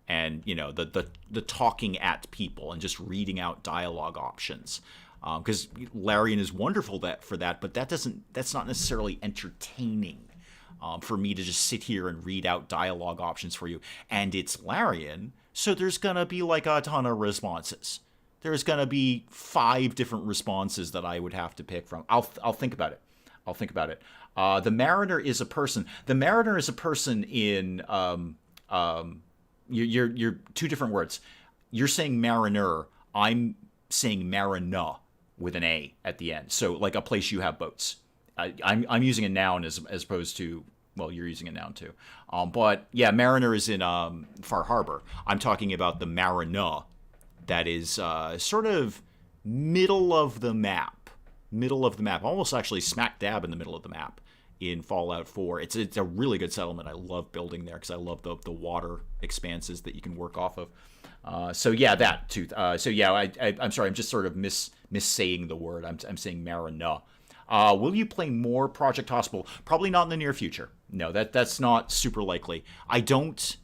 A: and, you know, the talking at people and just reading out dialogue options. Because Larian is wonderful for that, but that's not necessarily entertaining for me to just sit here and read out dialogue options for you. And it's Larian, so there's going to be like a ton of responses. There's going to be 5 different responses that I would have to pick from. I'll think about it. I'll think about it. The Mariner is a person. The Mariner is a person in you're 2 different words. You're saying Mariner. I'm saying Marina with an A at the end. So like a place you have boats. I'm using a noun as opposed to, well, you're using a noun too. But yeah, Mariner is in Far Harbor. I'm talking about the Marina that is sort of middle of the map. Almost actually smack dab in the middle of the map in Fallout 4. It's a really good settlement. I love building there because I love the water expanses that you can work off of. So yeah, that too. So yeah, I'm sorry, I'm just sort of missaying the word. I'm saying Marina. Will you play more Project Hospital? Probably not in the near future. No, that's not super likely. I don't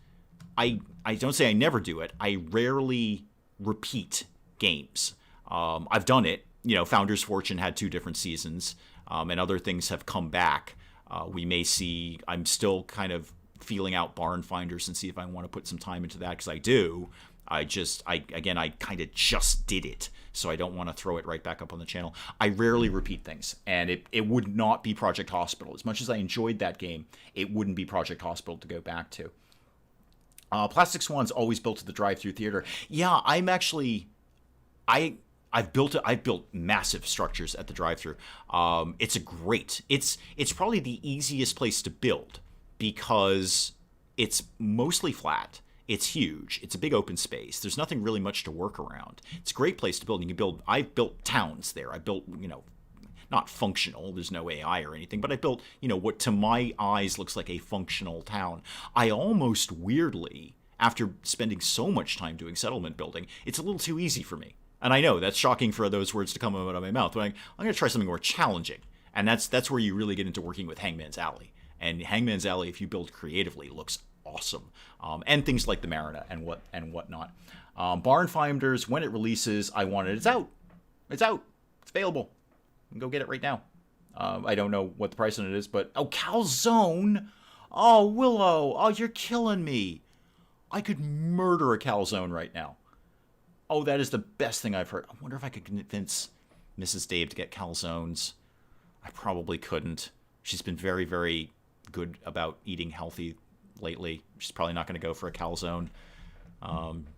A: say I never do it. I rarely repeat games. I've done it. You know, Founder's Fortune had 2 different seasons, and other things have come back. We may see, I'm still kind of feeling out Barn Finders and see if I want to put some time into that, because I do. I kind of just did it, so I don't want to throw it right back up on the channel. I rarely repeat things, and it would not be Project Hospital. As much as I enjoyed that game, it wouldn't be Project Hospital to go back to. Plastic Swan's always built at the drive-through theater. Yeah, I've built massive structures at the drive-through. It's probably the easiest place to build because it's mostly flat. It's huge. It's a big open space. There's nothing really much to work around. It's a great place to build. I've built towns there. I built, not functional. There's no AI or anything, but I built, what to my eyes looks like a functional town. I almost weirdly, after spending so much time doing settlement building, it's a little too easy for me. And I know that's shocking for those words to come out of my mouth, but I'm going to try something more challenging. And that's where you really get into working with Hangman's Alley. And Hangman's Alley, if you build creatively, looks awesome. And things like the Marina and whatnot. Barn Finders, when it releases, I want it. It's out. It's available. You can go get it right now. I don't know what the price on it is, but calzone. Oh, Willow. Oh, you're killing me. I could murder a calzone right now. Oh, that is the best thing I've heard. I wonder if I could convince Mrs. Dave to get calzones. I probably couldn't. She's been very, very good about eating healthy lately. She's probably not going to go for a calzone.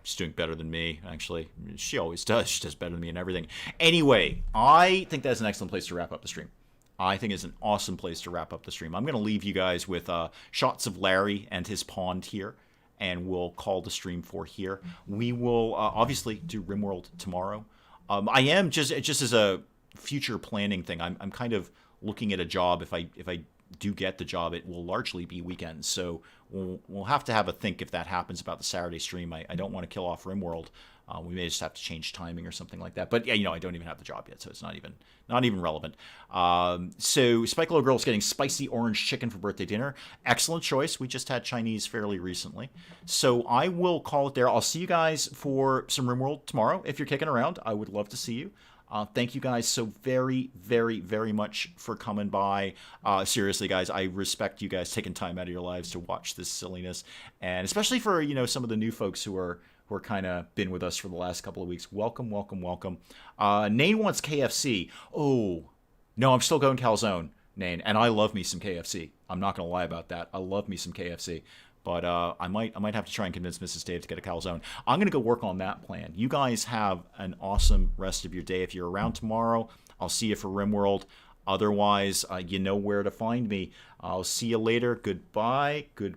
A: She's doing better than me, actually. She always does. She does better than me in everything. Anyway, I think that's an excellent place to wrap up the stream. I think it's an awesome place to wrap up the stream. I'm going to leave you guys with shots of Larry and his pond here, and we'll call the stream for here. We will obviously do RimWorld tomorrow. I am just as a future planning thing. I'm kind of looking at a job. If I do get the job, it will largely be weekends. So we'll have to have a think if that happens about the Saturday stream. I don't want to kill off RimWorld. We may just have to change timing or something like that. But yeah, I don't even have the job yet, so it's not even relevant. So Spike Little Girl's getting spicy orange chicken for birthday dinner. Excellent choice. We just had Chinese fairly recently. So I will call it there. I'll see you guys for some RimWorld tomorrow. If you're kicking around, I would love to see you. Thank you guys so very, very, very much for coming by. Seriously, guys, I respect you guys taking time out of your lives to watch this silliness, and especially for some of the new folks who are kind of been with us for the last couple of weeks. Welcome, welcome, welcome. Nane wants KFC. Oh, no, I'm still going calzone, Nane, and I love me some KFC. I'm not going to lie about that. I love me some KFC. But I might have to try and convince Mrs. Dave to get a calzone. I'm gonna go work on that plan. You guys have an awesome rest of your day. If you're around tomorrow, I'll see you for RimWorld. Otherwise, you know where to find me. I'll see you later. Goodbye. Goodbye.